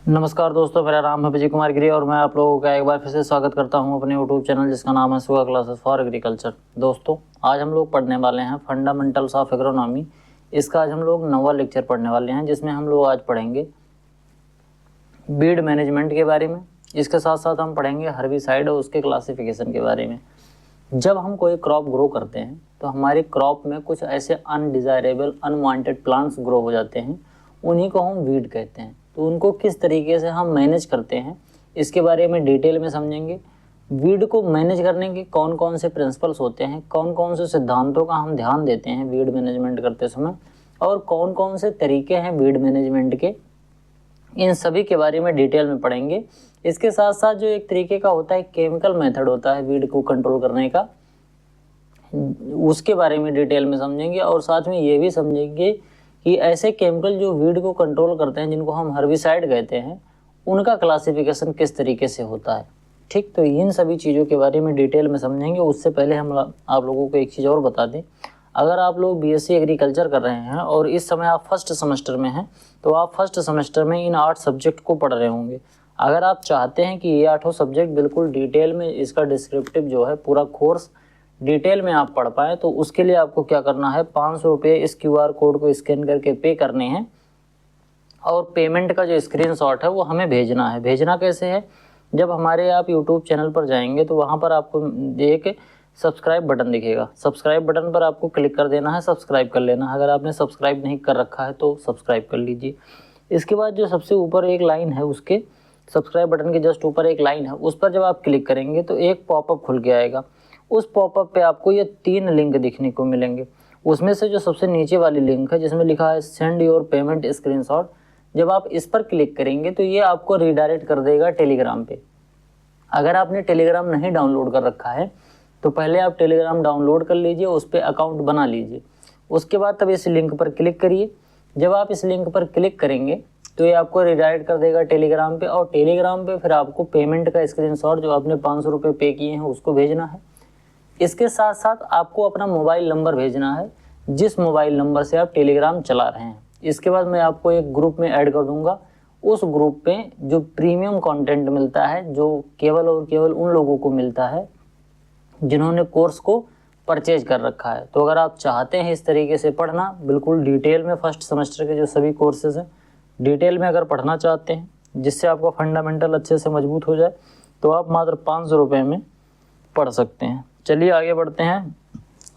नमस्कार दोस्तों, मेरा नाम है विजय कुमार गिरी और मैं आप लोगों का एक बार फिर से स्वागत करता हूं अपने यूट्यूब चैनल जिसका नाम है सुगा क्लासेस फॉर एग्रीकल्चर। दोस्तों, आज हम लोग पढ़ने वाले हैं फंडामेंटल्स ऑफ एग्रोनॉमी। इसका आज हम लोग 9वां लेक्चर पढ़ने वाले हैं, जिसमें हम लोग आज पढ़ेंगे बीड मैनेजमेंट के बारे में। इसके साथ साथ हम पढ़ेंगे हर्बिसाइड और उसके क्लासिफिकेशन के बारे में। जब हम कोई क्रॉप ग्रो करते हैं तो हमारी क्रॉप में कुछ ऐसे अनडिज़ायरेबल अनवांटेड प्लांट्स ग्रो हो जाते हैं, उन्हीं को हम वीड कहते हैं। तो उनको किस तरीके से हम मैनेज करते हैं इसके बारे में डिटेल में समझेंगे। वीड को मैनेज करने के कौन कौन से प्रिंसिपल्स होते हैं, कौन कौन से सिद्धांतों का हम ध्यान देते हैं वीड मैनेजमेंट करते समय, और कौन कौन से तरीके हैं वीड मैनेजमेंट के, इन सभी के बारे में डिटेल में पढ़ेंगे। इसके साथ साथ जो एक तरीके का होता है केमिकल मेथड होता है वीड को कंट्रोल करने का, उसके बारे में डिटेल में समझेंगे। और साथ में ये भी समझेंगे कि ऐसे केमिकल जो वीड को कंट्रोल करते हैं, जिनको हम हर्बिसाइड कहते हैं, उनका क्लासिफिकेशन किस तरीके से होता है। ठीक, तो इन सभी चीज़ों के बारे में डिटेल में समझेंगे। उससे पहले हम आप लोगों को एक चीज़ और बता दें, अगर आप लोग बीएससी एग्रीकल्चर कर रहे हैं और इस समय आप फर्स्ट सेमेस्टर में हैं, तो आप फर्स्ट सेमेस्टर में इन 8 सब्जेक्ट को पढ़ रहे होंगे। अगर आप चाहते हैं कि ये 8 सब्जेक्ट बिल्कुल डिटेल में इसका डिस्क्रिप्टिव जो है पूरा कोर्स डिटेल में आप पढ़ पाएँ, तो उसके लिए आपको क्या करना है, 500 रुपये इस QR कोड को स्कैन करके पे करने हैं और पेमेंट का जो स्क्रीनशॉट है वो हमें भेजना है। भेजना कैसे है, जब हमारे आप यूट्यूब चैनल पर जाएंगे तो वहाँ पर आपको एक सब्सक्राइब बटन दिखेगा। सब्सक्राइब बटन पर आपको क्लिक कर देना है, सब्सक्राइब कर लेना है। अगर आपने सब्सक्राइब नहीं कर रखा है तो सब्सक्राइब कर लीजिए। इसके बाद जो सबसे ऊपर एक लाइन है, उसके सब्सक्राइब बटन के जस्ट ऊपर एक लाइन है, उस पर जब आप क्लिक करेंगे तो एक पॉपअप खुल के आएगा। उस पॉपअप पे आपको ये 3 लिंक दिखने को मिलेंगे। उसमें से जो सबसे नीचे वाली लिंक है जिसमें लिखा है सेंड योर पेमेंट स्क्रीनशॉट, जब आप इस पर क्लिक करेंगे तो ये आपको रीडायरेक्ट कर देगा टेलीग्राम पे। अगर आपने टेलीग्राम नहीं डाउनलोड कर रखा है तो पहले आप टेलीग्राम डाउनलोड कर लीजिए, उस पर अकाउंट बना लीजिए। उसके बाद तब इस लिंक पर क्लिक करिए। जब आप इस लिंक पर क्लिक करेंगे तो ये आपको रीडायरेक्ट कर देगा टेलीग्राम पे, और टेलीग्राम पे फिर आपको पेमेंट का स्क्रीनशॉट जो आपने 500 रुपये पे किए हैं उसको भेजना है। इसके साथ साथ आपको अपना मोबाइल नंबर भेजना है, जिस मोबाइल नंबर से आप टेलीग्राम चला रहे हैं। इसके बाद मैं आपको एक ग्रुप में ऐड कर दूंगा। उस ग्रुप पे जो प्रीमियम कंटेंट मिलता है, जो केवल और केवल उन लोगों को मिलता है जिन्होंने कोर्स को परचेज कर रखा है। तो अगर आप चाहते हैं इस तरीके से पढ़ना, बिल्कुल डिटेल में फर्स्ट सेमेस्टर के जो सभी कोर्सेज हैं डिटेल में अगर पढ़ना चाहते हैं, जिससे आपका फंडामेंटल अच्छे से मजबूत हो जाए, तो आप मात्र 500 रुपये में पढ़ सकते हैं। चलिए आगे बढ़ते हैं,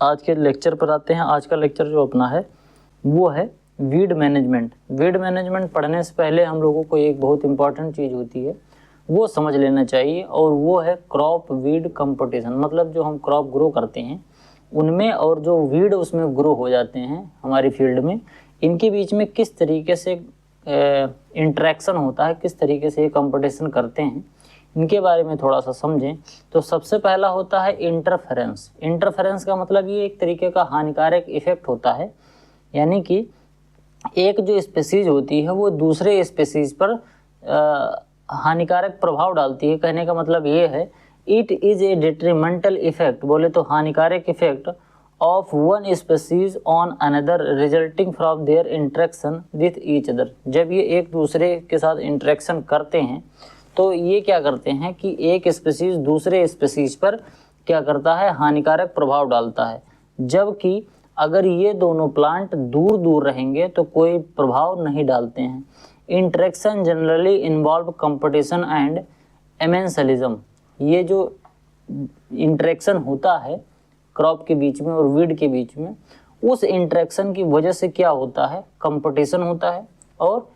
आज के लेक्चर पर आते हैं। आज का लेक्चर जो अपना है वो है वीड मैनेजमेंट। वीड मैनेजमेंट पढ़ने से पहले हम लोगों को एक बहुत इंपॉर्टेंट चीज़ होती है वो समझ लेना चाहिए, और वो है क्रॉप वीड कंपटीशन। मतलब जो हम क्रॉप ग्रो करते हैं उनमें और जो वीड उसमें ग्रो हो जाते हैं हमारी फील्ड में, इनके बीच में किस तरीके से इंटरेक्शन होता है, किस तरीके से ये कंपटीशन करते हैं, इनके बारे में थोड़ा सा समझें। तो सबसे पहला होता है इंटरफेरेंस। इंटरफेरेंस का मतलब ये एक तरीके का हानिकारक इफेक्ट होता है, यानी कि एक जो स्पीसीज होती है वो दूसरे स्पीसीज पर हानिकारक प्रभाव डालती है। कहने का मतलब ये है, it is a detrimental effect, बोले तो हानिकारक effect of one species on another resulting from there interaction with each other. जब ये एक दूसरे के साथ इंटरेक्शन करते हैं तो ये क्या करते हैं कि एक स्पीसीज दूसरे स्पीसीज पर क्या करता है, हानिकारक प्रभाव डालता है। जबकि अगर ये दोनों प्लांट दूर दूर रहेंगे तो कोई प्रभाव नहीं डालते हैं। Interaction generally involve competition and amensalism. ये जो इंटरेक्शन होता है क्रॉप के बीच में और वीड के बीच में, उस इंटरेक्शन की वजह से क्या होता है, कंपटीशन होता है और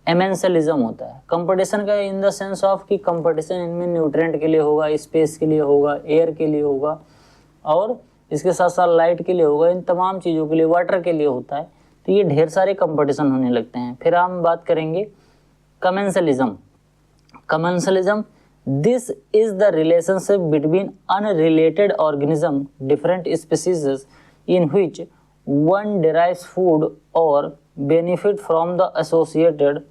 एमेंसलिज्म होता है। कंपटीशन का इन द सेंस ऑफ कि कंपटीशन इनमें न्यूट्रिएंट के लिए होगा, स्पेस के लिए होगा, एयर के लिए होगा, और इसके साथ साथ लाइट के लिए होगा, इन तमाम चीज़ों के लिए, वाटर के लिए होता है। तो ये ढेर सारे कंपटीशन होने लगते हैं। फिर हम बात करेंगे commensalism. Commensalism, this is the relationship between unrelated organism, different species in which one derives food और benefit from the associated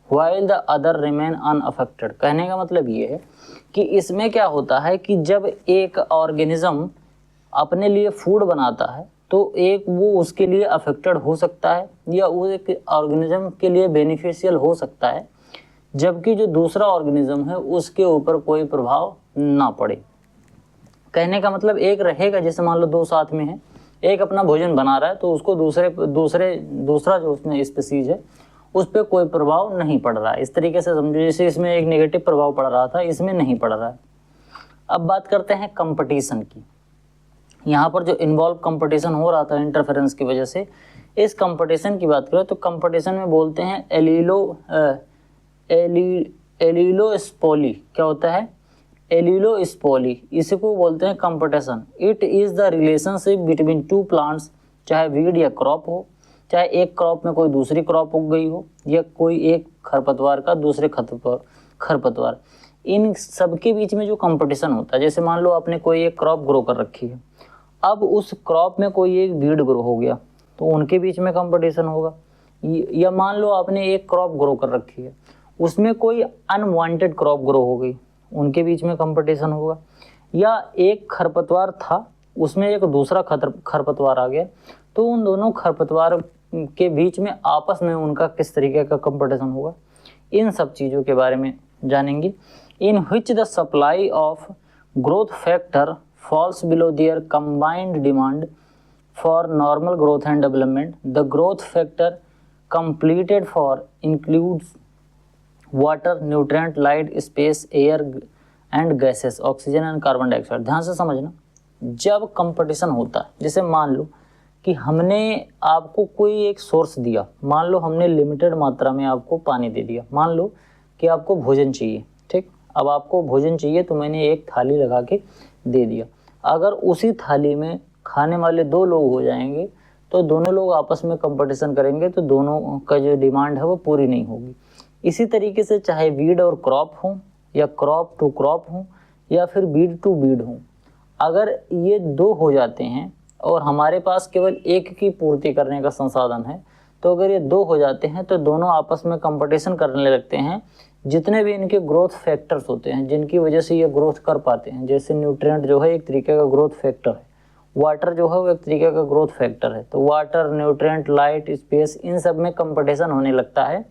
while the other remain unaffected। कहने का मतलब ये है कि इसमें क्या होता है कि जब एक ऑर्गेनिज्म अपने लिए फूड बनाता है तो एक वो उसके लिए अफेक्टेड हो सकता है या वो एक ऑर्गेनिज्म के लिए बेनिफिशियल हो सकता है, जबकि जो दूसरा ऑर्गेनिज्म है उसके ऊपर कोई प्रभाव ना पड़े। कहने का मतलब एक रहेगा, जैसे मान लो दो साथ में है, एक अपना भोजन बना रहा है तो उसको दूसरा जो उसमें स्पीसीज है उस पर कोई प्रभाव नहीं पड़ रहा है। इस तरीके से समझो जैसे इसमें एक नेगेटिव प्रभाव पड़ रहा था, इसमें नहीं पड़ रहा है। अब बात करते हैं कंपटीशन की। यहाँ पर जो इन्वॉल्व कंपटीशन हो रहा था इंटरफेरेंस की वजह से, इस कंपटीशन की बात करें तो कंपटीशन में बोलते हैं एलिलोस्पोली। क्या होता है? एलिलोस्पोली। इसको बोलते हैं competition. It is the relationship between two plants, चाहे वीड या क्रॉप हो, चाहे एक क्रॉप में कोई दूसरी क्रॉप उग गई हो, या कोई एक खरपतवार का दूसरे खरपतवार, इन सबके बीच में जो कंपटीशन होता है। जैसे मान लो आपने कोई एक क्रॉप ग्रो कर रखी है, अब उस क्रॉप में कोई एक वीड ग्रो हो गया तो उनके बीच में कंपटीशन होगा। या मान लो आपने एक क्रॉप ग्रो कर रखी है, उसमें कोई अनवांटेड क्रॉप ग्रो हो गई, उनके बीच में कंपटीशन होगा। या एक खरपतवार था, उसमें एक दूसरा खरपतवार आ गया, तो उन दोनों खरपतवार के बीच में आपस में उनका किस तरीके का कंपटीशन होगा, इन सब चीज़ों के बारे में जानेंगे। In which the supply of growth factor falls below their combined demand for normal growth and development. The growth factor completed for includes water, nutrient, light, space, air and gases, oxygen and carbon dioxide. ध्यान से समझना, जब competition होता है, जैसे मान लो कि हमने आपको कोई एक सोर्स दिया, मान लो हमने लिमिटेड मात्रा में आपको पानी दे दिया, मान लो कि आपको भोजन चाहिए, ठीक। अब आपको भोजन चाहिए तो मैंने एक थाली लगा के दे दिया। अगर उसी थाली में खाने वाले दो लोग हो जाएंगे तो दोनों लोग आपस में कंपटीशन करेंगे, तो दोनों का जो डिमांड है वो पूरी नहीं होगी। इसी तरीके से चाहे वीड और क्रॉप हो, या क्रॉप टू क्रॉप हो, या फिर बीड टू बीड हो, अगर ये दो हो जाते हैं और हमारे पास केवल एक की पूर्ति करने का संसाधन है, तो अगर ये दो हो जाते हैं तो दोनों आपस में कंपटीशन करने लगते हैं। जितने भी इनके ग्रोथ फैक्टर्स होते हैं जिनकी वजह से ये ग्रोथ कर पाते हैं, जैसे न्यूट्रिएंट जो है एक तरीके का ग्रोथ फैक्टर है, वाटर जो है वो एक तरीके का ग्रोथ फैक्टर है, तो वाटर, न्यूट्रिएंट, लाइट, स्पेस, इन सब में कंपटीशन होने लगता है।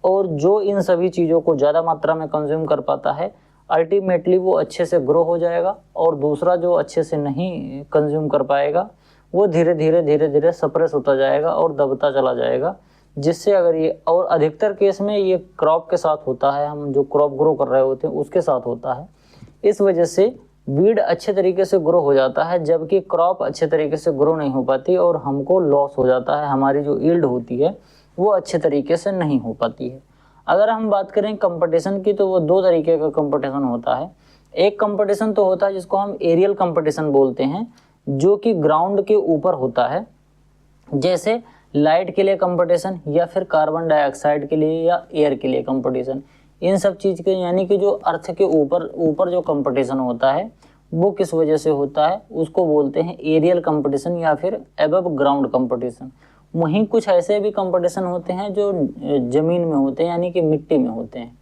और जो इन सभी चीज़ों को ज़्यादा मात्रा में कंज्यूम कर पाता है, अल्टीमेटली वो अच्छे से ग्रो हो जाएगा, और दूसरा जो अच्छे से नहीं कंज्यूम कर पाएगा वो धीरे धीरे सप्रेस होता जाएगा और दबता चला जाएगा। जिससे अगर ये, और अधिकतर केस में ये क्रॉप के साथ होता है, हम जो क्रॉप ग्रो कर रहे होते हैं उसके साथ होता है। इस वजह से वीड अच्छे तरीके से ग्रो हो जाता है, जबकि क्रॉप अच्छे तरीके से ग्रो नहीं हो पाती और हमको लॉस हो जाता है, हमारी जो यील्ड होती है वो अच्छे तरीके से नहीं हो पाती है। अगर हम बात करें कंपटीशन की, तो वो दो तरीके का कंपटीशन होता है। एक कंपटीशन तो होता है जिसको हम एरियल कंपटीशन बोलते हैं, जो कि ग्राउंड के ऊपर होता है, जैसे लाइट के लिए कंपटीशन, या फिर कार्बन डाइऑक्साइड के लिए, या एयर के लिए कंपटीशन। इन सब चीज़ के, यानी कि जो अर्थ के ऊपर जो कंपटीशन होता है वो किस वजह से होता है, उसको बोलते हैं एरियल कंपटीशन या फिर एबव ग्राउंड कंपटीशन। वहीं कुछ ऐसे भी कंपटीशन होते हैं जो ज़मीन में होते हैं, यानी कि मिट्टी में होते हैं।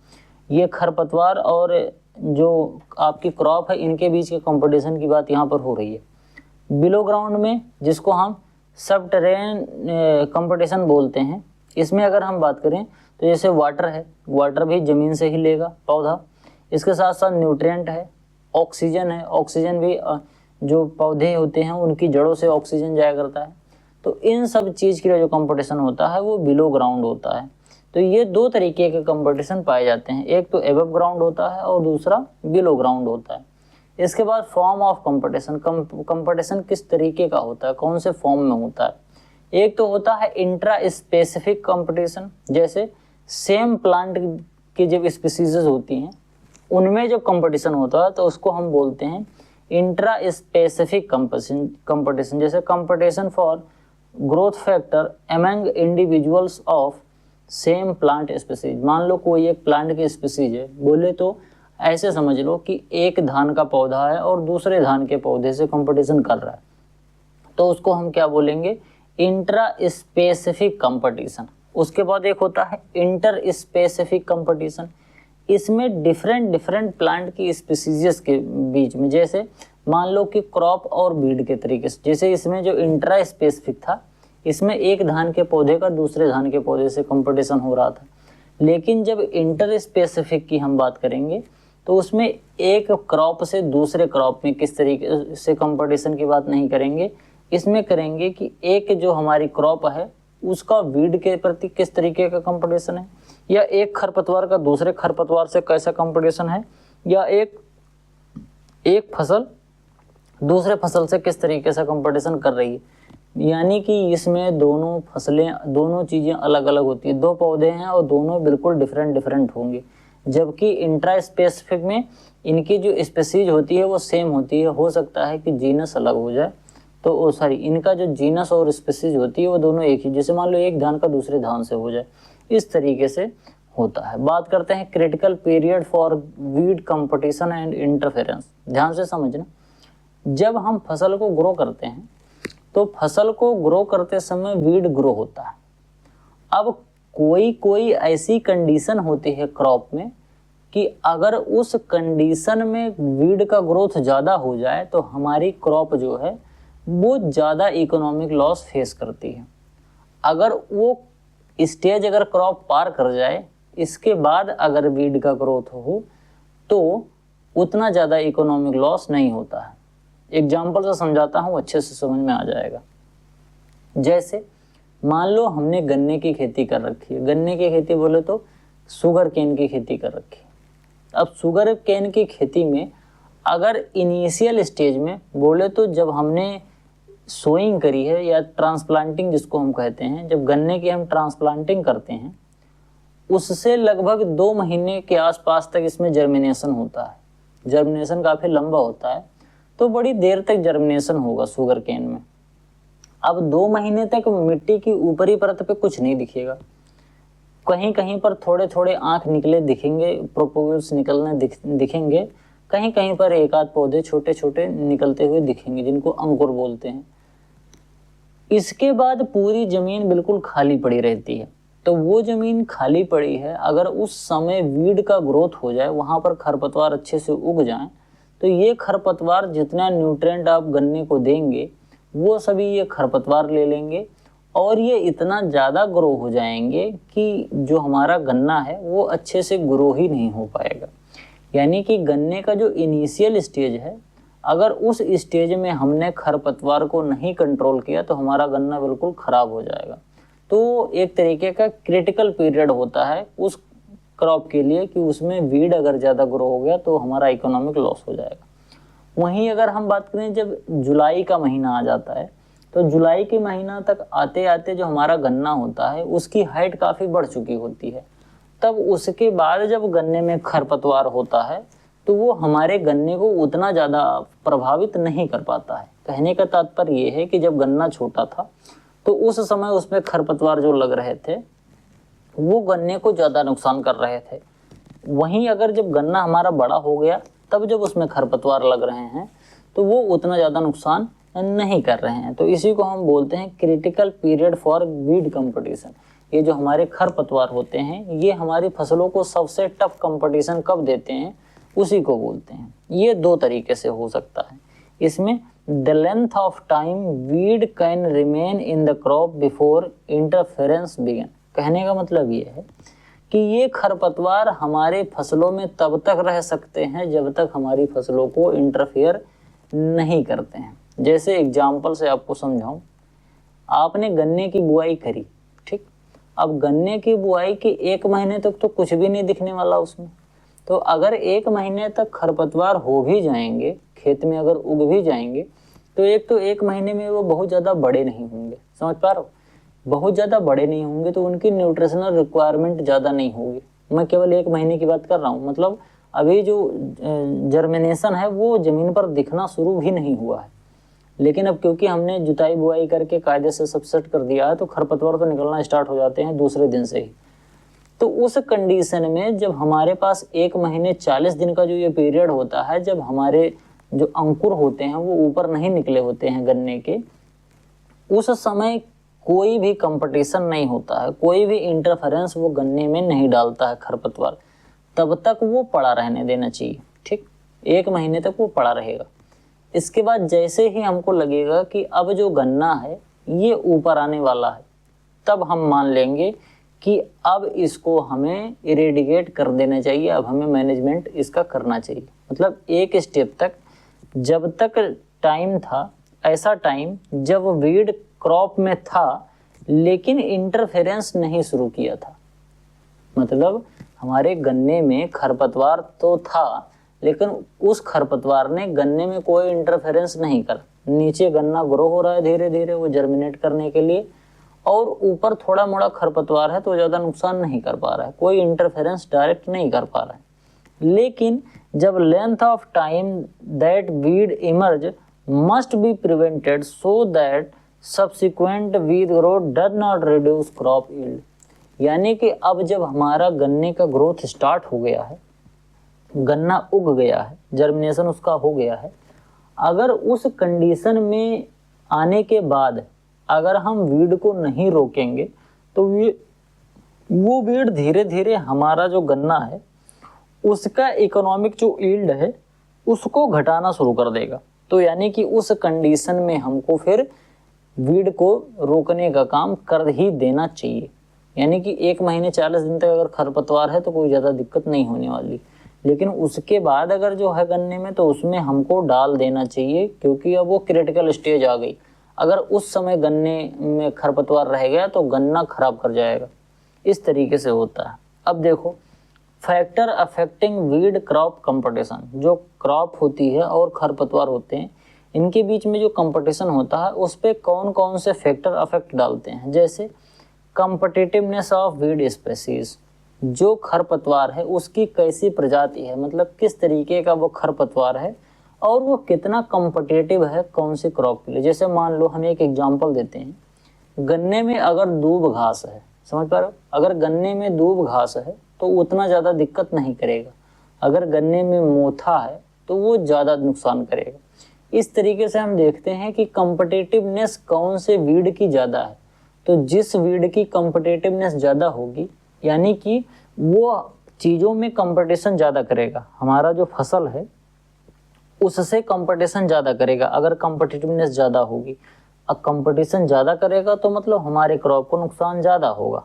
ये खरपतवार और जो आपकी क्रॉप है, इनके बीच के कंपटीशन की बात यहाँ पर हो रही है। बिलो ग्राउंड में, जिसको हम सब टेरेन कंपटीशन बोलते हैं, इसमें अगर हम बात करें तो जैसे वाटर है, वाटर भी ज़मीन से ही लेगा पौधा। इसके साथ साथ न्यूट्रिएंट है, ऑक्सीजन है, ऑक्सीजन भी जो पौधे होते हैं उनकी जड़ों से ऑक्सीजन जाया करता है। तो इन सब चीज़ के लिए जो कंपटीशन होता है वो बिलो ग्राउंड होता है। तो ये दो तरीके के कंपटीशन पाए जाते हैं, एक तो एबव ग्राउंड होता है और दूसरा बिलो ग्राउंड होता है। इसके बाद फॉर्म ऑफ कंपटीशन, कंपटीशन किस तरीके का होता है, कौन से फॉर्म में होता है। एक तो होता है इंट्रा स्पेसिफिक कंपटीशन, जैसे सेम प्लांट की जब स्पीसीज होती हैं उनमें जो कंपटीशन होता है तो उसको हम बोलते हैं इंट्रा स्पेसिफिक कंपटीशन। जैसे competition for growth factor among individuals of same plant species. मान लो कोई एक प्लांट की स्पीसीज है, बोले तो ऐसे समझ लो कि एक धान का पौधा है और दूसरे धान के पौधे से कंपटीशन कर रहा है, तो उसको हम क्या बोलेंगे, इंट्रा स्पेसिफिक कंपटीशन। उसके बाद एक होता है इंटर स्पेसिफिक कंपटीशन। इसमें डिफरेंट प्लांट की स्पीसीज के बीच में, जैसे मान लो कि क्रॉप और बीड के तरीके से, जैसे इसमें जो इंट्रा स्पेसिफिक था, इसमें एक धान के पौधे का दूसरे धान के पौधे से कंपटीशन हो रहा था। लेकिन जब इंटर स्पेसिफिक की हम बात करेंगे तो उसमें एक क्रॉप से दूसरे क्रॉप में किस तरीके से कंपटीशन की बात नहीं करेंगे, इसमें करेंगे कि एक जो हमारी क्रॉप है उसका वीड के प्रति किस तरीके का कंपटीशन है, या एक खरपतवार का दूसरे खरपतवार से कैसा कंपटीशन है, या एक फसल दूसरे फसल से किस तरीके से कंपटीशन कर रही है। यानी कि इसमें दोनों फसलें, दोनों चीज़ें अलग अलग होती है। दो पौधे हैं और दोनों बिल्कुल डिफरेंट होंगे, जबकि इंट्रा स्पेसिफिक में इनकी जो स्पीसीज होती है वो सेम होती है। हो सकता है कि जीनस अलग हो जाए, तो सॉरी, इनका जो जीनस और स्पीसीज होती है वो दोनों एक ही, जैसे मान लो एक धान का दूसरे धान से हो जाए, इस तरीके से होता है। बात करते हैं critical period for weed competition and interference. ध्यान से समझना, जब हम फसल को ग्रो करते हैं तो फसल को ग्रो करते समय वीड ग्रो होता है। अब कोई ऐसी कंडीशन होती है क्रॉप में कि अगर उस कंडीशन में वीड का ग्रोथ ज़्यादा हो जाए तो हमारी क्रॉप जो है वो ज़्यादा इकोनॉमिक लॉस फेस करती है। अगर वो स्टेज अगर क्रॉप पार कर जाए, इसके बाद अगर वीड का ग्रोथ हो तो उतना ज़्यादा इकोनॉमिक लॉस नहीं होता है। एग्जाम्पल से समझाता हूँ, अच्छे से समझ में आ जाएगा। जैसे मान लो हमने गन्ने की खेती कर रखी है, गन्ने की खेती बोले तो शुगर केन की खेती कर रखी है। अब शुगर केन की खेती में अगर इनिशियल स्टेज में बोले तो जब हमने सोइंग करी है या ट्रांसप्लांटिंग जिसको हम कहते हैं, जब गन्ने की हम ट्रांसप्लांटिंग करते हैं उससे लगभग 2 महीने के आसपास तक इसमें जर्मिनेशन होता है। जर्मिनेशन काफ़ी लंबा होता है, तो बड़ी देर तक जर्मिनेशन होगा शुगर केन में। अब 2 महीने तक मिट्टी की ऊपरी परत पे कुछ नहीं दिखेगा, कहीं कहीं पर थोड़े थोड़े आँख निकले दिखेंगे, प्रोपोगल्स निकलने दिखेंगे, कहीं कहीं पर एक आध पौधे छोटे छोटे निकलते हुए दिखेंगे जिनको अंकुर बोलते हैं। इसके बाद पूरी जमीन बिल्कुल खाली पड़ी रहती है। तो वो जमीन खाली पड़ी है, अगर उस समय वीड का ग्रोथ हो जाए, वहाँ पर खरपतवार अच्छे से उग जाएं, तो ये खरपतवार जितना न्यूट्रिएंट आप गन्ने को देंगे वो सभी ये खरपतवार ले लेंगे और ये इतना ज़्यादा ग्रो हो जाएंगे कि जो हमारा गन्ना है वो अच्छे से ग्रो ही नहीं हो पाएगा। यानी कि गन्ने का जो इनिशियल स्टेज है, अगर उस स्टेज में हमने खरपतवार को नहीं कंट्रोल किया तो हमारा गन्ना बिल्कुल ख़राब हो जाएगा। तो एक तरीके का क्रिटिकल पीरियड होता है उस क्रॉप के लिए कि उसमें वीड अगर ज़्यादा ग्रो हो गया तो हमारा इकोनॉमिक लॉस हो जाएगा। वहीं अगर हम बात करें जब जुलाई का महीना आ जाता है, तो जुलाई के महीना तक आते आते जो हमारा गन्ना होता है उसकी हाइट काफ़ी बढ़ चुकी होती है। तब उसके बाद जब गन्ने में खरपतवार होता है तो वो हमारे गन्ने को उतना ज़्यादा प्रभावित नहीं कर पाता है। कहने का तात्पर्य ये है कि जब गन्ना छोटा था तो उस समय उसमें खरपतवार जो लग रहे थे वो गन्ने को ज़्यादा नुकसान कर रहे थे। वहीं अगर जब गन्ना हमारा बड़ा हो गया तब जब उसमें खरपतवार लग रहे हैं तो वो उतना ज़्यादा नुकसान नहीं कर रहे हैं। तो इसी को हम बोलते हैं critical period for weed competition. ये जो हमारे खरपतवार होते हैं ये हमारी फसलों को सबसे टफ कंपटीशन कब देते हैं, उसी को बोलते हैं। ये 2 तरीके से हो सकता है। इसमें the length of time weed can remain in the crop before interference begin. कहने का मतलब ये है कि ये खरपतवार हमारे फसलों में तब तक रह सकते हैं जब तक हमारी फसलों को इंटरफेयर नहीं करते हैं। जैसे एग्जाम्पल से आपको समझाऊं, आपने गन्ने की बुआई करी, ठीक। अब गन्ने की बुआई के 1 महीने तक तो कुछ भी नहीं दिखने वाला उसमें। तो अगर 1 महीने तक खरपतवार हो भी जाएंगे, खेत में अगर उग भी जाएंगे, तो 1 महीने में वो बहुत ज़्यादा बड़े नहीं होंगे। समझ पा रहे हो? बहुत ज़्यादा बड़े नहीं होंगे तो उनकी न्यूट्रिशनल रिक्वायरमेंट ज़्यादा नहीं होगी। मैं केवल 1 महीने की बात कर रहा हूँ, मतलब अभी जो जर्मिनेशन है वो ज़मीन पर दिखना शुरू भी नहीं हुआ है। लेकिन अब क्योंकि हमने जुताई बुआई करके कायदे से सब सेट कर दिया है तो खरपतवार तो निकलना स्टार्ट हो जाते हैं दूसरे दिन से ही। तो उस कंडीशन में जब हमारे पास 1 महीने 40 दिन का जो ये पीरियड होता है, जब हमारे जो अंकुर होते हैं वो ऊपर नहीं निकले होते हैं गन्ने के, उस समय कोई भी कंपटीशन नहीं होता है, कोई भी इंटरफेरेंस वो गन्ने में नहीं डालता है खरपतवार। तब तक वो पड़ा रहने देना चाहिए, ठीक। 1 महीने तक वो पड़ा रहेगा। इसके बाद जैसे ही हमको लगेगा कि अब जो गन्ना है ये ऊपर आने वाला है, तब हम मान लेंगे कि अब इसको हमें इरेडिकेट कर देना चाहिए, अब हमें मैनेजमेंट इसका करना चाहिए। मतलब एक स्टेप तक, जब तक टाइम था, ऐसा टाइम जब वीड क्रॉप में था लेकिन इंटरफेरेंस नहीं शुरू किया था। मतलब हमारे गन्ने में खरपतवार तो था लेकिन उस खरपतवार ने गन्ने में कोई इंटरफेरेंस नहीं करा। नीचे गन्ना ग्रो हो रहा है धीरे धीरे वो जर्मिनेट करने के लिए, और ऊपर थोड़ा मोड़ा खरपतवार है तो ज़्यादा नुकसान नहीं कर पा रहा है, कोई इंटरफेरेंस डायरेक्ट नहीं कर पा रहा है। लेकिन जब length of time that weed emerge must be prevented so that subsequent weed growth does not reduce crop yield, यानी कि अब जब हमारा गन्ने का ग्रोथ स्टार्ट हो गया है, गन्ना उग गया है, जर्मिनेशन उसका हो गया है, अगर उस कंडीशन में आने के बाद अगर हम वीड को नहीं रोकेंगे तो वो वीड धीरे धीरे हमारा जो गन्ना है उसका इकोनॉमिक जो यील्ड है उसको घटाना शुरू कर देगा। तो यानी कि उस कंडीशन में हमको फिर वीड को रोकने का काम कर ही देना चाहिए। यानी कि 1 महीने 40 दिन तक अगर खरपतवार है तो कोई ज़्यादा दिक्कत नहीं होने वाली, लेकिन उसके बाद अगर जो है गन्ने में तो उसमें हमको डाल देना चाहिए, क्योंकि अब वो क्रिटिकल स्टेज आ गई। अगर उस समय गन्ने में खरपतवार रह गया तो गन्ना खराब कर जाएगा। इस तरीके से होता है। अब देखो, factor affecting weed crop competition, जो क्रॉप होती है और खरपतवार होते हैं इनके बीच में जो कंपटीशन होता है उस पर कौन कौन से फैक्टर अफेक्ट डालते हैं। जैसे कम्पिटिटिवनेस ऑफ वीड स्पेसीज, जो खरपतवार है उसकी कैसी प्रजाति है, मतलब किस तरीके का वो खरपतवार है और वो कितना कॉम्पिटिटिव है कौन सी क्रॉप के लिए। जैसे मान लो हम एक एग्जांपल देते हैं, गन्ने में अगर दूब घास है, समझ पा रहे हो, अगर गन्ने में दूब घास है तो उतना ज़्यादा दिक्कत नहीं करेगा, अगर गन्ने में मोथा है तो वो ज़्यादा नुकसान करेगा। इस तरीके से हम देखते हैं कि कॉम्पिटिटिवनेस कौन से वीड की ज़्यादा है, तो जिस वीड की कॉम्पिटिटिवनेस ज़्यादा होगी यानी कि वो चीज़ों में कंपटीशन ज़्यादा करेगा, हमारा जो फसल है उससे कंपटीशन ज़्यादा करेगा अगर कंपटीटिवनेस ज़्यादा होगी। अब कंपटीशन ज़्यादा करेगा तो मतलब हमारे क्रॉप को नुकसान ज़्यादा होगा।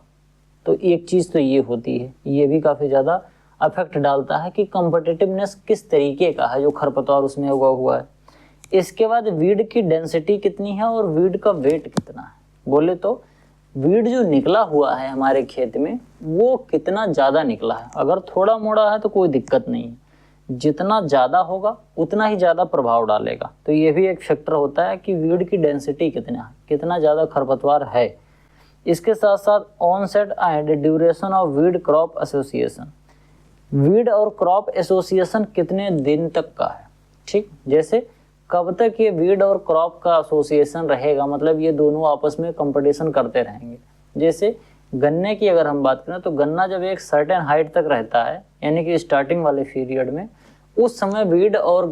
तो एक चीज़ तो ये होती है, ये भी काफ़ी ज़्यादा अफेक्ट डालता है कि कंपटीटिवनेस किस तरीके का है जो खरपतवार उसमें उगा हुआ है। इसके बाद वीड की डेंसिटी कितनी है और वीड का वेट कितना है। बोले तो वीड जो निकला हुआ है हमारे खेत में वो कितना ज़्यादा निकला है। अगर थोड़ा मोड़ा है तो कोई दिक्कत नहीं है, जितना ज़्यादा होगा उतना ही ज़्यादा प्रभाव डालेगा। तो ये भी एक फैक्टर होता है कि वीड की डेंसिटी कितना है, कितना ज़्यादा खरपतवार है। इसके साथ साथ onset and duration of weed crop association, weed और क्रॉप एसोसिएशन कितने दिन तक का है। ठीक, जैसे कब तक ये वीड और क्रॉप का एसोसिएशन रहेगा, मतलब ये दोनों आपस में कंपटीशन करते रहेंगे। जैसे गन्ने की अगर हम बात करें तो गन्ना जब एक सर्टेन हाइट तक रहता है यानी कि स्टार्टिंग वाले पीरियड में, उस समय वीड और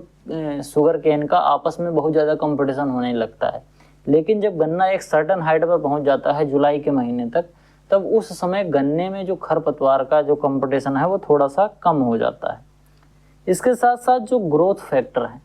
शुगर केन का आपस में बहुत ज़्यादा कंपटीशन होने लगता है। लेकिन जब गन्ना एक सर्टेन हाइट पर पहुंच जाता है जुलाई के महीने तक, तब उस समय गन्ने में जो खरपतवार का जो कंपटीशन है वो थोड़ा सा कम हो जाता है। इसके साथ साथ जो ग्रोथ फैक्टर है,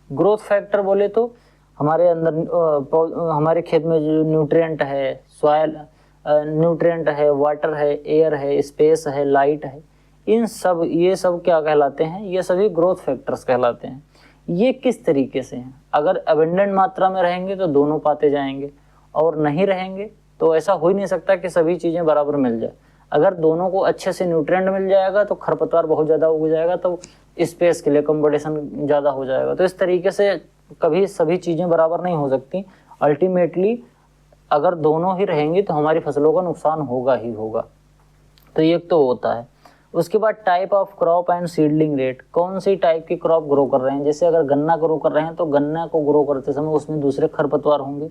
ग्रोथ फैक्टर बोले तो हमारे अंदर हमारे खेत में जो न्यूट्रिएंट है, सॉयल न्यूट्रिएंट है, वाटर है, एयर है, स्पेस है, लाइट है, इन सब ये सब क्या कहलाते हैं, ये सभी ग्रोथ फैक्टर्स कहलाते हैं। ये किस तरीके से हैं, अगर अबेंडेंट मात्रा में रहेंगे तो दोनों पाते जाएंगे और नहीं रहेंगे तो ऐसा हो ही नहीं सकता कि सभी चीज़ें बराबर मिल जाए। अगर दोनों को अच्छे से न्यूट्रिएंट मिल जाएगा तो खरपतवार बहुत ज़्यादा उग जाएगा, तो स्पेस के लिए कंपटीशन ज़्यादा हो जाएगा। तो इस तरीके से कभी सभी चीज़ें बराबर नहीं हो सकती। अल्टीमेटली अगर दोनों ही रहेंगी तो हमारी फसलों का नुकसान होगा ही होगा। तो ये तो होता है। उसके बाद type of crop and seedling rate, कौन सी टाइप की क्रॉप ग्रो कर रहे हैं। जैसे अगर गन्ना ग्रो कर रहे हैं तो गन्ना को ग्रो करते समय उसमें दूसरे खरपतवार होंगे।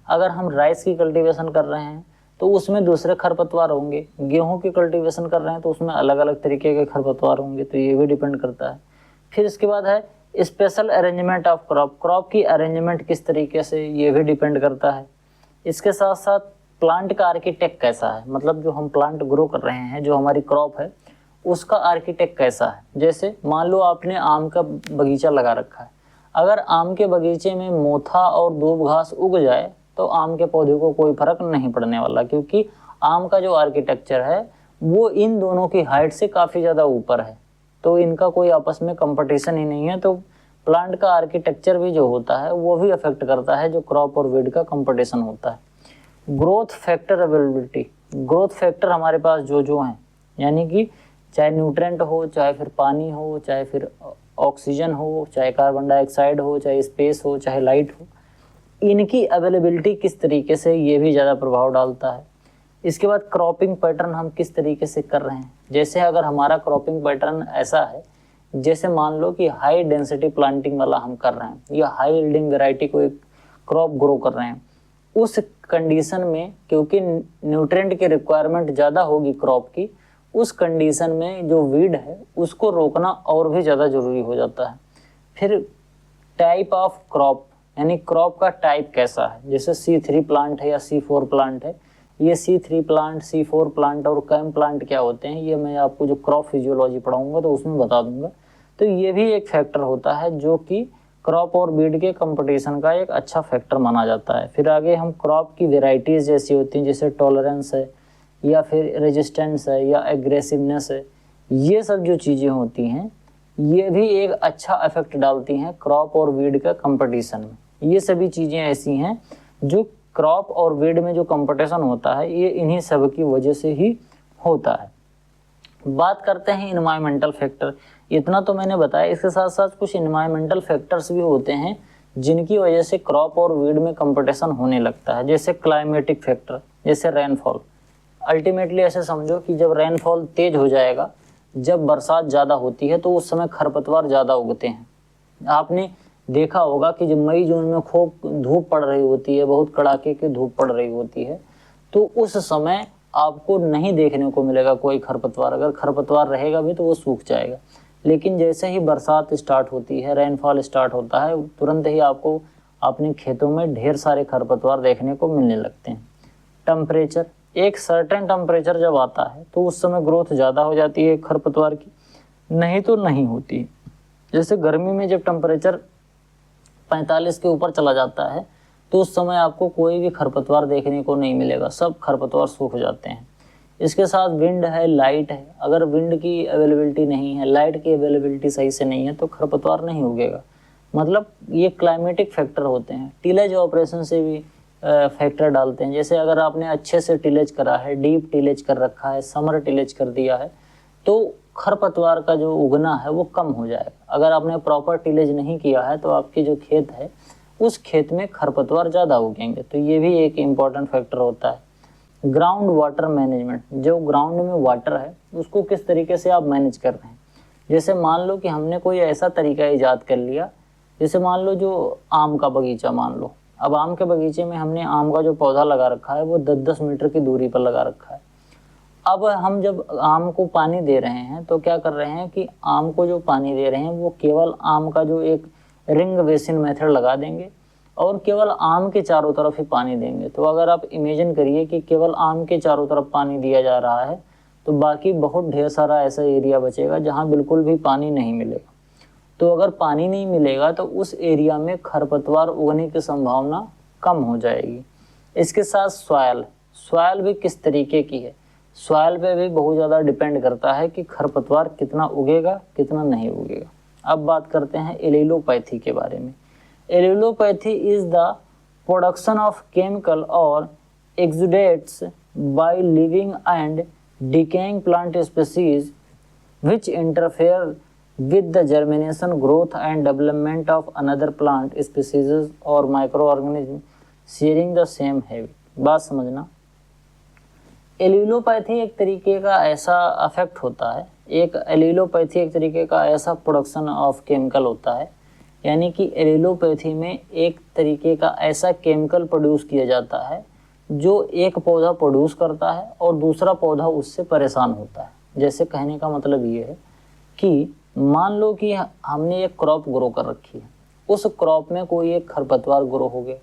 अगर हम राइस की कल्टीवेशन कर रहे हैं तो उसमें दूसरे खरपतवार होंगे। गेहूं की कल्टीवेशन कर रहे हैं तो उसमें अलग अलग तरीके के खरपतवार होंगे। तो ये भी डिपेंड करता है। फिर इसके बाद है special arrangement of crop, crop की अरेंजमेंट किस तरीके से, ये भी डिपेंड करता है। इसके साथ साथ प्लांट का आर्किटेक्ट कैसा है, मतलब जो हम प्लांट ग्रो कर रहे हैं, जो हमारी क्रॉप है उसका आर्किटेक्ट कैसा है। जैसे मान लो आपने आम का बगीचा लगा रखा है, अगर आम के बगीचे में मोथा और दूब घास उग जाए तो आम के पौधे को कोई फर्क नहीं पड़ने वाला, क्योंकि आम का जो आर्किटेक्चर है वो इन दोनों की हाइट से काफ़ी ज़्यादा ऊपर है, तो इनका कोई आपस में कंपटीशन ही नहीं है। तो प्लांट का आर्किटेक्चर भी जो होता है वो भी अफेक्ट करता है जो क्रॉप और वीड का कंपटीशन होता है। Growth factor availability, growth factor हमारे पास जो हैं, यानी कि चाहे न्यूट्रेंट हो, चाहे फिर पानी हो, चाहे फिर ऑक्सीजन हो, चाहे कार्बन डाइऑक्साइड हो, चाहे स्पेस हो, चाहे लाइट हो, इनकी अवेलेबिलिटी किस तरीके से, ये भी ज़्यादा प्रभाव डालता है। इसके बाद क्रॉपिंग पैटर्न हम किस तरीके से कर रहे हैं। जैसे अगर हमारा क्रॉपिंग पैटर्न ऐसा है, जैसे मान लो कि हाई डेंसिटी प्लांटिंग वाला हम कर रहे हैं या हाई यील्डिंग वैरायटी को एक क्रॉप ग्रो कर रहे हैं, उस कंडीशन में क्योंकि न्यूट्रिएंट की रिक्वायरमेंट ज़्यादा होगी क्रॉप की, उस कंडीशन में जो वीड है उसको रोकना और भी ज़्यादा ज़रूरी हो जाता है। फिर टाइप ऑफ क्रॉप, यानी क्रॉप का टाइप कैसा है। जैसे C3 प्लांट है या C4 प्लांट है, ये C3 प्लांट, C4 प्लांट और कैम प्लांट क्या होते हैं, ये मैं आपको जो क्रॉप फिजियोलॉजी पढ़ाऊंगा तो उसमें बता दूंगा। तो ये भी एक फैक्टर होता है जो कि क्रॉप और बीड के कंपटीशन का एक अच्छा फैक्टर माना जाता है। फिर आगे हम क्रॉप की वेराइटीज़ जैसी होती हैं, जैसे टॉलरेंस है या फिर रेजिस्टेंस है या एग्रेसिवनेस है, ये सब जो चीज़ें होती हैं ये भी एक अच्छा इफेक्ट डालती हैं क्रॉप और वीड का कंपटीशन में। ये सभी चीज़ें ऐसी हैं जो क्रॉप और वीड में जो कंपटीशन होता है ये इन्हीं सब की वजह से ही होता है। बात करते हैं इन्वायरमेंटल फैक्टर। इतना तो मैंने बताया, इसके साथ साथ कुछ इन्वायरमेंटल फैक्टर्स भी होते हैं जिनकी वजह से क्रॉप और वीड में कंपटीशन होने लगता है। जैसे क्लाइमेटिक फैक्टर, जैसे रेनफॉल। अल्टीमेटली ऐसे समझो कि जब रेनफॉल तेज हो जाएगा, जब बरसात ज़्यादा होती है तो उस समय खरपतवार ज़्यादा उगते हैं। आपने देखा होगा कि जब मई जून में खूब धूप पड़ रही होती है, बहुत कड़ाके की धूप पड़ रही होती है, तो उस समय आपको नहीं देखने को मिलेगा कोई खरपतवार। अगर खरपतवार रहेगा भी तो वो सूख जाएगा। लेकिन जैसे ही बरसात स्टार्ट होती है, रेनफॉल स्टार्ट होता है, तुरंत ही आपको अपने खेतों में ढेर सारे खरपतवार देखने को मिलने लगते हैं। टेम्परेचर, एक सर्टेन टेम्परेचर जब आता है तो उस समय ग्रोथ ज़्यादा हो जाती है खरपतवार की, नहीं तो नहीं होती। जैसे गर्मी में जब टेम्परेचर 45 के ऊपर चला जाता है तो उस समय आपको कोई भी खरपतवार देखने को नहीं मिलेगा, सब खरपतवार सूख जाते हैं। इसके साथ विंड है, लाइट है। अगर विंड की अवेलेबिलिटी नहीं है, लाइट की अवेलेबिलिटी सही से नहीं है तो खरपतवार नहीं उगेगा। मतलब ये क्लाइमेटिक फैक्टर होते हैं। टिलेज ऑपरेशन से भी फैक्टर डालते हैं। जैसे अगर आपने अच्छे से टिलेज करा है, डीप टिलेज कर रखा है, समर टिलेज कर दिया है, तो खरपतवार का जो उगना है वो कम हो जाएगा। अगर आपने प्रॉपर टिलेज नहीं किया है तो आपकी जो खेत है उस खेत में खरपतवार ज़्यादा उगेंगे। तो ये भी एक इम्पॉर्टेंट फैक्टर होता है। ग्राउंड वाटर मैनेजमेंट, जो ग्राउंड में वाटर है उसको किस तरीके से आप मैनेज कर रहे हैं। जैसे मान लो कि हमने कोई ऐसा तरीका ईजाद कर लिया, जैसे मान लो जो आम का बगीचा मान लो, अब आम के बगीचे में हमने आम का जो पौधा लगा रखा है वो 10-10 मीटर की दूरी पर लगा रखा है। अब हम जब आम को पानी दे रहे हैं तो क्या कर रहे हैं कि आम को जो पानी दे रहे हैं वो केवल आम का जो एक रिंग बेसिन मेथड लगा देंगे और केवल आम के चारों तरफ ही पानी देंगे। तो अगर आप इमेजिन करिए कि केवल आम के चारों तरफ पानी दिया जा रहा है तो बाकी बहुत ढेर सारा ऐसा एरिया बचेगा जहाँ बिल्कुल भी पानी नहीं मिलेगा। तो अगर पानी नहीं मिलेगा तो उस एरिया में खरपतवार उगने की संभावना कम हो जाएगी। इसके साथ सॉयल भी किस तरीके की है, सॉयल पे भी बहुत ज़्यादा डिपेंड करता है कि खरपतवार कितना उगेगा कितना नहीं उगेगा। अब बात करते हैं एलिलोपैथी के बारे में। Allelopathy is the production of chemical और exudates by living and decaying plant species which interfere with the germination, growth and development of another plant species or microorganism sharing the same habit। बात समझना, allelopathy एक तरीके का ऐसा affect होता है, allelopathy एक तरीके का ऐसा प्रोडक्शन ऑफ केमिकल होता है, यानी कि एलिलोपैथी में एक तरीके का ऐसा केमिकल प्रोड्यूस किया जाता है जो एक पौधा प्रोड्यूस करता है और दूसरा पौधा उससे परेशान होता है। जैसे कहने का मतलब ये है कि मान लो कि हमने एक क्रॉप ग्रो कर रखी है, उस क्रॉप में कोई एक खरपतवार ग्रो हो गया।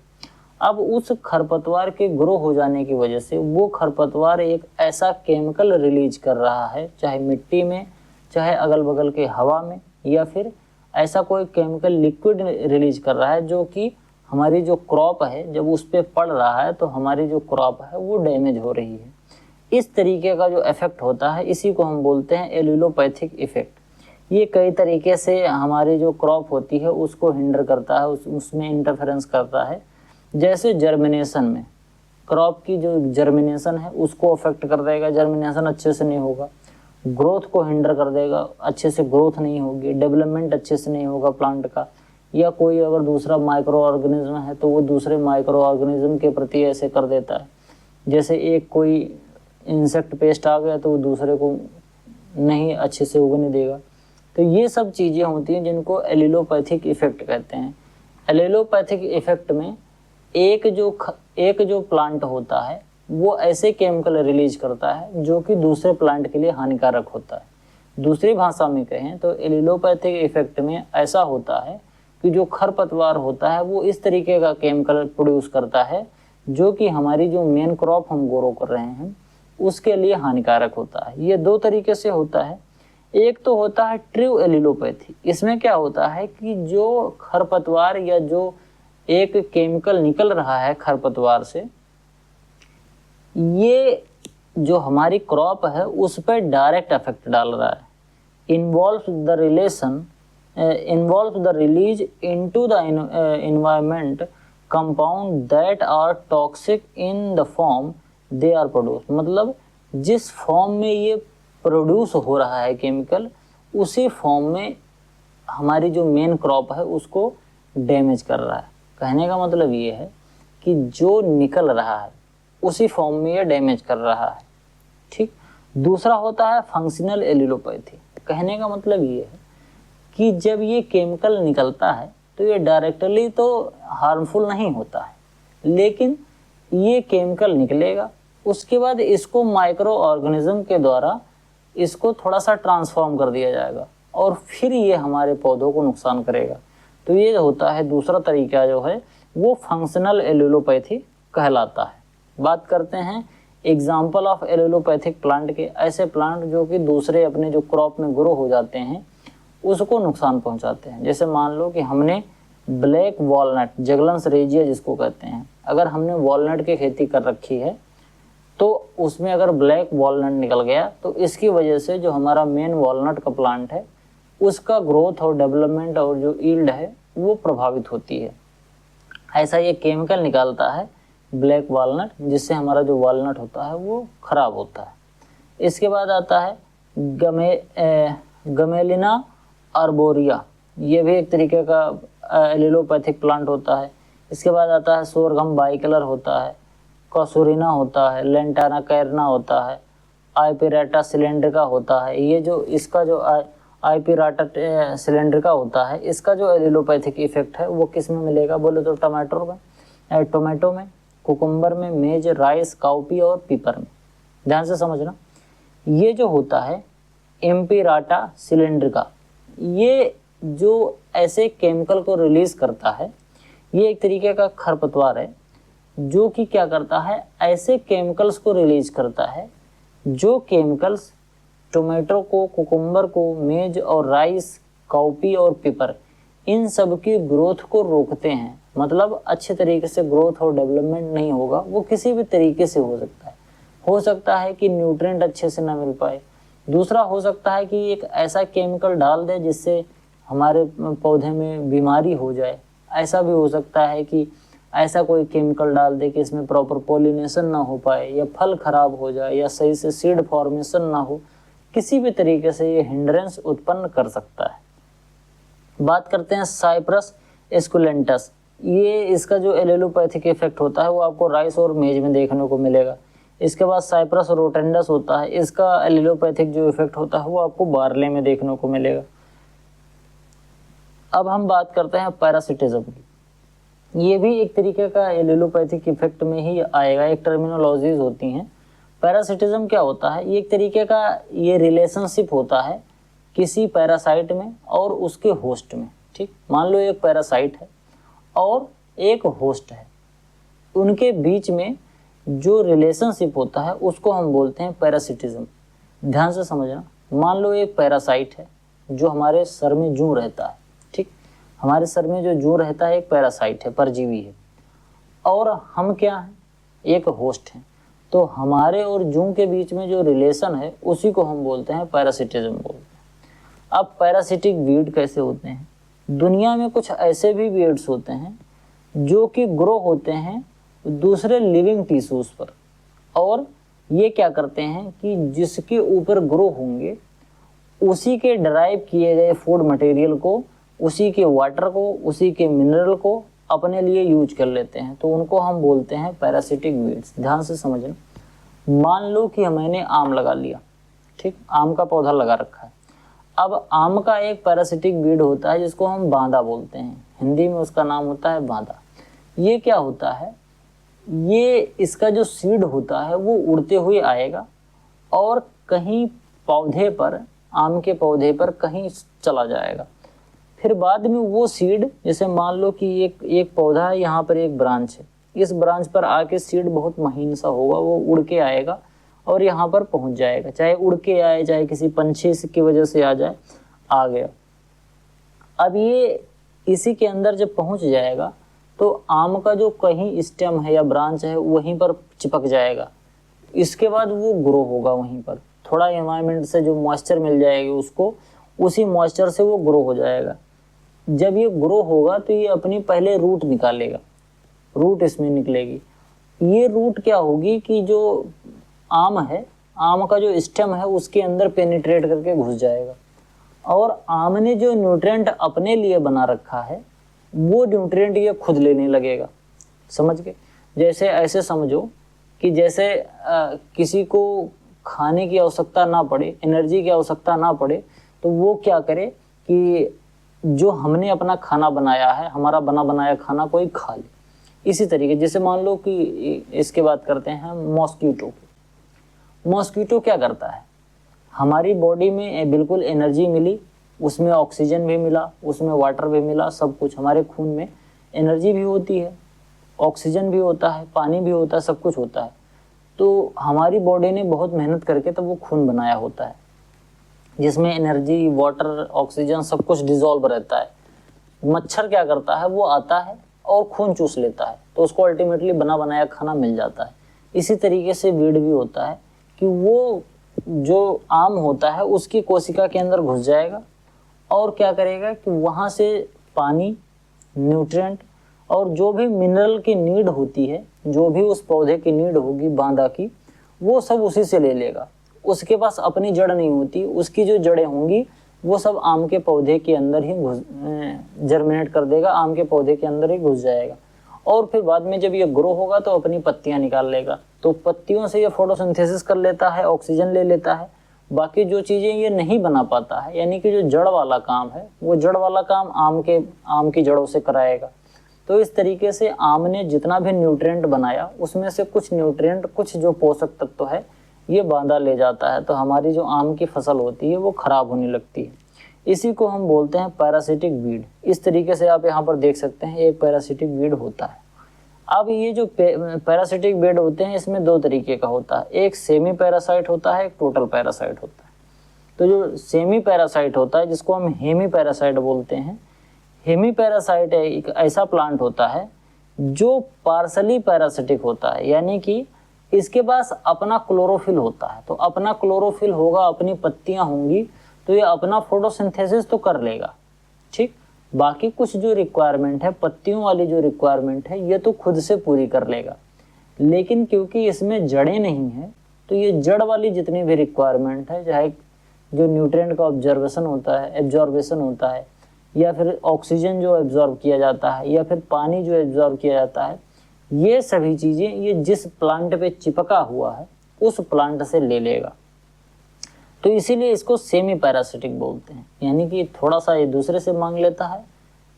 अब उस खरपतवार के ग्रो हो जाने की वजह से वो खरपतवार एक ऐसा केमिकल रिलीज कर रहा है, चाहे मिट्टी में, चाहे अगल बगल के हवा में, या फिर ऐसा कोई केमिकल लिक्विड रिलीज कर रहा है जो कि हमारी जो क्रॉप है जब उस पर पड़ रहा है तो हमारी जो क्रॉप है वो डैमेज हो रही है। इस तरीके का जो इफेक्ट होता है इसी को हम बोलते हैं एलिलोपैथिक इफेक्ट। ये कई तरीके से हमारी जो क्रॉप होती है उसको हिंडर करता है, उसमें इंटरफेरेंस करता है। जैसे जर्मिनेशन में, क्रॉप की जो जर्मिनेशन है उसको अफेक्ट कर देगा, जर्मिनेशन अच्छे से नहीं होगा। ग्रोथ को हिंडर कर देगा, अच्छे से ग्रोथ नहीं होगी, डेवलपमेंट अच्छे से नहीं होगा प्लांट का। या कोई अगर दूसरा माइक्रो ऑर्गेनिज्म है तो वो दूसरे माइक्रो ऑर्गेनिज्म के प्रति ऐसे कर देता है। जैसे एक कोई इंसेक्ट पेस्ट आ गया तो वो दूसरे को नहीं अच्छे से उगने देगा। तो ये सब चीज़ें होती हैं जिनको एलिलोपैथिक इफेक्ट कहते हैं। एलिलोपैथिक इफेक्ट में एक जो प्लांट होता है वो ऐसे केमिकल रिलीज करता है जो कि दूसरे प्लांट के लिए हानिकारक होता है। दूसरी भाषा में कहें तो एलिलोपैथिक इफेक्ट में ऐसा होता है कि जो खरपतवार होता है वो इस तरीके का केमिकल प्रोड्यूस करता है जो कि हमारी जो मेन क्रॉप हम ग्रो कर रहे हैं उसके लिए हानिकारक होता है। ये दो तरीके से होता है। एक तो होता है ट्रू एलिलोपैथी। इसमें क्या होता है कि जो खरपतवार या जो एक केमिकल निकल रहा है खरपतवार से, ये जो हमारी क्रॉप है उस पर डायरेक्ट इफेक्ट डाल रहा है। involves the release into the environment compound that are toxic in the form they are produced। मतलब जिस फॉर्म में ये प्रोड्यूस हो रहा है केमिकल, उसी फॉर्म में हमारी जो मेन क्रॉप है उसको डैमेज कर रहा है। कहने का मतलब ये है कि जो निकल रहा है उसी फॉर्म में ये डैमेज कर रहा है। ठीक। दूसरा होता है फंक्शनल एलिलोपैथी। कहने का मतलब ये है कि जब ये केमिकल निकलता है तो ये डायरेक्टली तो हार्मफुल नहीं होता है, लेकिन ये केमिकल निकलेगा, उसके बाद इसको माइक्रो ऑर्गेनिज्म के द्वारा इसको थोड़ा सा ट्रांसफॉर्म कर दिया जाएगा और फिर ये हमारे पौधों को नुकसान करेगा। तो ये होता है दूसरा तरीका जो है वो फंक्शनल एलिलोपैथी कहलाता है। बात करते हैं एग्जाम्पल ऑफ एलिलोपैथिक प्लांट के। ऐसे प्लांट जो कि दूसरे अपने जो क्रॉप में ग्रो हो जाते हैं उसको नुकसान पहुंचाते हैं। जैसे मान लो कि हमने ब्लैक वॉलनट, जगलन्स रेजिया जिसको कहते हैं, अगर हमने वॉलनट की खेती कर रखी है तो उसमें अगर ब्लैक वॉलनट निकल गया तो इसकी वजह से जो हमारा मेन वॉलनट का प्लांट है उसका ग्रोथ और डेवलपमेंट और जो ईल्ड है वो प्रभावित होती है। ऐसा ये केमिकल निकालता है ब्लैक वॉलनट, जिससे हमारा जो वॉलनट होता है वो खराब होता है। इसके बाद आता है गमेलिना आर्बोरिया, ये भी एक तरीके का एलिलोपैथिक प्लांट होता है। इसके बाद आता है सोरगम बाइकलर होता है, कसूरिना होता है, लेंटाना कैरना होता है, आइपिराटा सिलेंड्रिका होता है। ये जो इसका जो आइपिराटा सिलेंड्रिका होता है इसका जो एलिलोपैथिक इफेक्ट है वो किस में मिलेगा बोले तो टोमेटो में, कुकुम्बर में, मेज, राइस, काउपी और पीपर में। ध्यान से समझना। ये जो होता है एम्पिराटा सिलेंड्रिका, ये जो ऐसे केमिकल को रिलीज करता है, ये एक तरीके का खरपतवार है जो कि क्या करता है, ऐसे केमिकल्स को रिलीज करता है जो केमिकल्स टोमेटो को, कुकुम्बर को, मेज और राइस, काउपी और पेपर, इन सब की ग्रोथ को रोकते हैं। मतलब अच्छे तरीके से ग्रोथ और डेवलपमेंट नहीं होगा, वो किसी भी तरीके से हो सकता है कि न्यूट्रिएंट अच्छे से ना मिल पाए। दूसरा हो सकता है कि एक ऐसा केमिकल डाल दे जिससे हमारे पौधे में बीमारी हो जाए। ऐसा भी हो सकता है कि ऐसा कोई केमिकल डाल दे कि इसमें प्रॉपर पॉलिनेशन ना हो पाए, या फल खराब हो जाए, या सही से सीड फॉर्मेशन ना हो। किसी भी तरीके से ये हिंड्रेंस उत्पन्न कर सकता है। बात करते हैं साइप्रस एस्कुलेंटस। ये इसका जो एलिलोपैथिक इफेक्ट होता है वो आपको राइस और मेज में देखने को मिलेगा। इसके बाद साइप्रस रोटेंडस होता है, इसका एलिलोपैथिक जो इफेक्ट होता है वो आपको बार्ले में देखने को मिलेगा। अब हम बात करते हैं पैरासिटिज्म की। ये भी एक तरीके का एलिलोपैथिक इफेक्ट में ही आएगा। एक टर्मिनोलॉजीज होती हैं। पैरासिटिज्म क्या होता है, ये एक तरीके का ये रिलेशनशिप होता है किसी पैरासाइट में और उसके होस्ट में। ठीक, मान लो एक पैरासाइट है और एक होस्ट है, उनके बीच में जो रिलेशनशिप होता है उसको हम बोलते हैं पैरासिटिज्म। ध्यान से समझना। मान लो एक पैरासाइट है जो हमारे सर में जूं रहता है, हमारे सर में जो जू रहता है एक पैरासाइट है, परजीवी है, और हम क्या हैं, एक होस्ट हैं। तो हमारे और जू के बीच में जो रिलेशन है उसी को हम बोलते हैं पैरासिटिज्म बोलते हैं। अब पैरासिटिक वीड कैसे होते हैं? दुनिया में कुछ ऐसे भी वीड्स होते हैं जो कि ग्रो होते हैं दूसरे लिविंग टिश्यूज पर, और ये क्या करते हैं कि जिसके ऊपर ग्रो होंगे उसी के ड्राइव किए गए फूड मटेरियल को, उसी के वाटर को, उसी के मिनरल को अपने लिए यूज कर लेते हैं। तो उनको हम बोलते हैं पैरासिटिक वीड्स। ध्यान से समझना। मान लो कि मैंने आम लगा लिया, ठीक, आम का पौधा लगा रखा है। अब आम का एक पैरासिटिक वीड होता है जिसको हम बांदा बोलते हैं, हिंदी में उसका नाम होता है बांदा। ये क्या होता है, ये इसका जो सीड होता है वो उड़ते हुए आएगा और कहीं पौधे पर, आम के पौधे पर कहीं चला जाएगा। फिर बाद में वो सीड, जैसे मान लो कि एक पौधा है, यहाँ पर एक ब्रांच है, इस ब्रांच पर आके सीड बहुत महीन सा होगा, वो उड़ के आएगा और यहाँ पर पहुंच जाएगा। चाहे उड़ के आए, चाहे किसी पंछी की वजह से आ जाए, आ गया। अब ये इसी के अंदर जब पहुंच जाएगा तो आम का जो कहीं स्टेम है या ब्रांच है वहीं पर चिपक जाएगा। इसके बाद वो ग्रो होगा वहीं पर, थोड़ा एनवायरनमेंट से जो मॉइस्चर मिल जाएगी उसको, उसी मॉइस्चर से वो ग्रो हो जाएगा। जब ये ग्रो होगा तो ये अपनी पहले रूट निकालेगा, रूट इसमें निकलेगी। ये रूट क्या होगी कि जो आम है, आम का जो स्टेम है उसके अंदर पेनिट्रेट करके घुस जाएगा, और आम ने जो न्यूट्रिएंट अपने लिए बना रखा है वो न्यूट्रिएंट ये खुद लेने लगेगा। समझ गए? जैसे ऐसे समझो कि जैसे किसी को खाने की आवश्यकता ना पड़े, एनर्जी की आवश्यकता ना पड़े, तो वो क्या करे कि जो हमने अपना खाना बनाया है, हमारा बना बनाया खाना कोई खा ले। इसी तरीके जैसे मान लो कि इसके बात करते हैं मॉस्किटो। मॉस्किटो क्या करता है, हमारी बॉडी में बिल्कुल एनर्जी मिली, उसमें ऑक्सीजन भी मिला, उसमें वाटर भी मिला, सब कुछ। हमारे खून में एनर्जी भी होती है, ऑक्सीजन भी होता है, पानी भी होता है, सब कुछ होता है। तो हमारी बॉडी ने बहुत मेहनत करके तब वो खून बनाया होता है जिसमें एनर्जी, वाटर, ऑक्सीजन सब कुछ डिजोल्व रहता है। मच्छर क्या करता है, वो आता है और खून चूस लेता है, तो उसको अल्टीमेटली बना बनाया खाना मिल जाता है। इसी तरीके से वीड भी होता है कि वो जो आम होता है उसकी कोशिका के अंदर घुस जाएगा और क्या करेगा कि वहाँ से पानी, न्यूट्रिएंट और जो भी मिनरल की नीड होती है, जो भी उस पौधे की नीड होगी बांदा की, वो सब उसी से ले लेगा। उसके पास अपनी जड़ नहीं होती, उसकी जो जड़ें होंगी वो सब आम के पौधे के अंदर ही जर्मिनेट कर देगा, आम के पौधे के अंदर ही घुस जाएगा। और फिर बाद में जब ये ग्रो होगा तो अपनी पत्तियां निकाल लेगा। तो पत्तियों से ये फोटोसिंथेसिस कर लेता है, ऑक्सीजन ले लेता है। बाकी जो चीज़ें ये नहीं बना पाता है, यानी कि जो जड़ वाला काम है, वो जड़ वाला काम आम की जड़ों से कराएगा। तो इस तरीके से आम ने जितना भी न्यूट्रिएंट बनाया उसमें से कुछ न्यूट्रिएंट, कुछ जो पोषक तत्व है, ये बांदा ले जाता है। तो हमारी जो आम की फसल होती है वो खराब होने लगती है। इसी को हम बोलते हैं पैरासिटिक वीड। इस तरीके से आप यहाँ पर देख सकते हैं एक पैरासिटिक वीड होता है। अब ये जो पैरासिटिक वीड होते हैं इसमें दो तरीके का होता है, एक सेमी पैरासाइट होता है, एक टोटल पैरासाइट होता है। तो जो सेमी पैरासाइट होता है जिसको हम हेमी पैरासाइट बोलते हैं, हेमी पैरासाइट एक ऐसा प्लांट होता है जो पार्सली पैरासिटिक होता है, यानी कि इसके पास अपना क्लोरोफिल होता है। तो अपना क्लोरोफिल होगा, अपनी पत्तियां होंगी, तो ये अपना फोटोसिंथेसिस तो कर लेगा, ठीक। बाकी कुछ जो रिक्वायरमेंट है, पत्तियों वाली जो रिक्वायरमेंट है, ये तो खुद से पूरी कर लेगा। लेकिन क्योंकि इसमें जड़ें नहीं हैं, तो ये जड़ वाली जितनी भी रिक्वायरमेंट है, चाहे जो न्यूट्रिएंट का ऑब्जर्वेशन होता है, एब्जॉर्बेशन होता है, या फिर ऑक्सीजन जो एब्जॉर्ब किया जाता है, या फिर पानी जो एब्जॉर्ब किया जाता है, ये सभी चीज़ें ये जिस प्लांट पे चिपका हुआ है उस प्लांट से ले लेगा। तो इसीलिए इसको सेमी पैरासिटिक बोलते हैं, यानी कि थोड़ा सा ये दूसरे से मांग लेता है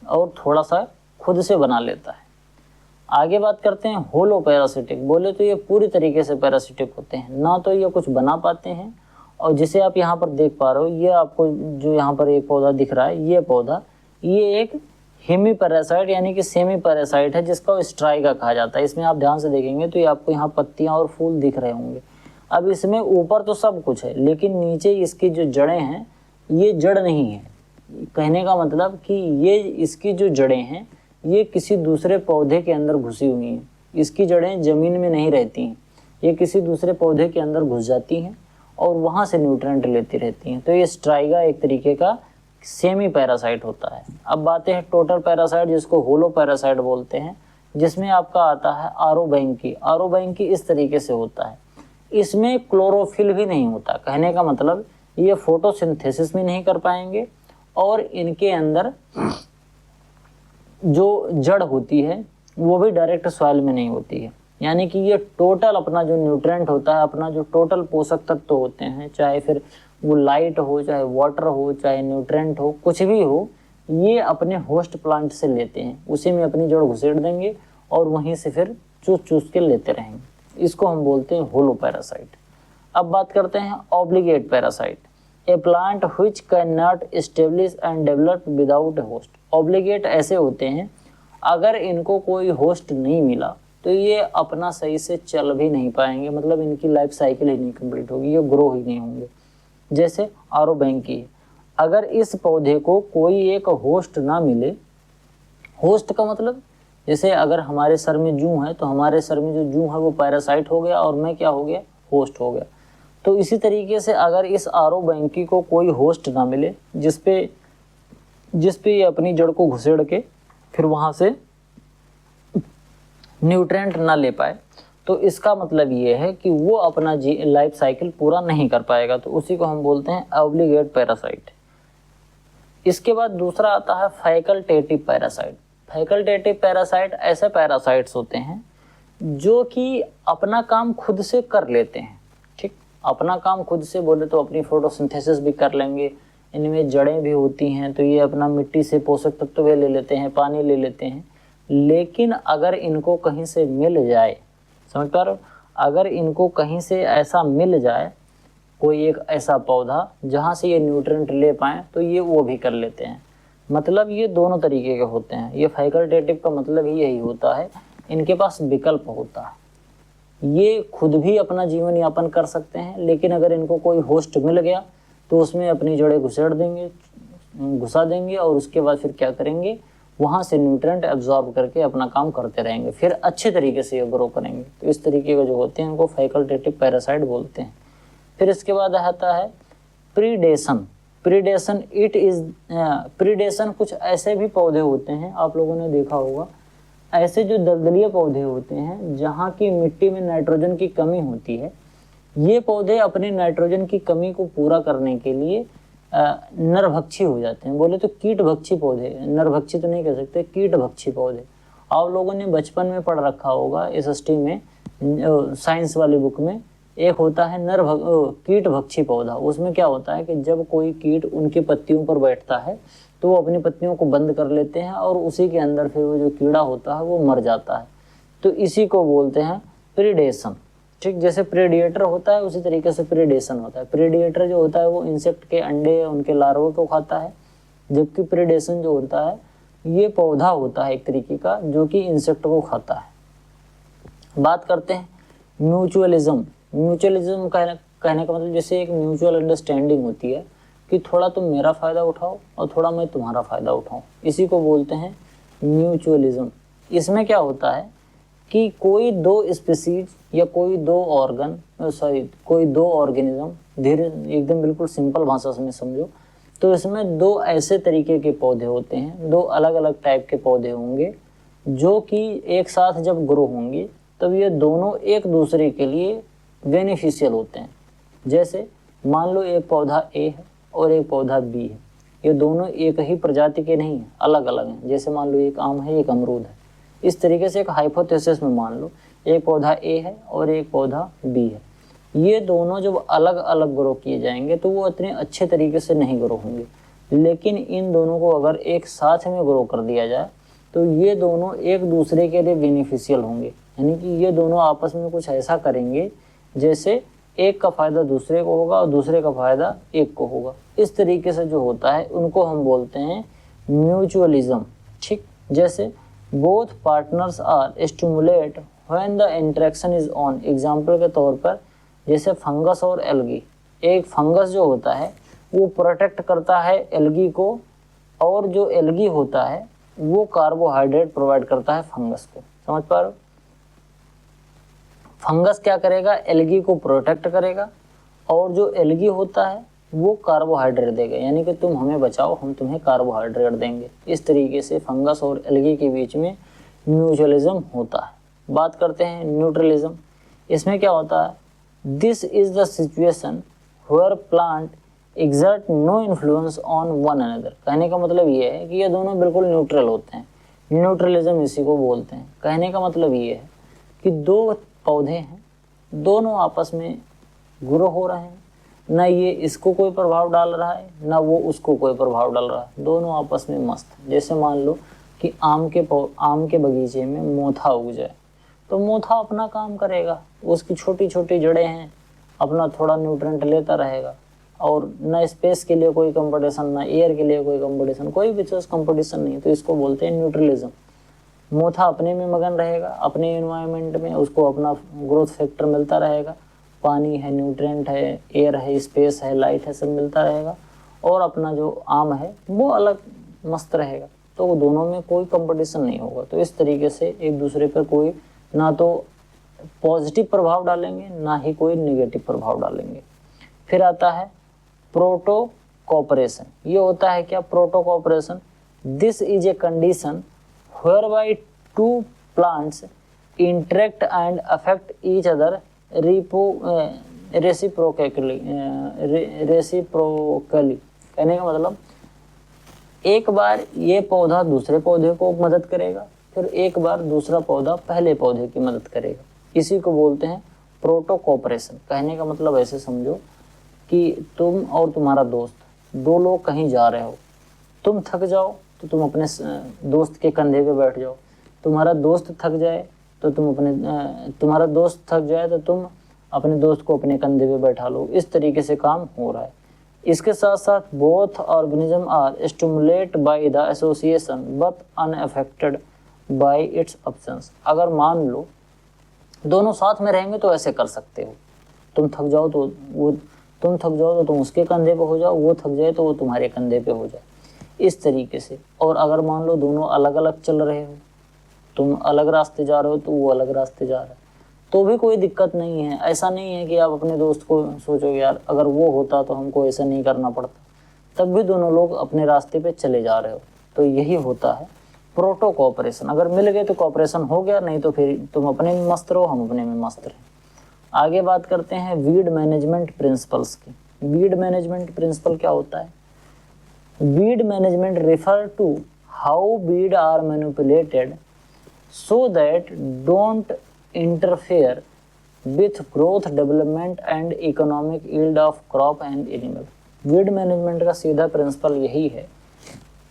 और थोड़ा सा खुद से बना लेता है। आगे बात करते हैं होलो पैरासिटिक। बोले तो ये पूरी तरीके से पैरासिटिक होते हैं, ना तो ये कुछ बना पाते हैं, और जिसे आप यहाँ पर देख पा रहे हो, ये आपको जो यहाँ पर एक पौधा दिख रहा है, ये पौधा ये एक हेमी पैरासाइट यानी कि सेमी पैरासाइट है, जिसका स्ट्राइका कहा जाता है। इसमें आप ध्यान से देखेंगे तो ये आपको यहाँ पत्तियाँ और फूल दिख रहे होंगे। अब इसमें ऊपर तो सब कुछ है, लेकिन नीचे इसकी जो जड़ें हैं ये जड़ नहीं है, कहने का मतलब कि ये इसकी जो जड़ें हैं ये किसी दूसरे पौधे के अंदर घुसी हुई हैं। इसकी जड़ें ज़मीन में नहीं रहती हैं, ये किसी दूसरे पौधे के अंदर घुस जाती हैं और वहाँ से न्यूट्रिएंट लेती रहती हैं। तो ये स्ट्राइगा एक तरीके का सेमी पैरासाइट होता है। अब बातें हैं टोटल पैरासाइट, जिसको होलो पैरासाइट बोलते हैं, जिसमें आपका आता है आरोबैंकी। आरोबैंकी इस तरीके से होता है, इसमें क्लोरोफिल भी नहीं होता। कहने का मतलब ये फोटोसिंथेसिस भी नहीं कर पाएंगे और इनके अंदर जो जड़ होती है वो भी डायरेक्ट सॉइल में नहीं होती है। यानी कि ये टोटल अपना जो न्यूट्रिएंट होता है, अपना जो टोटल पोषक तत्व होते हैं, चाहे फिर वो लाइट हो, चाहे वाटर हो, चाहे न्यूट्रिएंट हो, कुछ भी हो, ये अपने होस्ट प्लांट से लेते हैं, उसी में अपनी जड़ घुसेड़ देंगे और वहीं से फिर चूस चूस के लेते रहेंगे। इसको हम बोलते हैं होलो पैरासाइट। अब बात करते हैं obligate parasite. A plant which can not establish and develop without A host. Obligate ऐसे होते हैं अगर इनको कोई होस्ट नहीं मिला तो ये अपना सही से चल भी नहीं पाएंगे, मतलब इनकी लाइफ साइकिल ही नहीं कंप्लीट होगी, ये ग्रो ही नहीं होंगे। जैसे आरोबैंकी, अगर इस पौधे को कोई एक होस्ट ना मिले, होस्ट का मतलब जैसे अगर हमारे सर में जूं है तो हमारे सर में जो जूं है वो पैरासाइट हो गया और मैं क्या हो गया, होस्ट हो गया। तो इसी तरीके से अगर इस आरोबैंकी को कोई होस्ट ना मिले जिस पे ये अपनी जड़ को घुसेड़ के फिर वहाँ से न्यूट्रिएंट ना ले पाए, तो इसका मतलब ये है कि वो अपना लाइफ साइकिल पूरा नहीं कर पाएगा। तो उसी को हम बोलते हैं ऑब्लिगेट पैरासाइट। इसके बाद दूसरा आता है फैकल्टेटिव पैरासाइट। फैकल्टेटिव पैरासाइट ऐसे पैरासाइट्स होते हैं जो कि अपना काम खुद से कर लेते हैं। ठीक, अपना काम खुद से बोले तो अपनी फोटोसिंथेसिस भी कर लेंगे, इनमें जड़ें भी होती हैं तो ये अपना मिट्टी से पोषक तत्व भी ले लेते हैं, पानी ले लेते हैं। लेकिन अगर इनको कहीं से मिल जाए, समझ पा रहे हो, अगर इनको कहीं से ऐसा मिल जाए कोई एक ऐसा पौधा जहाँ से ये न्यूट्रिएंट ले पाएँ तो ये वो भी कर लेते हैं। मतलब ये दोनों तरीके के होते हैं। ये फैकल्टेटिव का मतलब ही यही होता है, इनके पास विकल्प होता है, ये खुद भी अपना जीवन यापन कर सकते हैं, लेकिन अगर इनको कोई होस्ट मिल गया तो उसमें अपनी जड़ें घुसेड़ देंगे, घुसा देंगे और उसके बाद फिर क्या करेंगे, वहाँ से न्यूट्रिएंट एब्जॉर्ब करके अपना काम करते रहेंगे, फिर अच्छे तरीके से ये ग्रो करेंगे। तो इस तरीके के जो होते हैं उनको फैकल्टेटिव पैरासाइट बोलते हैं। फिर इसके बाद आता है प्रीडेशन। प्रीडेशन कुछ ऐसे भी पौधे होते हैं, आप लोगों ने देखा होगा, ऐसे जो दलदलीय पौधे होते हैं जहाँ की मिट्टी में नाइट्रोजन की कमी होती है। ये पौधे अपने नाइट्रोजन की कमी को पूरा करने के लिए नरभक्षी हो जाते हैं। बोले तो कीटभक्षी पौधे, नरभक्षी तो नहीं कह सकते, कीटभक्षी पौधे। आप लोगों ने बचपन में पढ़ रखा होगा एसएसटी में, साइंस वाली बुक में, एक होता है कीटभक्षी पौधा। उसमें क्या होता है कि जब कोई कीट उनकी पत्तियों पर बैठता है तो वो अपनी पत्तियों को बंद कर लेते हैं और उसी के अंदर फिर वो जो कीड़ा होता है वो मर जाता है। तो इसी को बोलते हैं प्रीडेशन। ठीक, जैसे प्रेडिएटर होता है उसी तरीके से प्रीडेशन होता है। प्रेडिएटर जो होता है वो इंसेक्ट के अंडे, उनके लार्वा को खाता है, जबकि प्रीडेशन जो होता है ये पौधा होता है एक तरीके का जो कि इंसेक्ट को खाता है। बात करते हैं म्यूचुअलिज्म। म्यूचुअलिज्म कहने का मतलब जैसे एक म्यूचुअल अंडरस्टैंडिंग होती है कि थोड़ा तुम मेरा फ़ायदा उठाओ और थोड़ा मैं तुम्हारा फ़ायदा उठाऊं, इसी को बोलते हैं म्यूचुअलिज्म। इसमें क्या होता है कि कोई दो स्पीसीज या कोई दो ऑर्गेनिज्म, धीरे एकदम बिल्कुल सिंपल भाषा में समझो तो इसमें दो ऐसे तरीके के पौधे होते हैं, दो अलग अलग टाइप के पौधे होंगे जो कि एक साथ जब ग्रो होंगे तब ये दोनों एक दूसरे के लिए बेनिफिशियल होते हैं। जैसे मान लो एक पौधा ए है और एक पौधा बी है, ये दोनों एक ही प्रजाति के नहीं हैं, अलग अलग हैं। जैसे मान लो एक आम है, एक अमरूद है। इस तरीके से एक हाइपोथेसिस में मान लो एक पौधा ए है और एक पौधा बी है, ये दोनों जब अलग अलग ग्रो किए जाएंगे तो वो इतने अच्छे तरीके से नहीं ग्रो होंगे। लेकिन इन दोनों को अगर एक साथ में ग्रो कर दिया जाए तो ये दोनों एक दूसरे के लिए बेनिफिशियल होंगे, यानी कि ये दोनों आपस में कुछ ऐसा करेंगे जैसे एक का फ़ायदा दूसरे को होगा और दूसरे का फ़ायदा एक को होगा। इस तरीके से जो होता है उनको हम बोलते हैं म्यूचुअलिज्म। ठीक, जैसे both partners are stimulate when the interaction is on. Example के तौर पर जैसे फंगस और एल्गी, एक फंगस जो होता है वो प्रोटेक्ट करता है एल्गी को और जो एल्गी होता है वो कार्बोहाइड्रेट प्रोवाइड करता है फंगस को। समझ पा रहे हो? फंगस क्या करेगा, एल्गी को प्रोटेक्ट करेगा, और जो एल्गी होता है वो कार्बोहाइड्रेट देगा, यानी कि तुम हमें बचाओ, हम तुम्हें कार्बोहाइड्रेट देंगे। इस तरीके से फंगस और एल्गी के बीच में म्यूचुअलिज्म होता है। बात करते हैं न्यूट्रलिज्म। इसमें क्या होता है, this is the situation where plant exert no influence on one another. कहने का मतलब ये है कि ये दोनों बिल्कुल न्यूट्रल होते हैं। न्यूट्रलिज्म इसी को बोलते हैं। कहने का मतलब ये है कि दो पौधे हैं, दोनों आपस में ग्रो हो रहे हैं, ना ये इसको कोई प्रभाव डाल रहा है ना वो उसको कोई प्रभाव डाल रहा है, दोनों आपस में मस्त। जैसे मान लो कि आम के बगीचे में मोथा उग जाए, तो मोथा अपना काम करेगा, उसकी छोटी छोटी जड़ें हैं, अपना थोड़ा न्यूट्रेंट लेता रहेगा, और न स्पेस के लिए कोई कंपटीशन, ना एयर के लिए कोई कंपटीशन, कोई भी चीज़ कंपटीशन नहीं। तो इसको बोलते हैं न्यूट्रलिज्म। मोथा अपने में मगन रहेगा, अपने एनवायरनमेंट में, उसको अपना ग्रोथ फैक्टर मिलता रहेगा, पानी है, न्यूट्रेंट है, एयर है, स्पेस है, लाइट है, सब मिलता रहेगा, और अपना जो आम है वो अलग मस्त रहेगा। तो वो दोनों में कोई कंपटीशन नहीं होगा। तो इस तरीके से एक दूसरे पर कोई ना तो पॉजिटिव प्रभाव डालेंगे ना ही कोई नेगेटिव प्रभाव डालेंगे। फिर आता है प्रोटो कोऑपरेशन। ये होता है क्या, proto cooperation, this is a condition whereby two plants interact and affect each other reciprocally। कहने का मतलब एक बार ये पौधा दूसरे पौधे को मदद करेगा, फिर एक बार दूसरा पौधा पहले पौधे की मदद करेगा। इसी को बोलते हैं प्रोटो कोऑपरेशन। कहने का मतलब ऐसे समझो कि तुम और तुम्हारा दोस्त, दो लोग कहीं जा रहे हो, तुम थक जाओ तो तुम अपने दोस्त के कंधे पे बैठ जाओ, तुम्हारा दोस्त थक जाए तो तुम्हारा दोस्त थक जाए तो तुम अपने दोस्त को अपने कंधे पे बैठा लो। इस तरीके से काम हो रहा है। इसके साथ साथ both organism are stimulate by the association but unaffected by its absence. अगर मान लो दोनों साथ में रहेंगे तो ऐसे कर सकते हो, तुम थक जाओ तो तुम उसके कंधे पे हो जाओ, वो थक जाए तो वो तुम्हारे कंधे पे हो जाए, इस तरीके से। और अगर मान लो दोनों अलग अलग चल रहे हो, तुम अलग रास्ते जा रहे हो तो वो अलग रास्ते जा रहा है, तो भी कोई दिक्कत नहीं है। ऐसा नहीं है कि आप अपने दोस्त को सोचोगे यार अगर वो होता तो हमको ऐसा नहीं करना पड़ता, तब भी दोनों लोग अपने रास्ते पे चले जा रहे हो। तो यही होता है प्रोटो कोऑपरेशन। अगर मिल गए तो कोऑपरेशन हो गया, नहीं तो फिर तुम अपने में मस्त रहो, हम अपने में मस्त रहे। आगे बात करते हैं वीड मैनेजमेंट प्रिंसिपल्स की। वीड मैनेजमेंट प्रिंसिपल क्या होता है? Weed management refer to how weed are manipulated so that don't interfere with growth, development and economic yield of crop and animal। Weed management का सीधा प्रिंसिपल यही है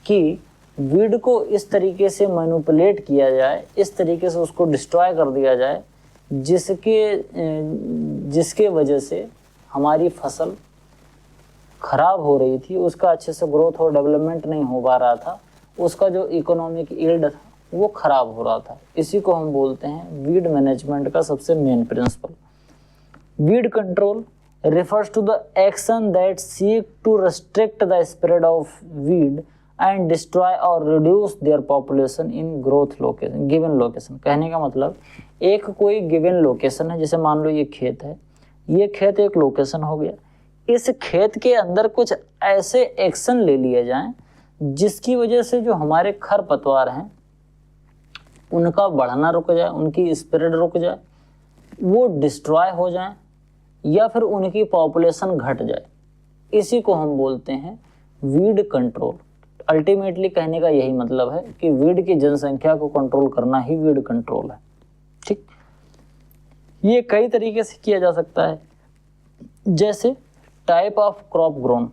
कि weed को इस तरीके से मैनिपुलेट किया जाए, इस तरीके से उसको डिस्ट्रॉय कर दिया जाए जिसके वजह से हमारी फसल खराब हो रही थी, उसका अच्छे से ग्रोथ और डेवलपमेंट नहीं हो पा रहा था, उसका जो इकोनॉमिक यील्ड था वो खराब हो रहा था। इसी को हम बोलते हैं वीड मैनेजमेंट का सबसे main principle. Weed control refers to the action that seek to restrict the spread of weed and destroy or reduce their population in growth location given location। कहने का मतलब एक कोई गिवन लोकेशन है, जैसे मान लो ये खेत है, ये खेत एक लोकेशन हो गया, इस खेत के अंदर कुछ ऐसे एक्शन ले लिए जाएं जिसकी वजह से जो हमारे खरपतवार हैं उनका बढ़ना रुक जाए, उनकी स्प्रेड रुक जाए, वो डिस्ट्रॉय हो जाए या फिर उनकी पॉपुलेशन घट जाए। इसी को हम बोलते हैं वीड कंट्रोल। अल्टीमेटली कहने का यही मतलब है कि वीड की जनसंख्या को कंट्रोल करना ही वीड कंट्रोल है। ठीक, ये कई तरीके से किया जा सकता है, जैसे type of crop grown,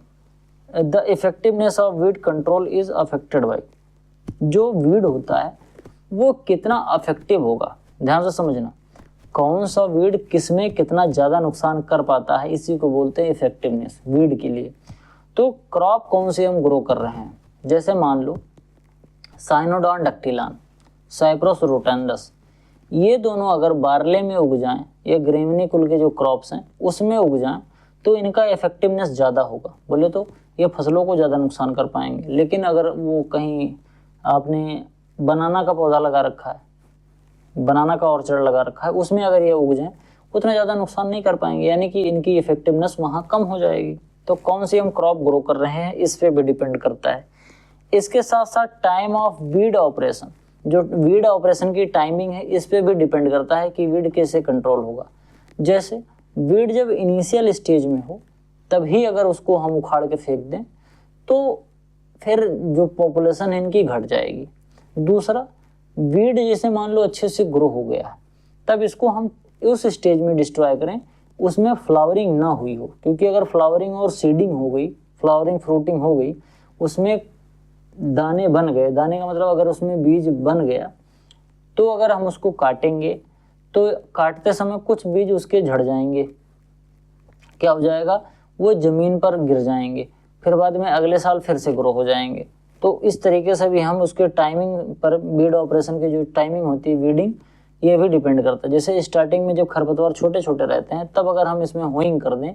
the effectiveness of weed control is affected by. जो वीड होता है वो कितना अफेक्टिव होगा, ध्यान से समझना, कौन सा वीड किसमें कितना ज़्यादा नुकसान कर पाता है, इसी को बोलते हैं इफेक्टिवनेस वीड के लिए। तो क्रॉप कौन सी हम ग्रो कर रहे हैं, जैसे मान लो साइनोडॉन डक्टिलान, साइप्रस रोटेंडस, ये दोनों अगर बार्ले में उग जाएं, ये ग्रेमिनी कुल के जो क्रॉप्स हैं उसमें उग जाएं, तो इनका इफेक्टिवनेस ज़्यादा होगा। बोले तो ये फसलों को ज़्यादा नुकसान कर पाएंगे। लेकिन अगर वो कहीं आपने बनाना का पौधा लगा रखा है, बनाना का ऑर्चर्ड लगा रखा है, उसमें अगर ये उग जाए उतना ज़्यादा नुकसान नहीं कर पाएंगे, यानी कि इनकी इफेक्टिवनेस वहाँ कम हो जाएगी। तो कौन सी हम क्रॉप ग्रो कर रहे हैं इस पे भी डिपेंड करता है। इसके साथ साथ टाइम ऑफ वीड ऑपरेशन, जो वीड ऑपरेशन की टाइमिंग है इस पे भी डिपेंड करता है कि वीड कैसे कंट्रोल होगा। जैसे वीड जब इनिशियल स्टेज में हो तभी अगर उसको हम उखाड़ के फेंक दें तो फिर जो पॉपुलेशन है इनकी घट जाएगी। दूसरा, वीड जैसे मान लो अच्छे से ग्रो हो गया है, तब इसको हम उस स्टेज में डिस्ट्रॉय करें उसमें फ्लावरिंग ना हुई हो, क्योंकि अगर फ्लावरिंग और सीडिंग हो गई, फ्लावरिंग फ्रूटिंग हो गई, उसमें दाने बन गए, दाने का मतलब अगर उसमें बीज बन गया, तो अगर हम उसको काटेंगे तो काटते समय कुछ बीज उसके झड़ जाएंगे, क्या हो जाएगा, वो जमीन पर गिर जाएंगे, फिर बाद में अगले साल फिर से ग्रो हो जाएंगे। तो इस तरीके से भी हम उसके टाइमिंग पर, वीड ऑपरेशन की जो टाइमिंग होती है वीडिंग, ये भी डिपेंड करता है। जैसे स्टार्टिंग में जब खरपतवार छोटे छोटे रहते हैं तब अगर हम इसमें होइंग कर दें,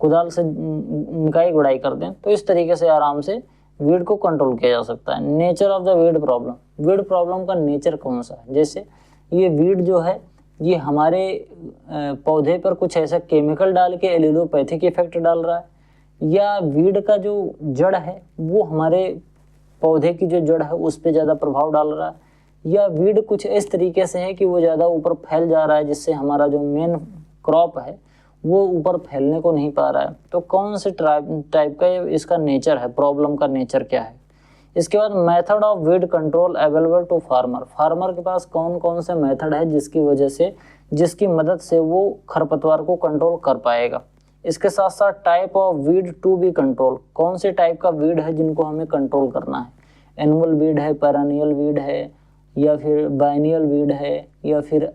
कुदाल से निकाई गुड़ाई कर दें, तो इस तरीके से आराम से वीड को कंट्रोल किया जा सकता है। Nature of the weed problem, weed problem का नेचर कौन सा है, जैसे ये वीड जो है ये हमारे पौधे पर कुछ ऐसा केमिकल डाल के एलिलोपैथिक इफेक्ट डाल रहा है, या वीड का जो जड़ है वो हमारे पौधे की जो जड़ है उस पर ज़्यादा प्रभाव डाल रहा है, या वीड कुछ इस तरीके से है कि वो ज़्यादा ऊपर फैल जा रहा है जिससे हमारा जो मेन क्रॉप है वो ऊपर फैलने को नहीं पा रहा है। तो कौन से टाइप का इसका नेचर है, प्रॉब्लम का नेचर क्या है। इसके बाद method of weed control available to farmer, farmer के पास कौन कौन से मेथड है जिसकी वजह से, जिसकी मदद से वो खरपतवार को कंट्रोल कर पाएगा। इसके साथ साथ type of weed to be control, कौन से टाइप का वीड है जिनको हमें कंट्रोल करना है, एनुअल वीड है, पेरेनियल वीड है, या फिर बाइनियल वीड है, या फिर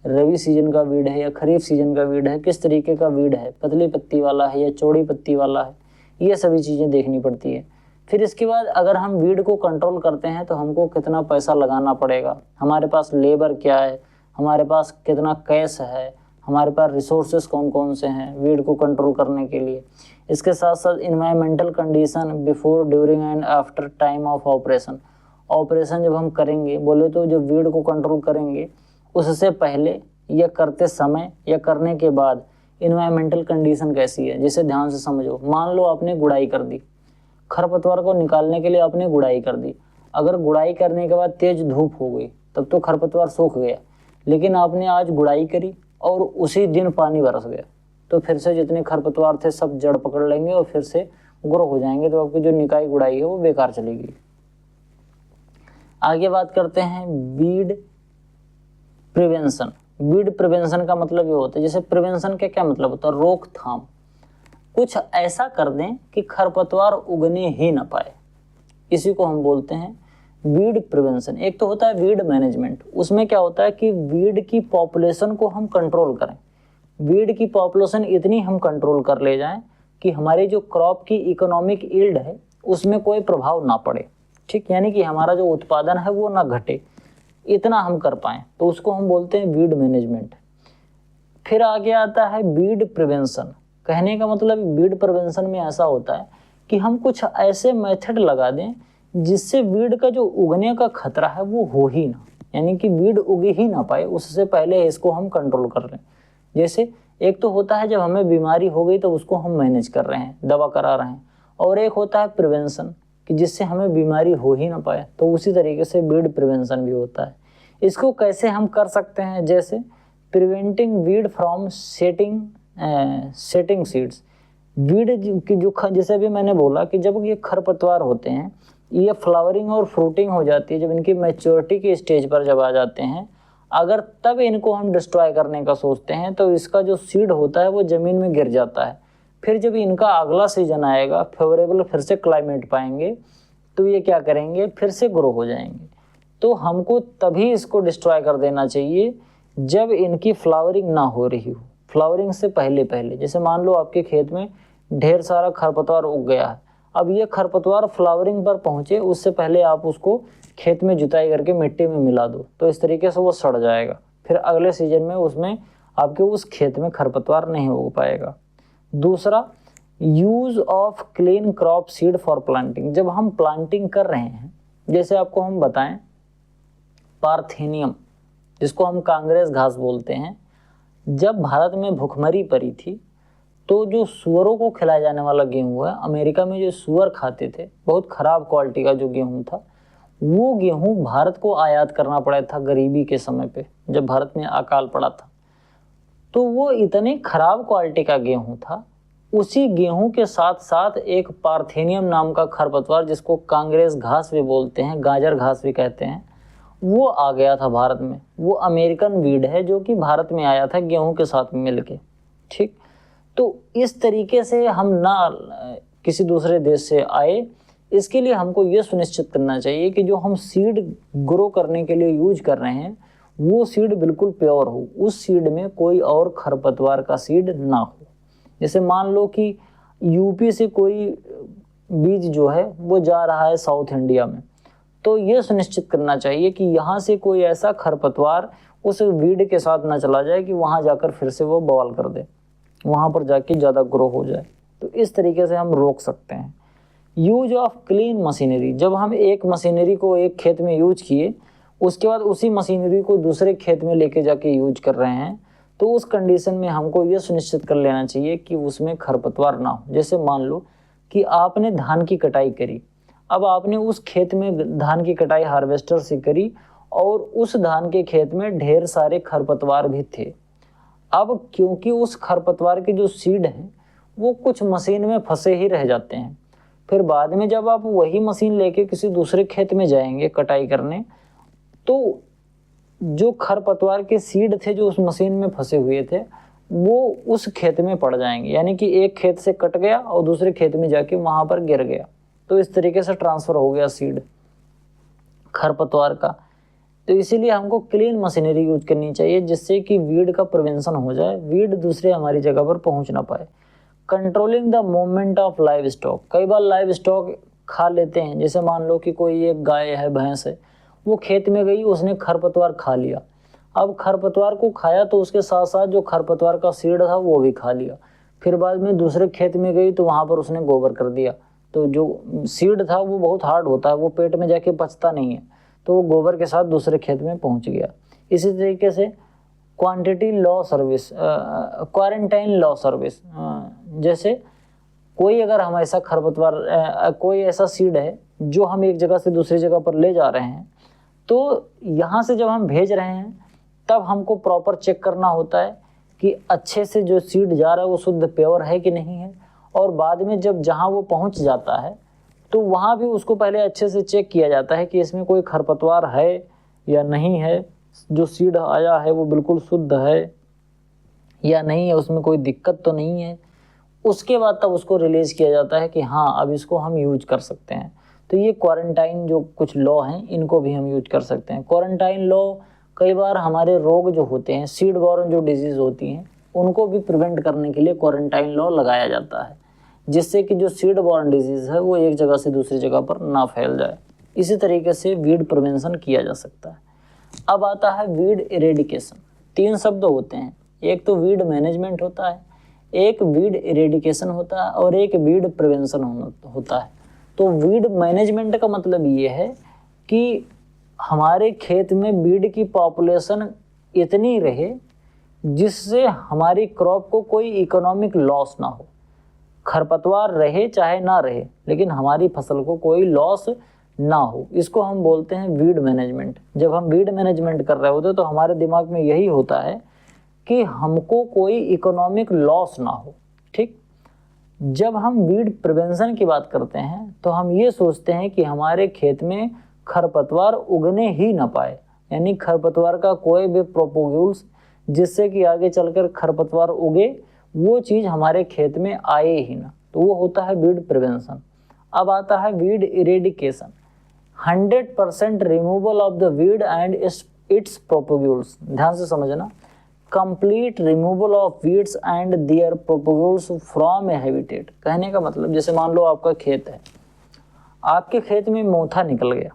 रवि सीजन का वीड है, या खरीफ सीजन का वीड है, किस तरीके का वीड है, पतली पत्ती वाला है या चौड़ी पत्ती वाला है, ये सभी चीज़ें देखनी पड़ती है। फिर इसके बाद अगर हम वीड को कंट्रोल करते हैं तो हमको कितना पैसा लगाना पड़ेगा, हमारे पास लेबर क्या है, हमारे पास कितना कैश है, हमारे पास रिसोर्सेज कौन कौन से हैं वीड को कंट्रोल करने के लिए। इसके साथ साथ environmental condition before, during and after time of operation, operation जब हम करेंगे, बोले तो जब वीड को कंट्रोल करेंगे उससे पहले या करते समय या करने के बाद इन्वायरमेंटल कंडीशन कैसी है, जिसे ध्यान से समझो। मान लो आपने गुड़ाई कर दी, खरपतवार को निकालने के लिए आपने गुड़ाई कर दी, अगर गुड़ाई करने के बाद तेज धूप हो गई तब तो खरपतवार सूख गया, लेकिन आपने आज गुड़ाई करी और उसी दिन पानी बरस गया, तो फिर से जितने खरपतवार थे सब जड़ पकड़ लेंगे और फिर से ग्रो हो जाएंगे, तो आपकी जो निकाई गुड़ाई है वो बेकार चलेगी। आगे बात करते हैं वीड प्रिवेंशन। वीड प्रिवेंशन का मतलब ये होता है, जैसे प्रिवेंशन का क्या मतलब होता है, रोकथाम। कुछ ऐसा कर दें कि खरपतवार उगने ही ना पाए, इसी को हम बोलते हैं वीड प्रिवेंशन। एक तो होता है वीड मैनेजमेंट, उसमें क्या होता है कि वीड की पॉपुलेशन को हम कंट्रोल करें, वीड की पॉपुलेशन इतनी हम कंट्रोल कर ले जाएं कि हमारी जो क्रॉप की इकोनॉमिक यील्ड है उसमें कोई प्रभाव ना पड़े, ठीक, यानी कि हमारा जो उत्पादन है वो ना घटे, इतना हम कर पाएं, तो उसको हम बोलते हैं वीड मैनेजमेंट। फिर आगे आता है वीड प्रिवेंशन। कहने का मतलब वीड प्रिवेंशन में ऐसा होता है कि हम कुछ ऐसे मेथड लगा दें जिससे वीड का जो उगने का खतरा है वो हो ही ना, यानी कि वीड उग ही ना पाए, उससे पहले इसको हम कंट्रोल कर लें। जैसे एक तो होता है जब हमें बीमारी हो गई तो उसको हम मैनेज कर रहे हैं, दवा करा रहे हैं, और एक होता है प्रिवेंशन कि जिससे हमें बीमारी हो ही ना पाए, तो उसी तरीके से वीड प्रिवेंशन भी होता है। इसको कैसे हम कर सकते हैं, जैसे preventing weed from setting seeds. Weed की जो जैसे भी मैंने बोला कि जब ये खरपतवार होते हैं ये फ्लावरिंग और फ्रूटिंग हो जाती है, जब इनकी मैच्योरिटी के स्टेज पर जब आ जाते हैं, अगर तब इनको हम डिस्ट्रॉय करने का सोचते हैं तो इसका जो सीड होता है वो ज़मीन में गिर जाता है। फिर जब इनका अगला सीजन आएगा, फेवरेबल फिर से क्लाइमेट पाएंगे, तो ये क्या करेंगे, फिर से ग्रो हो जाएंगे। तो हमको तभी इसको डिस्ट्रॉय कर देना चाहिए जब इनकी फ्लावरिंग ना हो रही हो, फ्लावरिंग से पहले पहले। जैसे मान लो आपके खेत में ढेर सारा खरपतवार उग गया है, अब ये खरपतवार फ्लावरिंग पर पहुंचे उससे पहले आप उसको खेत में जुताई करके मिट्टी में मिला दो, तो इस तरीके से वो सड़ जाएगा, फिर अगले सीजन में उसमें आपके उस खेत में खरपतवार नहीं उग पाएगा। दूसरा, use of clean crop seed for planting, जब हम प्लांटिंग कर रहे हैं, जैसे आपको हम बताएं पार्थेनियम जिसको हम कांग्रेस घास बोलते हैं, जब भारत में भुखमरी पड़ी थी तो जो सुअरों को खिलाया जाने वाला गेहूं है, अमेरिका में जो सुअर खाते थे, बहुत खराब क्वालिटी का जो गेहूं था, वो गेहूं भारत को आयात करना पड़ा था गरीबी के समय पे, जब भारत में अकाल पड़ा था। तो वो इतने खराब क्वालिटी का गेहूं था, उसी गेहूं के साथ साथ एक पार्थेनियम नाम का खरपतवार जिसको कांग्रेस घास भी बोलते हैं, गाजर घास भी कहते हैं, वो आ गया था भारत में। वो अमेरिकन वीड है जो कि भारत में आया था गेहूं के साथ मिलके। ठीक, तो इस तरीके से हम ना किसी दूसरे देश से आए, इसके लिए हमको ये सुनिश्चित करना चाहिए कि जो हम सीड ग्रो करने के लिए यूज कर रहे हैं वो सीड बिल्कुल प्योर हो, उस सीड में कोई और खरपतवार का सीड ना हो। जैसे मान लो कि यूपी से कोई बीज जो है वो जा रहा है साउथ इंडिया में, तो ये सुनिश्चित करना चाहिए कि यहाँ से कोई ऐसा खरपतवार उस वीड के साथ ना चला जाए कि वहाँ जाकर फिर से वो बवाल कर दे, वहाँ पर जाके ज़्यादा ग्रो हो जाए। तो इस तरीके से हम रोक सकते हैं। यूज ऑफ क्लीन मशीनरी, जब हम एक मशीनरी को एक खेत में यूज किए, उसके बाद उसी मशीनरी को दूसरे खेत में लेके जाके यूज कर रहे हैं, तो उस कंडीशन में हमको ये सुनिश्चित कर लेना चाहिए कि उसमें खरपतवार ना हो। जैसे मान लो कि आपने धान की कटाई करी, अब आपने उस खेत में धान की कटाई हार्वेस्टर से करी और उस धान के खेत में ढेर सारे खरपतवार भी थे। अब क्योंकि उस खरपतवार के जो सीड हैं वो कुछ मशीन में फंसे ही रह जाते हैं, फिर बाद में जब आप वही मशीन लेके किसी दूसरे खेत में जाएंगे कटाई करने, तो जो खरपतवार के सीड थे जो उस मशीन में फंसे हुए थे वो उस खेत में पड़ जाएंगे, यानी कि एक खेत से कट गया और दूसरे खेत में जाके वहां पर गिर गया, तो इस तरीके से ट्रांसफर हो गया सीड खरपतवार का। तो इसीलिए हमको क्लीन मशीनरी यूज करनी चाहिए जिससे कि वीड का प्रिवेंशन हो जाए, वीड दूसरे हमारी जगह पर पहुंच ना पाए। Controlling the movement of live stock, कई बार लाइव स्टॉक खा लेते हैं। जैसे मान लो कि कोई एक गाय है, भैंस है, वो खेत में गई, उसने खरपतवार खा लिया। अब खरपतवार को खाया तो उसके साथ साथ जो खरपतवार का सीड था वो भी खा लिया। फिर बाद में दूसरे खेत में गई तो वहाँ पर उसने गोबर कर दिया, तो जो सीड था वो बहुत हार्ड होता है, वो पेट में जाके पचता नहीं है, तो वो गोबर के साथ दूसरे खेत में पहुँच गया। इसी तरीके से quantity law service, quarantine law service, जैसे कोई अगर हम ऐसा खरपतवार कोई ऐसा सीड है जो हम एक जगह से दूसरी जगह पर ले जा रहे हैं, तो यहाँ से जब हम भेज रहे हैं तब हमको प्रॉपर चेक करना होता है कि अच्छे से जो सीड जा रहा है वो शुद्ध प्योर है कि नहीं है, और बाद में जब जहाँ वो पहुँच जाता है तो वहाँ भी उसको पहले अच्छे से चेक किया जाता है कि इसमें कोई खरपतवार है या नहीं है, जो सीड आया है वो बिल्कुल शुद्ध है या नहीं है, उसमें कोई दिक्कत तो नहीं है। उसके बाद तब उसको रिलीज किया जाता है कि हाँ अब इसको हम यूज कर सकते हैं। तो ये क्वारंटाइन जो कुछ लॉ हैं इनको भी हम यूज कर सकते हैं। क्वारंटाइन लॉ कई बार हमारे रोग जो होते हैं, सीड बॉर्न जो डिजीज होती हैं, उनको भी प्रिवेंट करने के लिए क्वारंटाइन लॉ लगाया जाता है, जिससे कि जो सीड बॉर्न डिजीज है वो एक जगह से दूसरी जगह पर ना फैल जाए। इसी तरीके से वीड प्रिवेंशन किया जा सकता है। अब आता है वीड इरेडिकेशन। 3 शब्द होते हैं, एक तो वीड मैनेजमेंट होता है, एक वीड इरेडिकेशन होता है और एक वीड प्रिवेंशन होता है। तो वीड मैनेजमेंट का मतलब ये है कि हमारे खेत में वीड की पॉपुलेशन इतनी रहे जिससे हमारी क्रॉप को कोई इकोनॉमिक लॉस ना हो। खरपतवार रहे चाहे ना रहे, लेकिन हमारी फसल को कोई लॉस ना हो, इसको हम बोलते हैं वीड मैनेजमेंट। जब हम वीड मैनेजमेंट कर रहे होते तो हमारे दिमाग में यही होता है कि हमको कोई इकोनॉमिक लॉस ना हो। ठीक, जब हम वीड प्रिवेंशन की बात करते हैं तो हम ये सोचते हैं कि हमारे खेत में खरपतवार उगने ही ना पाए, यानी खरपतवार का कोई भी प्रोपोग्यूल्स जिससे कि आगे चलकर खरपतवार उगे वो चीज़ हमारे खेत में आए ही ना, तो वो होता है वीड प्रिवेंशन। अब आता है weed eradication. 100% removal of the weed and its propagules. ध्यान से समझना, complete removal of weeds and their propagules from a habitat. कहने का मतलब, जैसे मान लो आपका खेत है, आपके खेत में मोथा निकल गया।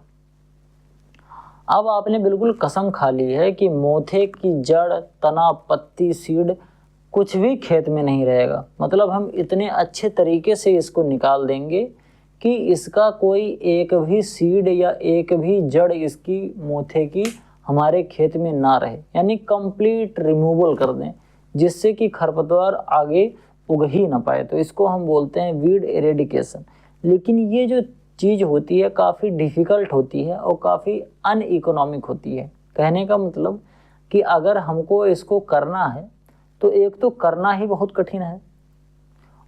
अब आपने बिल्कुल कसम खा ली है कि मोथे की जड़, तना, पत्ती, सीड कुछ भी खेत में नहीं रहेगा। मतलब हम इतने अच्छे तरीके से इसको निकाल देंगे कि इसका कोई एक भी सीड या एक भी जड़ इसकी मोथे की हमारे खेत में ना रहे, यानी कंप्लीट रिमूवल कर दें, जिससे कि खरपतवार आगे उग ही ना पाए। तो इसको हम बोलते हैं वीड एरेडिकेशन। लेकिन ये जो चीज़ होती है काफ़ी डिफ़िकल्ट होती है और काफ़ी अनइकोनॉमिक होती है। कहने का मतलब कि अगर हमको इसको करना है तो एक तो करना ही बहुत कठिन है,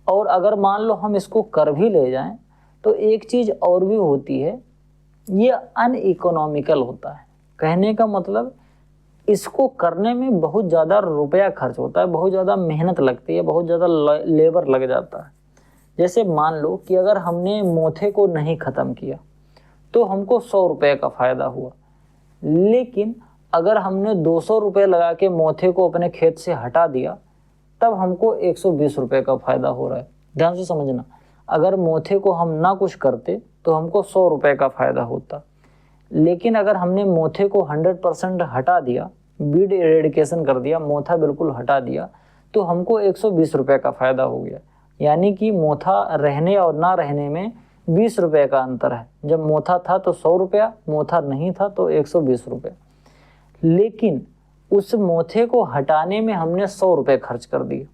और अगर मान लो हम इसको कर भी ले जाएं तो एक चीज़ और भी होती है, ये अनइकोनॉमिकल होता है। कहने का मतलब इसको करने में बहुत ज़्यादा रुपया खर्च होता है, बहुत ज़्यादा मेहनत लगती है, बहुत ज़्यादा लेबर लग जाता है। जैसे मान लो कि अगर हमने मोथे को नहीं ख़त्म किया तो हमको 100 रुपये का फ़ायदा हुआ, लेकिन अगर हमने 200 रुपये लगा के मोथे को अपने खेत से हटा दिया तब हमको 120 रुपये का फ़ायदा हो रहा है। ध्यान से समझना, अगर मोथे को हम ना कुछ करते तो हमको 100 रुपये का फ़ायदा होता, लेकिन अगर हमने मोथे को 100% हटा दिया, वीड इरेडिकेशन कर दिया, मोथा बिल्कुल हटा दिया, तो हमको 120 रुपये का फ़ायदा हो गया। यानी कि मोथा रहने और ना रहने में 20 रुपये का अंतर है। जब मोथा था तो 100 रुपया, मोथा नहीं था तो 120 रुपये। लेकिन उस मोथे को हटाने में हमने 100 रुपये खर्च कर दिए,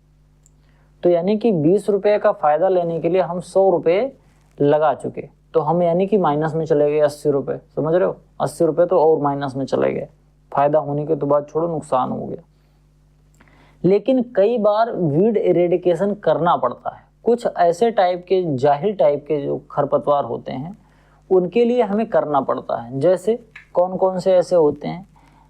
तो यानी कि 20 रुपये का फ़ायदा लेने के लिए हम 100 रुपये लगा चुके, तो हम यानी कि माइनस में चले गए 80 रुपये। समझ रहे हो, 80 रुपये तो और माइनस में चले गए, फ़ायदा होने के तो बाद छोड़ो, नुकसान हो गया। लेकिन कई बार वीड इरेडिकेशन करना पड़ता है। कुछ ऐसे टाइप के जाहिल टाइप के जो खरपतवार होते हैं उनके लिए हमें करना पड़ता है। जैसे कौन कौन से ऐसे होते हैं,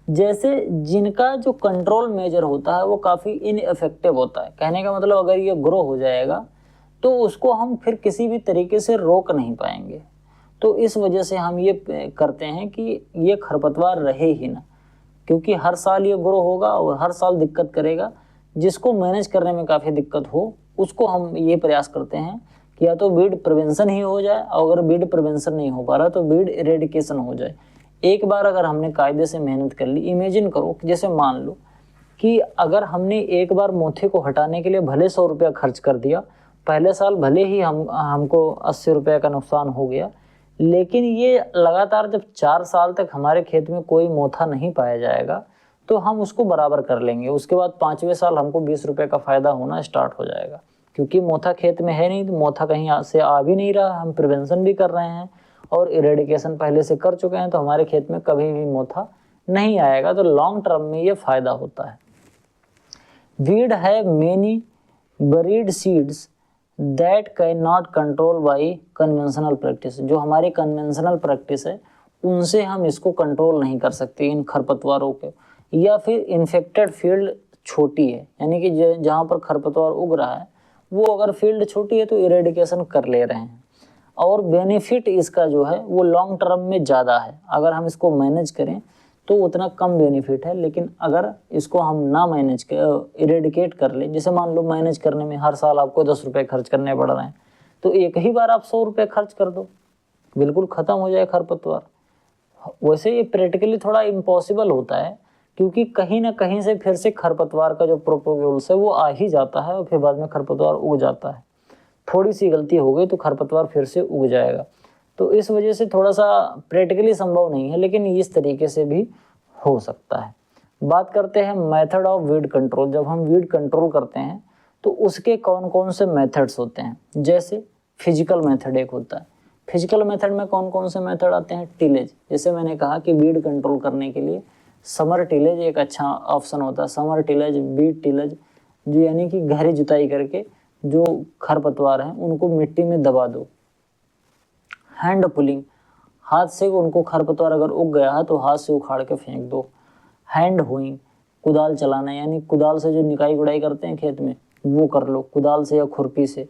जैसे जिनका जो कंट्रोल मेजर होता है वो काफ़ी इनइफेक्टिव होता है। कहने का मतलब अगर ये ग्रो हो जाएगा तो उसको हम फिर किसी भी तरीके से रोक नहीं पाएंगे। तो इस वजह से हम ये करते हैं कि ये खरपतवार रहे ही ना, क्योंकि हर साल ये ग्रो होगा और हर साल दिक्कत करेगा। जिसको मैनेज करने में काफ़ी दिक्कत हो उसको हम ये प्रयास करते हैं कि या तो वीड प्रिवेंशन ही हो जाए, और अगर वीड प्रिवेंशन नहीं हो पा रहा तो वीड इरेडिकेशन हो जाए। एक बार अगर हमने कायदे से मेहनत कर ली, इमेजिन करो कि जैसे मान लो कि अगर हमने एक बार मोथे को हटाने के लिए भले 100 रुपया खर्च कर दिया, पहले साल भले ही हमको 80 रुपये का नुकसान हो गया, लेकिन ये लगातार जब 4 साल तक हमारे खेत में कोई मोथा नहीं पाया जाएगा तो हम उसको बराबर कर लेंगे। उसके बाद 5वें साल हमको 20 रुपये का फ़ायदा होना स्टार्ट हो जाएगा, क्योंकि मोथा खेत में है नहीं, तो मोथा कहीं से आ भी नहीं रहा, हम प्रिवेंशन भी कर रहे हैं और इरेडिकेशन पहले से कर चुके हैं, तो हमारे खेत में कभी भी मोथा नहीं आएगा। तो लॉन्ग टर्म में ये फ़ायदा होता है। वीड है many buried seeds that can not control by conventional practice. जो हमारी कन्वेंशनल प्रैक्टिस है उनसे हम इसको कंट्रोल नहीं कर सकते इन खरपतवारों के, या फिर इन्फेक्टेड फील्ड छोटी है, यानी कि जहाँ पर खरपतवार उग रहा है वो अगर फील्ड छोटी है तो इरेडिकेशन कर ले रहे हैं, और बेनिफिट इसका जो है वो लॉन्ग टर्म में ज़्यादा है। अगर हम इसको मैनेज करें तो उतना कम बेनिफिट है, लेकिन अगर इसको हम ना मैनेज कर इरेडिकेट कर लें, जैसे मान लो मैनेज करने में हर साल आपको 10 रुपये खर्च करने पड़ रहे हैं, तो एक ही बार आप 100 रुपये खर्च कर दो, बिल्कुल ख़त्म हो जाए खरपतवार। वैसे ये प्रैक्टिकली थोड़ा इम्पॉसिबल होता है, क्योंकि कहीं ना कहीं से फिर से खरपतवार का जो प्रोपोगुल्स है वो आ ही जाता है और फिर बाद में खरपतवार उग जाता है। थोड़ी सी गलती हो गई तो खरपतवार फिर से उग जाएगा। तो इस वजह से थोड़ा सा प्रैक्टिकली संभव नहीं है, लेकिन इस तरीके से भी हो सकता है। बात करते हैं मेथड ऑफ वीड कंट्रोल। जब हम वीड कंट्रोल करते हैं तो उसके कौन कौन से मेथड्स होते हैं। जैसे फिजिकल मेथड एक होता है। फिजिकल मेथड में कौन कौन से मेथड आते हैं। टिलेज, जैसे मैंने कहा कि वीड कंट्रोल करने के लिए समर टिलेज एक अच्छा ऑप्शन होता है। समर टिलेज, बीट टिलेज, जो यानी कि गहरी जुताई करके जो खरपतवार हैं उनको मिट्टी में दबा दो। हैंड पुलिंग, हाथ से उनको खरपतवार अगर उग गया है तो हाथ से उखाड़ के फेंक दो। हैंड होइंग, कुदाल चलाना, यानी कुदाल से जो निकाई गुड़ाई करते हैं खेत में वो कर लो, कुदाल से या खुरपी से।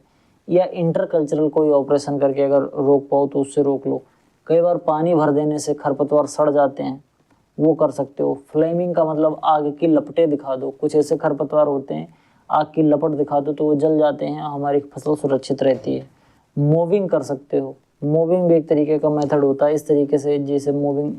या इंटरकल्चरल कोई ऑपरेशन करके अगर रोक पाओ तो उससे रोक लो। कई बार पानी भर देने से खरपतवार सड़ जाते हैं, वो कर सकते हो। फ्लेमिंग का मतलब आग की लपटें दिखा दो। कुछ ऐसे खरपतवार होते हैं आग की लपट दिखा दो तो वो जल जाते हैं, हमारी फसल सुरक्षित रहती है। मूविंग कर सकते हो, मूविंग भी एक तरीके का मेथड होता है। इस तरीके से जैसे मूविंग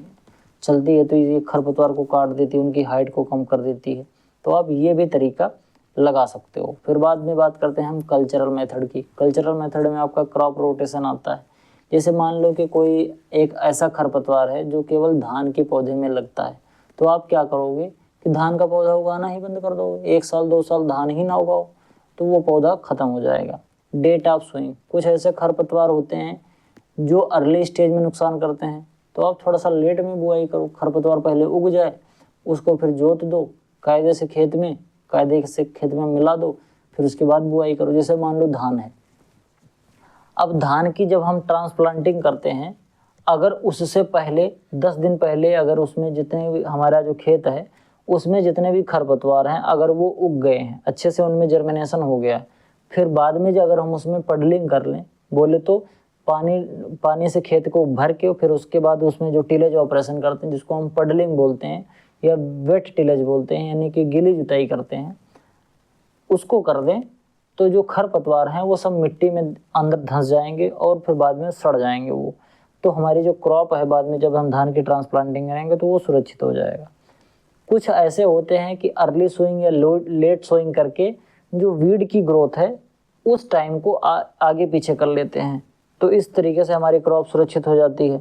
चलती है तो ये खरपतवार को काट देती है, उनकी हाइट को कम कर देती है। तो आप ये भी तरीका लगा सकते हो। फिर बाद में बात करते हैं हम कल्चरल मेथड की। कल्चरल मेथड में आपका क्रॉप रोटेशन आता है। जैसे मान लो कि कोई एक ऐसा खरपतवार है जो केवल धान के पौधे में लगता है, तो आप क्या करोगे कि धान का पौधा उगाना ही बंद कर दोगे। 1 साल 2 साल धान ही ना उगाओ तो वो पौधा खत्म हो जाएगा। डेट ऑफ सोइंग, कुछ ऐसे खरपतवार होते हैं जो अर्ली स्टेज में नुकसान करते हैं, तो आप थोड़ा सा लेट में बुआई करो। खरपतवार पहले उग जाए, उसको फिर जोत दो कायदे से खेत में मिला दो, फिर उसके बाद बुआई करो। जैसे मान लो धान है, अब धान की जब हम ट्रांसप्लांटिंग करते हैं, अगर उससे पहले 10 दिन पहले अगर उसमें जितने भी हमारा जो खेत है उसमें जितने भी खरपतवार हैं अगर वो उग गए हैं अच्छे से, उनमें जर्मिनेशन हो गया है, फिर बाद में जो अगर हम उसमें पडलिंग कर लें, बोले तो पानी से खेत को भर के फिर उसके बाद उसमें जो टिलेज ऑपरेशन करते हैं जिसको हम पडलिंग बोलते हैं या वेट टिलेज बोलते हैं, यानी कि गीली जुताई करते हैं, उसको कर दें तो जो खरपतवार हैं वो सब मिट्टी में अंदर धंस जाएंगे और फिर बाद में सड़ जाएंगे वो। तो हमारी जो क्रॉप है बाद में जब हम धान की ट्रांसप्लांटिंग करेंगे तो वो सुरक्षित हो जाएगा। कुछ ऐसे होते हैं कि अर्ली सोइंग या लेट सोइंग करके जो वीड की ग्रोथ है उस टाइम को आगे पीछे कर लेते हैं, तो इस तरीके से हमारी क्रॉप सुरक्षित हो जाती है।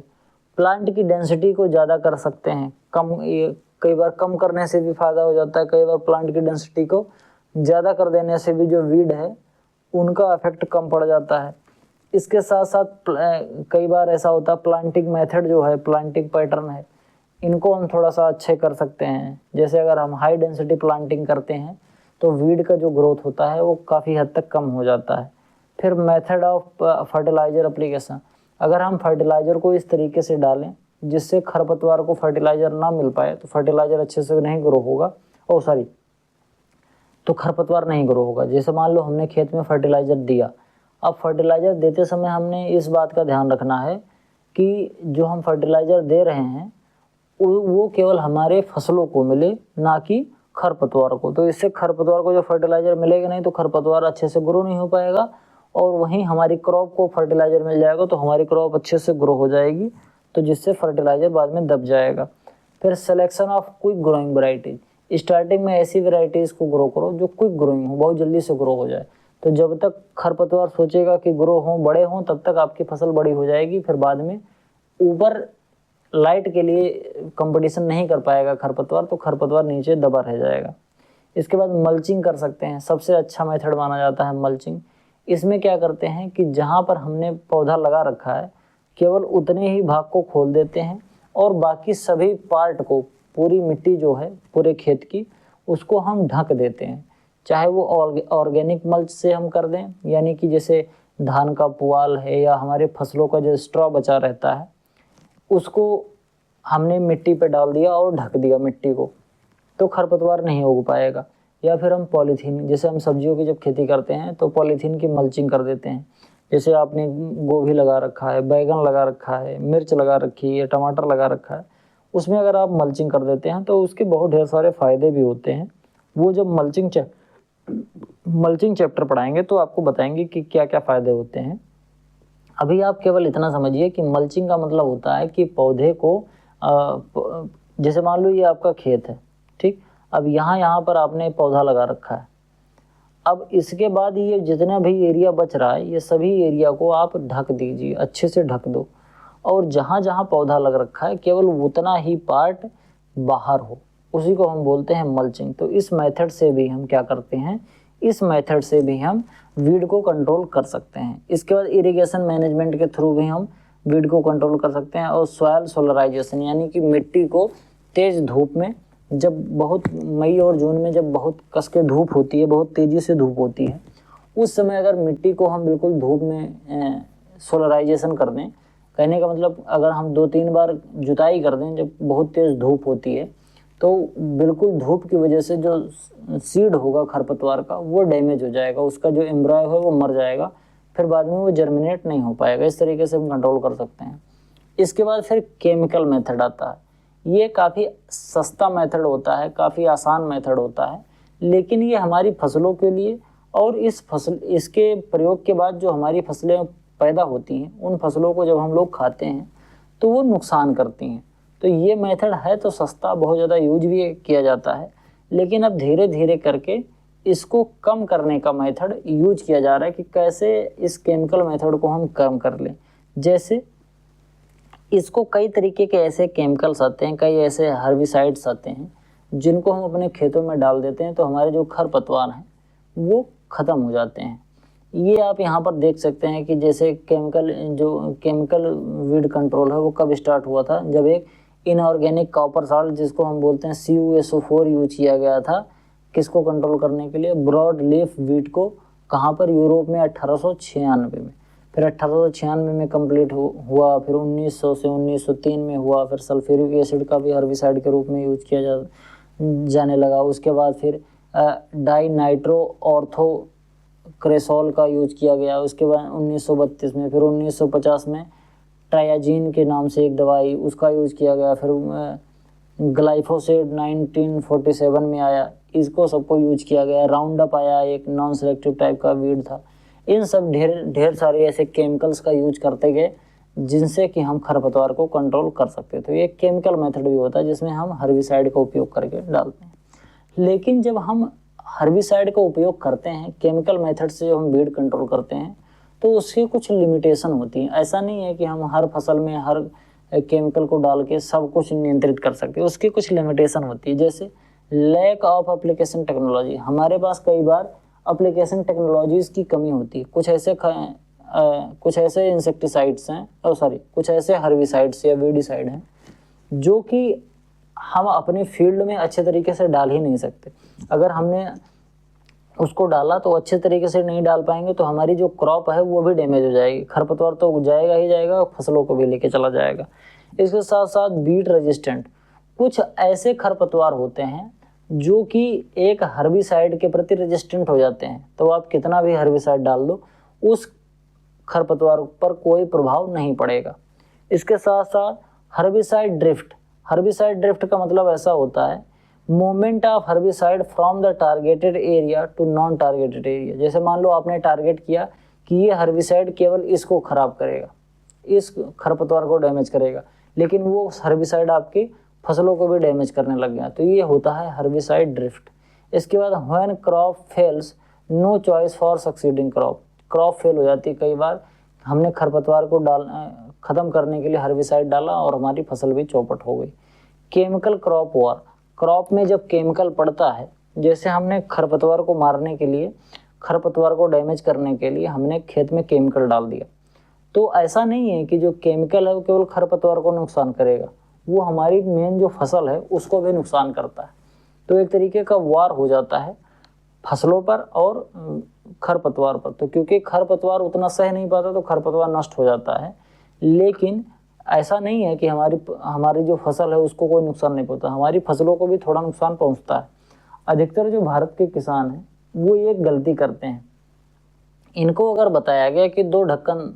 प्लांट की डेंसिटी को ज़्यादा कर सकते हैं, कई बार कम करने से भी फायदा हो जाता है, कई बार प्लांट की डेंसिटी को ज़्यादा कर देने से भी जो वीड है उनका इफेक्ट कम पड़ जाता है। इसके साथ साथ कई बार ऐसा होता है प्लांटिंग मेथड जो है, प्लांटिंग पैटर्न है, इनको हम थोड़ा सा अच्छे कर सकते हैं। जैसे अगर हम हाई डेंसिटी प्लांटिंग करते हैं तो वीड का जो ग्रोथ होता है वो काफ़ी हद तक कम हो जाता है। फिर मेथड ऑफ फर्टिलाइज़र एप्लीकेशन, अगर हम फर्टिलाइज़र को इस तरीके से डालें जिससे खरपतवार को फर्टिलाइज़र ना मिल पाए तो फर्टिलाइज़र अच्छे से नहीं ग्रो होगा, तो खरपतवार नहीं ग्रो होगा। जैसे मान लो हमने खेत में फर्टिलाइज़र दिया, अब फर्टिलाइज़र देते समय हमने इस बात का ध्यान रखना है कि जो हम फर्टिलाइज़र दे रहे हैं वो केवल हमारे फसलों को मिले, ना कि खरपतवार को। तो इससे खरपतवार को जो फर्टिलाइज़र मिलेगा नहीं तो खरपतवार अच्छे से ग्रो नहीं हो पाएगा, और वहीं हमारी क्रॉप को फर्टिलाइज़र मिल जाएगा तो हमारी क्रॉप अच्छे से ग्रो हो जाएगी, तो जिससे फर्टिलाइज़र बाद में दब जाएगा। फिर selection of quick growing varieties, starting में ऐसी वैरायटीज़ को ग्रो करो जो क्विक ग्रोइंग हो, बहुत जल्दी से ग्रो हो जाए। तो जब तक खरपतवार सोचेगा कि ग्रो हों, बड़े हों, तब तक आपकी फसल बड़ी हो जाएगी। फिर बाद में ऊपर लाइट के लिए कंपटीशन नहीं कर पाएगा खरपतवार, तो खरपतवार नीचे दबा रह जाएगा। इसके बाद मल्चिंग कर सकते हैं, सबसे अच्छा मेथड माना जाता है मल्चिंग। इसमें क्या करते हैं कि जहाँ पर हमने पौधा लगा रखा है केवल उतने ही भाग को खोल देते हैं और बाकी सभी पार्ट को, पूरी मिट्टी जो है पूरे खेत की, उसको हम ढक देते हैं। चाहे वो ऑर्गेनिक मल्च से हम कर दें, यानी कि जैसे धान का पुआल है या हमारे फसलों का जो स्ट्रॉ बचा रहता है उसको हमने मिट्टी पे डाल दिया और ढक दिया मिट्टी को, तो खरपतवार नहीं उग पाएगा। या फिर हम पॉलीथीन, जैसे हम सब्जियों की जब खेती करते हैं तो पॉलीथीन की मल्चिंग कर देते हैं। जैसे आपने गोभी लगा रखा है, बैगन लगा रखा है, मिर्च लगा रखी है, टमाटर लगा रखा है, उसमें अगर आप मल्चिंग कर देते हैं तो उसके बहुत ढेर सारे फ़ायदे भी होते हैं। वो जब मल्चिंग चैप्टर पढ़ाएंगे तो आपको बताएंगे कि क्या क्या फ़ायदे होते हैं। अभी आप केवल इतना समझिए कि मल्चिंग का मतलब होता है कि पौधे को जैसे मान लो ये आपका खेत है, ठीक, अब यहाँ पर आपने पौधा लगा रखा है। अब इसके बाद ये जितना भी एरिया बच रहा है ये सभी एरिया को आप ढक दीजिए, अच्छे से ढक दो, और जहाँ जहाँ पौधा लग रखा है केवल उतना ही पार्ट बाहर हो, उसी को हम बोलते हैं मल्चिंग। तो इस मेथड से भी हम क्या करते हैं, इस मेथड से भी हम वीड को कंट्रोल कर सकते हैं। इसके बाद इरिगेशन मैनेजमेंट के थ्रू भी हम वीड को कंट्रोल कर सकते हैं। और सॉयल सोलराइजेशन, यानी कि मिट्टी को तेज़ धूप में, जब बहुत मई और जून में जब बहुत कस के धूप होती है, बहुत तेज़ी से धूप होती है, उस समय अगर मिट्टी को हम बिल्कुल धूप में सोलराइजेशन कर दें, कहने का मतलब अगर हम 2-3 बार जुताई कर दें जब बहुत तेज़ धूप होती है, तो बिल्कुल धूप की वजह से जो सीड होगा खरपतवार का वो डैमेज हो जाएगा, उसका जो एम्ब्रॉय है वो मर जाएगा, फिर बाद में वो जर्मिनेट नहीं हो पाएगा। इस तरीके से हम कंट्रोल कर सकते हैं। इसके बाद फिर केमिकल मेथड आता है। ये काफ़ी सस्ता मेथड होता है, काफ़ी आसान मेथड होता है, लेकिन ये हमारी फसलों के लिए और इसके प्रयोग के बाद जो हमारी फसलें पैदा होती हैं उन फसलों को जब हम लोग खाते हैं तो वो नुकसान करती हैं। तो ये मेथड है तो सस्ता, बहुत ज़्यादा यूज भी किया जाता है, लेकिन अब धीरे धीरे करके इसको कम करने का मेथड यूज किया जा रहा है कि कैसे इस केमिकल मेथड को हम कम कर लें। जैसे इसको कई तरीके के ऐसे केमिकल्स आते हैं, कई ऐसे हर्बिसाइड्स आते हैं जिनको हम अपने खेतों में डाल देते हैं तो हमारे जो खरपतवार हैं वो ख़त्म हो जाते हैं। ये आप यहाँ पर देख सकते हैं कि जैसे केमिकल वीड कंट्रोल है वो कब स्टार्ट हुआ था, जब एक इनऑर्गेनिक कॉपर साल्ट जिसको हम बोलते हैं CuSO4 यूज किया गया था किसको कंट्रोल करने के लिए, ब्रॉड लीफ वीट को। कहाँ पर, यूरोप में 1896 में। फिर 1896 में कंप्लीट हुआ, फिर 1900 से 1903 में हुआ, फिर सल्फ्यूरिक एसिड का भी हर्बिसाइड के रूप में यूज किया जाने लगा। उसके बाद फिर डाई नाइट्रो ऑर्थोक्रेसोल का यूज किया गया। उसके बाद 1932 में, फिर 1950 में ट्रायाजीन के नाम से एक दवाई उसका यूज किया गया। फिर ग्लाइफोसेट 1947 में आया, इसको सबको यूज किया गया। राउंड अप आया, एक नॉन सेलेक्टिव टाइप का वीड था। इन सब ढेर सारे ऐसे केमिकल्स का यूज करते गए जिनसे कि हम खरपतवार को कंट्रोल कर सकते। तो ये केमिकल मेथड भी होता है जिसमें हम हर्बिसाइड का उपयोग करके डालते हैं। लेकिन जब हम हर्बिसाइड का उपयोग करते हैं केमिकल मेथड से, जो हम वीड कंट्रोल करते हैं, तो उसकी कुछ लिमिटेशन होती हैं। ऐसा नहीं है कि हम हर फसल में हर केमिकल को डाल के सब कुछ नियंत्रित कर सकते हैं, उसकी कुछ लिमिटेशन होती है। जैसे लैक ऑफ एप्लीकेशन टेक्नोलॉजी, हमारे पास कई बार एप्लीकेशन टेक्नोलॉजीज़ की कमी होती है। कुछ ऐसे इंसेक्टिसाइड्स हैं, कुछ ऐसे हर्बिसाइड्स या वीडिसाइड हैं जो कि हम अपने फील्ड में अच्छे तरीके से डाल ही नहीं सकते। अगर हमने उसको डाला तो अच्छे तरीके से नहीं डाल पाएंगे तो हमारी जो क्रॉप है वो भी डैमेज हो जाएगी। खरपतवार तो जाएगा ही जाएगा, फसलों को भी लेके चला जाएगा। इसके साथ साथ बीट रेजिस्टेंट, कुछ ऐसे खरपतवार होते हैं जो कि एक हर्बिसाइड के प्रति रेजिस्टेंट हो जाते हैं, तो आप कितना भी हर्बिसाइड डाल दो उस खरपतवार पर कोई प्रभाव नहीं पड़ेगा। इसके साथ साथ हर्बिसाइड ड्रिफ्ट का मतलब ऐसा होता है movement of herbicide from the targeted area to non targeted area. जैसे मान लो आपने टारगेट किया कि ये हर्बिसाइड केवल इसको खराब करेगा, इस खरपतवार को डैमेज करेगा, लेकिन वो हर्बिसाइड आपकी फसलों को भी डैमेज करने लग गया, तो ये होता है हर्बिसाइड ड्रिफ्ट। इसके बाद when crop fails, no choice for succeeding crop fail हो जाती है। कई बार हमने खरपतवार को ख़त्म करने के लिए हर्बिसाइड डाला और हमारी फसल भी चौपट हो गई। केमिकल क्रॉप वॉर, क्रॉप में जब केमिकल पड़ता है, जैसे हमने खरपतवार को मारने के लिए, खरपतवार को डैमेज करने के लिए हमने खेत में केमिकल डाल दिया, तो ऐसा नहीं है कि जो केमिकल है वो केवल खरपतवार को नुकसान करेगा, वो हमारी मेन जो फसल है उसको भी नुकसान करता है। तो एक तरीके का वार हो जाता है फसलों पर और खरपतवार पर। तो क्योंकि खरपतवार उतना सह नहीं पाता तो खरपतवार नष्ट हो जाता है, लेकिन ऐसा नहीं है कि हमारी जो फसल है उसको कोई नुकसान नहीं पहुंचता, हमारी फसलों को भी थोड़ा नुकसान पहुंचता है। अधिकतर जो भारत के किसान हैं वो एक गलती करते हैं, इनको अगर बताया गया कि 2 ढक्कन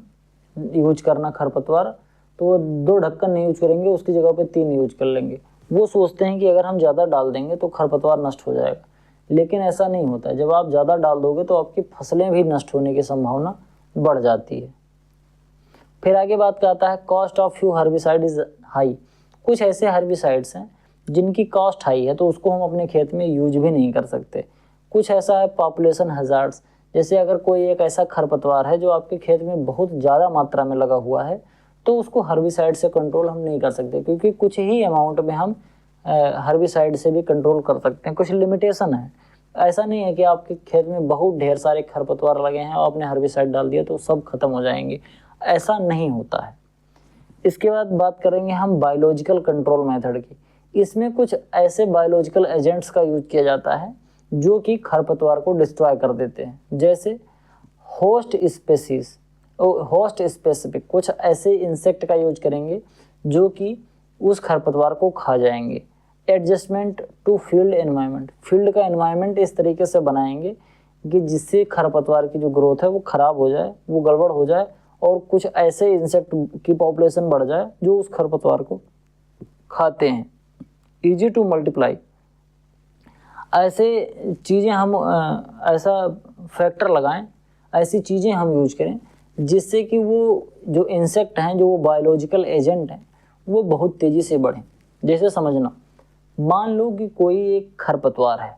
यूज करना खरपतवार, तो वो 2 ढक्कन नहीं यूज करेंगे, उसकी जगह पे 3 यूज कर लेंगे। वो सोचते हैं कि अगर हम ज़्यादा डाल देंगे तो खरपतवार नष्ट हो जाएगा, लेकिन ऐसा नहीं होता है। जब आप ज़्यादा डाल दोगे तो आपकी फसलें भी नष्ट होने की संभावना बढ़ जाती है। फिर आगे बात करता है cost of few herbicide is high. कुछ ऐसे हर्बिसाइड्स हैं जिनकी कॉस्ट हाई है तो उसको हम अपने खेत में यूज भी नहीं कर सकते। कुछ ऐसा है पॉपुलेशन हैजार्ड्स, जैसे अगर कोई एक ऐसा खरपतवार है जो आपके खेत में बहुत ज़्यादा मात्रा में लगा हुआ है तो उसको हर्बिसाइड से कंट्रोल हम नहीं कर सकते, क्योंकि कुछ ही अमाउंट में हम हर्बिसाइड से भी कंट्रोल कर सकते हैं। कुछ लिमिटेशन है, ऐसा नहीं है कि आपके खेत में बहुत ढेर सारे खरपतवार लगे हैं और आपने हर्बिसाइड डाल दिया तो सब खत्म हो जाएंगे, ऐसा नहीं होता है। इसके बाद बात करेंगे हम बायोलॉजिकल कंट्रोल मेथड की। इसमें कुछ ऐसे बायोलॉजिकल एजेंट्स का यूज किया जाता है जो कि खरपतवार को डिस्ट्रॉय कर देते हैं, जैसे होस्ट स्पेसिफिक, कुछ ऐसे इंसेक्ट का यूज करेंगे जो कि उस खरपतवार को खा जाएंगे। Adjustment to field environment, field का एनवायरनमेंट इस तरीके से बनाएंगे कि जिससे खरपतवार की जो ग्रोथ है वो खराब हो जाए, वो गड़बड़ हो जाए और कुछ ऐसे इंसेक्ट की पॉपुलेशन बढ़ जाए जो उस खरपतवार को खाते हैं। ईजी टू मल्टीप्लाई, ऐसे चीज़ें हम ऐसा फैक्टर लगाएं, ऐसी चीज़ें हम यूज करें जिससे कि वो जो इंसेक्ट हैं, जो वो बायोलॉजिकल एजेंट हैं, वो बहुत तेज़ी से बढ़ें। जैसे समझना, मान लो कि कोई एक खरपतवार है,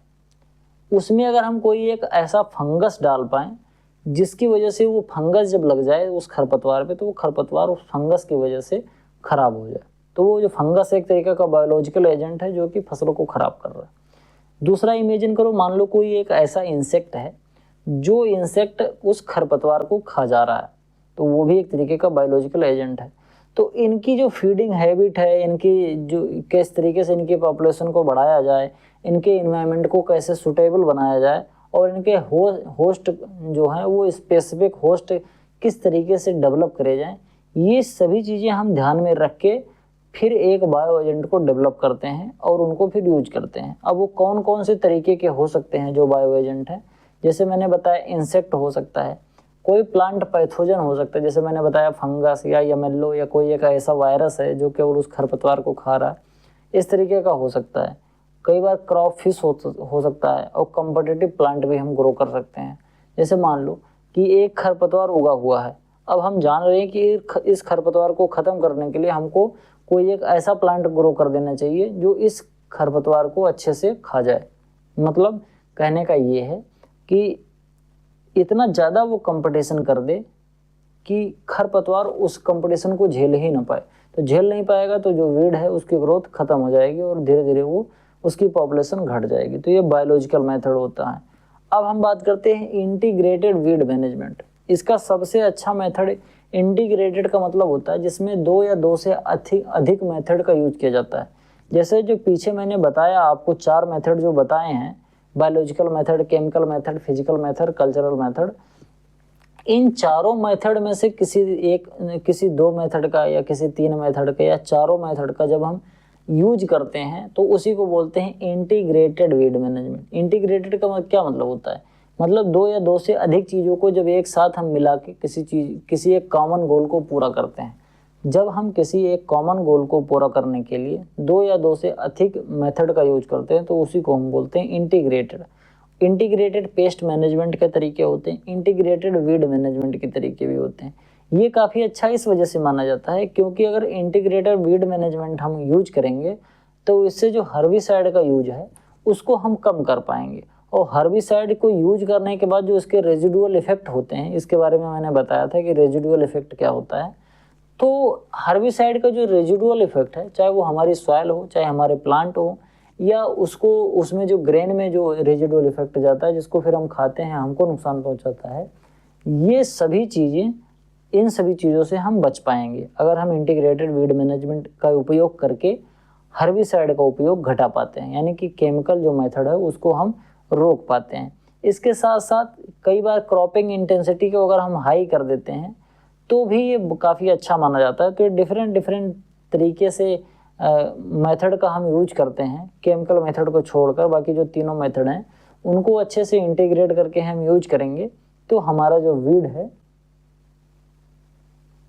उसमें अगर हम कोई एक ऐसा फंगस डाल पाएँ जिसकी वजह से वो फंगस जब लग जाए उस खरपतवार पे, तो वो खरपतवार उस फंगस की वजह से खराब हो जाए। तो वो जो फंगस एक तरीके का बायोलॉजिकल एजेंट है जो कि फसलों को खराब कर रहा है। दूसरा इमेजिन करो, मान लो कोई एक ऐसा इंसेक्ट है जो इंसेक्ट उस खरपतवार को खा जा रहा है, तो वो भी एक तरीके का बायोलॉजिकल एजेंट है। तो इनकी जो फीडिंग हैबिट है, इनकी जो किस तरीके से इनकी पॉपुलेशन को बढ़ाया जाए, इनके इन्वायरमेंट को कैसे सूटेबल बनाया जाए, और इनके होस्ट जो हैं वो स्पेसिफिक होस्ट किस तरीके से डेवलप करे जाएं, ये सभी चीज़ें हम ध्यान में रख के फिर एक बायो एजेंट को डेवलप करते हैं और उनको फिर यूज करते हैं। अब वो कौन कौन से तरीके के हो सकते हैं जो बायो एजेंट हैं, जैसे मैंने बताया इंसेक्ट हो सकता है, कोई प्लांट पैथोजन हो सकता है, जैसे मैंने बताया फंगस या यमेलो, या कोई एक ऐसा वायरस है जो केवल उस खरपतवार को खा रहा है, इस तरीके का हो सकता है। कई बार क्रॉप फिश हो सकता है, और कॉम्पिटिटिव प्लांट भी हम ग्रो कर सकते हैं। जैसे मान लो कि एक खरपतवार उगा हुआ है, अब हम जान रहे हैं कि इस खरपतवार को ख़त्म करने के लिए हमको कोई एक ऐसा प्लांट ग्रो कर देना चाहिए जो इस खरपतवार को अच्छे से खा जाए। मतलब कहने का ये है कि इतना ज़्यादा वो कंपटीशन कर दे कि खरपतवार उस कंपटीशन को झेल ही ना पाए। तो झेल नहीं पाएगा तो जो वीड है उसकी ग्रोथ खत्म हो जाएगी और धीरे धीरे वो उसकी पॉपुलेशन घट जाएगी। तो ये बायोलॉजिकल मेथड होता है। अब हम बात करते हैं इंटीग्रेटेड वीड मैनेजमेंट। इसका सबसे अच्छा मेथड इंटीग्रेटेड का मतलब होता है जिसमें 2 या 2 से अधिक मेथड का यूज किया जाता है। जैसे जो पीछे मैंने बताया आपको 4 मेथड जो बताए हैं, biological method, chemical method, physical method, cultural method, इन चारों मेथड में से किसी 2 मेथड का या किसी 3 मेथड का या चारों मेथड का जब हम यूज करते हैं तो उसी को बोलते हैं इंटीग्रेटेड वीड मैनेजमेंट। इंटीग्रेटेड का क्या मतलब होता है, मतलब 2 या 2 से अधिक चीज़ों को जब एक साथ हम मिला के किसी एक कॉमन गोल को पूरा करते हैं। जब हम किसी एक कॉमन गोल को पूरा करने के लिए 2 या 2 से अधिक मेथड का यूज करते हैं तो उसी को हम बोलते हैं इंटीग्रेटेड। इंटीग्रेटेड पेस्ट मैनेजमेंट के तरीके होते हैं, इंटीग्रेटेड वीड मैनेजमेंट के तरीके भी होते हैं। ये काफ़ी अच्छा इस वजह से माना जाता है क्योंकि अगर इंटीग्रेटेड वीड मैनेजमेंट हम यूज करेंगे तो इससे जो हर्बिसाइड का यूज है उसको हम कम कर पाएंगे। और हर्बिसाइड को यूज करने के बाद जो इसके रेजिडुअल इफेक्ट होते हैं, इसके बारे में मैंने बताया था कि रेजिडुअल इफेक्ट क्या होता है। तो हर्बिसाइड का जो रेजिडुअल इफेक्ट है, चाहे वो हमारी सॉइल हो, चाहे हमारे प्लांट हो, या उसमें जो ग्रेन में जो रेजिडुअल इफेक्ट जाता है जिसको फिर हम खाते हैं, हमको नुकसान पहुंचाता है, ये सभी चीज़ें, इन सभी चीज़ों से हम बच पाएंगे अगर हम इंटीग्रेटेड वीड मैनेजमेंट का उपयोग करके हर्बिसाइड का उपयोग घटा पाते हैं, यानी कि केमिकल जो मेथड है उसको हम रोक पाते हैं। इसके साथ साथ कई बार क्रॉपिंग इंटेंसिटी को अगर हम हाई कर देते हैं तो भी ये काफ़ी अच्छा माना जाता है। तो ये डिफरेंट तरीके से मेथड का हम यूज करते हैं, केमिकल मेथड को छोड़कर बाकी जो तीनों मेथड हैं उनको अच्छे से इंटीग्रेट करके हम यूज करेंगे तो हमारा जो वीड है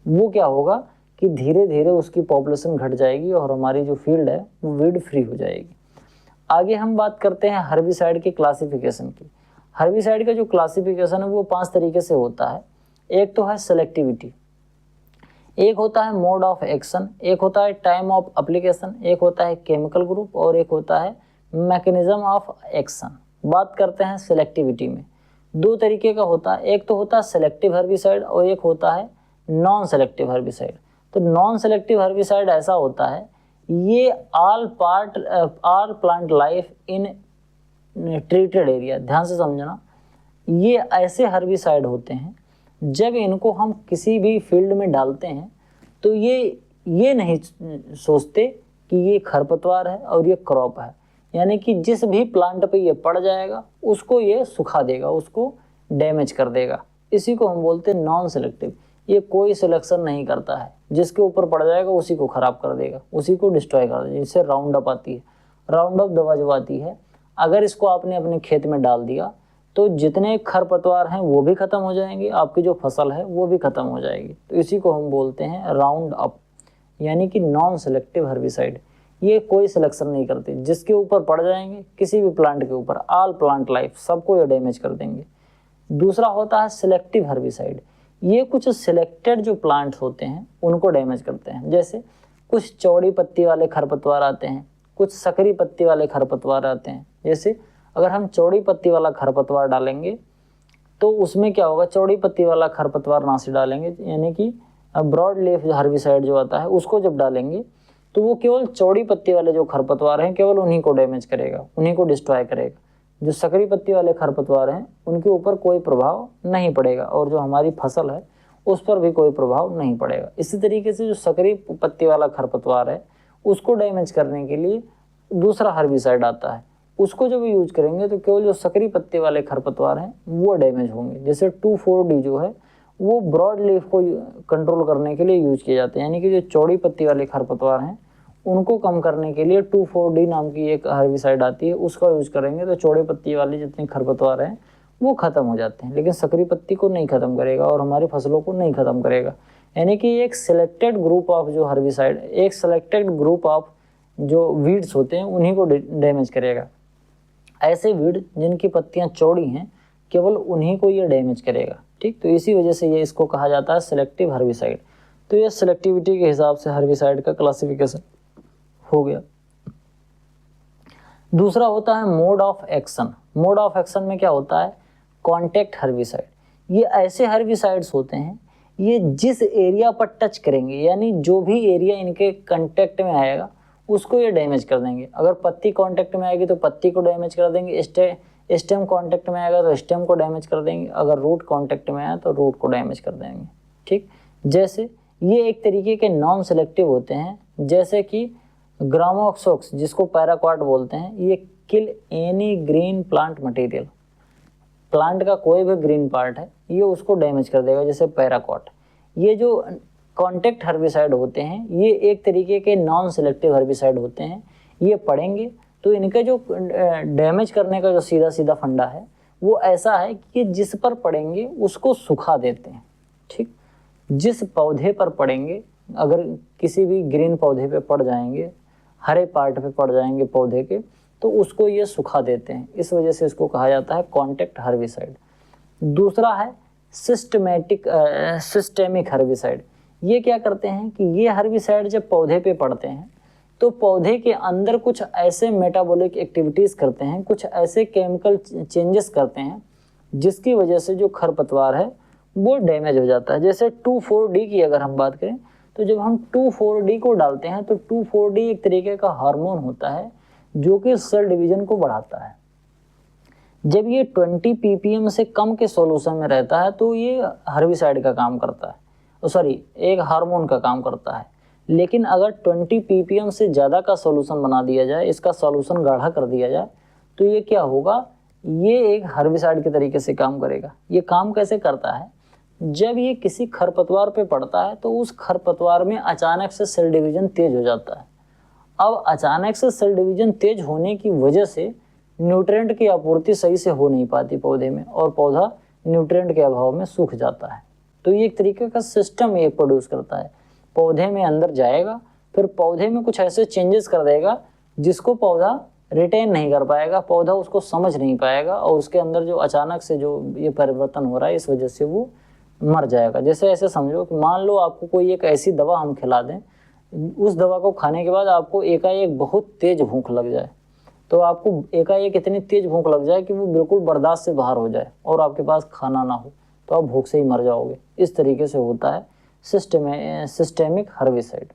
वो क्या होगा कि धीरे धीरे उसकी पॉपुलेशन घट जाएगी और हमारी जो फील्ड है वो वीड फ्री हो जाएगी। आगे हम बात करते हैं हर्बिसाइड की क्लासिफिकेशन की। हर्बिसाइड का जो क्लासिफिकेशन है वो 5 तरीके से होता है। एक तो है सेलेक्टिविटी, एक होता है मोड ऑफ एक्शन, एक होता है टाइम ऑफ एप्लीकेशन, एक होता है केमिकल ग्रुप और एक होता है मैकेनिज्म ऑफ एक्शन। बात करते हैं सेलेक्टिविटी में, 2 तरीके का होता है, एक तो होता है सेलेक्टिव हर्बिसाइड और एक होता है नॉन सेलेक्टिव हर्बिसाइड। तो नॉन सेलेक्टिव हर्बिसाइड ऐसा होता है, ये all plant life in treated area, ध्यान से समझना, ये ऐसे हर्बिसाइड होते हैं जब इनको हम किसी भी फील्ड में डालते हैं तो ये नहीं सोचते कि ये खरपतवार है और ये क्रॉप है, यानी कि जिस भी प्लांट पे ये पड़ जाएगा उसको ये सुखा देगा, उसको डैमेज कर देगा। इसी को हम बोलते हैं नॉन सेलेक्टिव। ये कोई सिलेक्शन नहीं करता है, जिसके ऊपर पड़ जाएगा उसी को खराब कर देगा, उसी को डिस्ट्रॉय कर देगा। जिससे राउंड अप आती है, राउंड अप दवा जो आती है, अगर इसको आपने अपने खेत में डाल दिया तो जितने खरपतवार हैं वो भी खत्म हो जाएंगे, आपकी जो फसल है वो भी खत्म हो जाएगी। तो इसी को हम बोलते हैं राउंड अप, यानी कि नॉन सेलेक्टिव हर्बिसाइड। ये कोई सिलेक्शन नहीं करते, जिसके ऊपर पड़ जाएंगे किसी भी प्लांट के ऊपर, ऑल प्लांट लाइफ, सबको ये डैमेज कर देंगे। दूसरा होता है सिलेक्टिव हर्बिसाइड। ये कुछ सिलेक्टेड जो प्लांट्स होते हैं उनको डैमेज करते हैं। जैसे कुछ चौड़ी पत्ती वाले खरपतवार आते हैं, कुछ सकरी पत्ती वाले खरपतवार आते हैं। जैसे अगर हम चौड़ी पत्ती वाला खरपतवार डालेंगे तो उसमें क्या होगा, चौड़ी पत्ती वाला खरपतवार नासी डालेंगे, यानी कि ब्रॉड लीफ हर्बिसाइड जो आता है उसको जब डालेंगे तो वो केवल चौड़ी पत्ती वाले जो खरपतवार हैं केवल उन्हीं को डैमेज करेगा, उन्हीं को डिस्ट्रॉय करेगा। जो सकरी पत्ती वाले खरपतवार हैं उनके ऊपर कोई प्रभाव नहीं पड़ेगा और जो हमारी फसल है उस पर भी कोई प्रभाव नहीं पड़ेगा। इसी तरीके से जो सकरी पत्ती वाला खरपतवार है उसको डैमेज करने के लिए दूसरा हर्बिसाइड आता है, उसको जब यूज करेंगे तो केवल जो सकरी पत्ते वाले खरपतवार हैं वो डैमेज होंगे। जैसे 2,4-D जो है वो ब्रॉड लीफ को कंट्रोल करने के लिए यूज किए जाते हैं, यानी कि जो चौड़ी पत्ती वाले खरपतवार हैं उनको कम करने के लिए 2,4-D नाम की एक हर्बिसाइड आती है, उसका यूज करेंगे तो चौड़ी पत्ती वाले जितने खरपतवार हैं वो खत्म हो जाते हैं, लेकिन सकरी पत्ती को नहीं खत्म करेगा और हमारी फसलों को नहीं खत्म करेगा। यानी कि एक सिलेक्टेड ग्रुप ऑफ जो हर्बिसाइड, एक सिलेक्टेड ग्रुप ऑफ जो वीड्स होते हैं उन्हीं को डैमेज करेगा। ऐसे वीड जिनकी पत्तियां चौड़ी हैं केवल उन्हीं को ये डैमेज करेगा। ठीक, तो इसी वजह से ये इसको कहा जाता है सिलेक्टिव हर्बिसाइड। तो ये सिलेक्टिविटी के हिसाब से हर्बिसाइड का क्लासिफिकेशन हो गया। दूसरा होता है mode of action. Mode of action में क्या होता है, कॉन्टेक्ट हर्बिसाइड। ये ऐसे हर्बिसाइड्स होते हैं ये जिस एरिया पर टच करेंगे, यानी जो भी एरिया इनके कांटेक्ट में आएगा उसको ये डैमेज कर देंगे। अगर पत्ती कांटेक्ट में आएगी तो पत्ती को डैमेज कर देंगे, स्टेम कांटेक्ट में आएगा तो स्टेम को डैमेज कर देंगे, अगर रूट कांटेक्ट में आया तो रूट को डैमेज कर देंगे। ठीक, जैसे ये एक तरीके के नॉन सेलेक्टिव होते हैं, जैसे कि ग्रामोक्सोक्स जिसको पैराक्वाट बोलते हैं, ये किल any green plant material. Plant का कोई भी ग्रीन पार्ट है ये उसको डैमेज कर देगा, जैसे पैराक्वाट। ये जो कॉन्टेक्ट हर्बिसाइड होते हैं ये एक तरीके के नॉन सेलेक्टिव हर्बिसाइड होते हैं। ये पड़ेंगे तो इनका जो डैमेज करने का जो सीधा सीधा फंडा है वो ऐसा है कि जिस पर पड़ेंगे उसको सुखा देते हैं। ठीक, जिस पौधे पर पड़ेंगे, अगर किसी भी ग्रीन पौधे पे पड़ जाएंगे, हरे पार्ट पे पड़ जाएंगे पौधे के, तो उसको ये सुखा देते हैं। इस वजह से इसको कहा जाता है कॉन्टेक्ट हर्बिसाइड। दूसरा है सिस्टेमिक हर्बिसाइड। ये क्या करते हैं कि ये हर्बिसाइड जब पौधे पे पड़ते हैं तो पौधे के अंदर कुछ ऐसे मेटाबॉलिक एक्टिविटीज़ करते हैं, कुछ ऐसे केमिकल चेंजेस करते हैं जिसकी वजह से जो खरपतवार है वो डैमेज हो जाता है। जैसे 2,4-D की अगर हम बात करें तो जब हम 2,4-D को डालते हैं तो 2,4-D एक तरीके का हार्मोन होता है जो कि सेल डिवीजन को बढ़ाता है। जब ये 20 ppm से कम के सॉल्यूशन में रहता है तो ये हर्बिसाइड का काम करता है, एक हार्मोन का काम करता है। लेकिन अगर 20 ppm से ज़्यादा का सॉल्यूशन बना दिया जाए, इसका सॉल्यूशन गाढ़ा कर दिया जाए, तो ये क्या होगा, ये एक हर्बिसाइड के तरीके से काम करेगा। ये काम कैसे करता है, जब ये किसी खरपतवार पे पड़ता है तो उस खरपतवार में अचानक से सेल डिवीजन तेज हो जाता है। अब अचानक से सेल डिवीजन तेज होने की वजह से न्यूट्रिएंट की आपूर्ति सही से हो नहीं पाती पौधे में और पौधा न्यूट्रिएंट के अभाव में सूख जाता है। तो ये एक तरीके का सिस्टम ये प्रोड्यूस करता है, पौधे में अंदर जाएगा, फिर पौधे में कुछ ऐसे चेंजेस कर देगा जिसको पौधा रिटेन नहीं कर पाएगा, पौधा उसको समझ नहीं पाएगा और उसके अंदर जो अचानक से जो ये परिवर्तन हो रहा है इस वजह से वो मर जाएगा। जैसे ऐसे समझो कि मान लो आपको कोई एक ऐसी दवा हम खिला दें, उस दवा को खाने के बाद आपको एकाएक बहुत तेज भूख लग जाए, तो आपको एकाएक इतनी तेज भूख लग जाए कि वो बिल्कुल बर्दाश्त से बाहर हो जाए और आपके पास खाना ना हो, तो आप भूख से ही मर जाओगे। इस तरीके से होता है सिस्टेमिक हर्बिसाइड।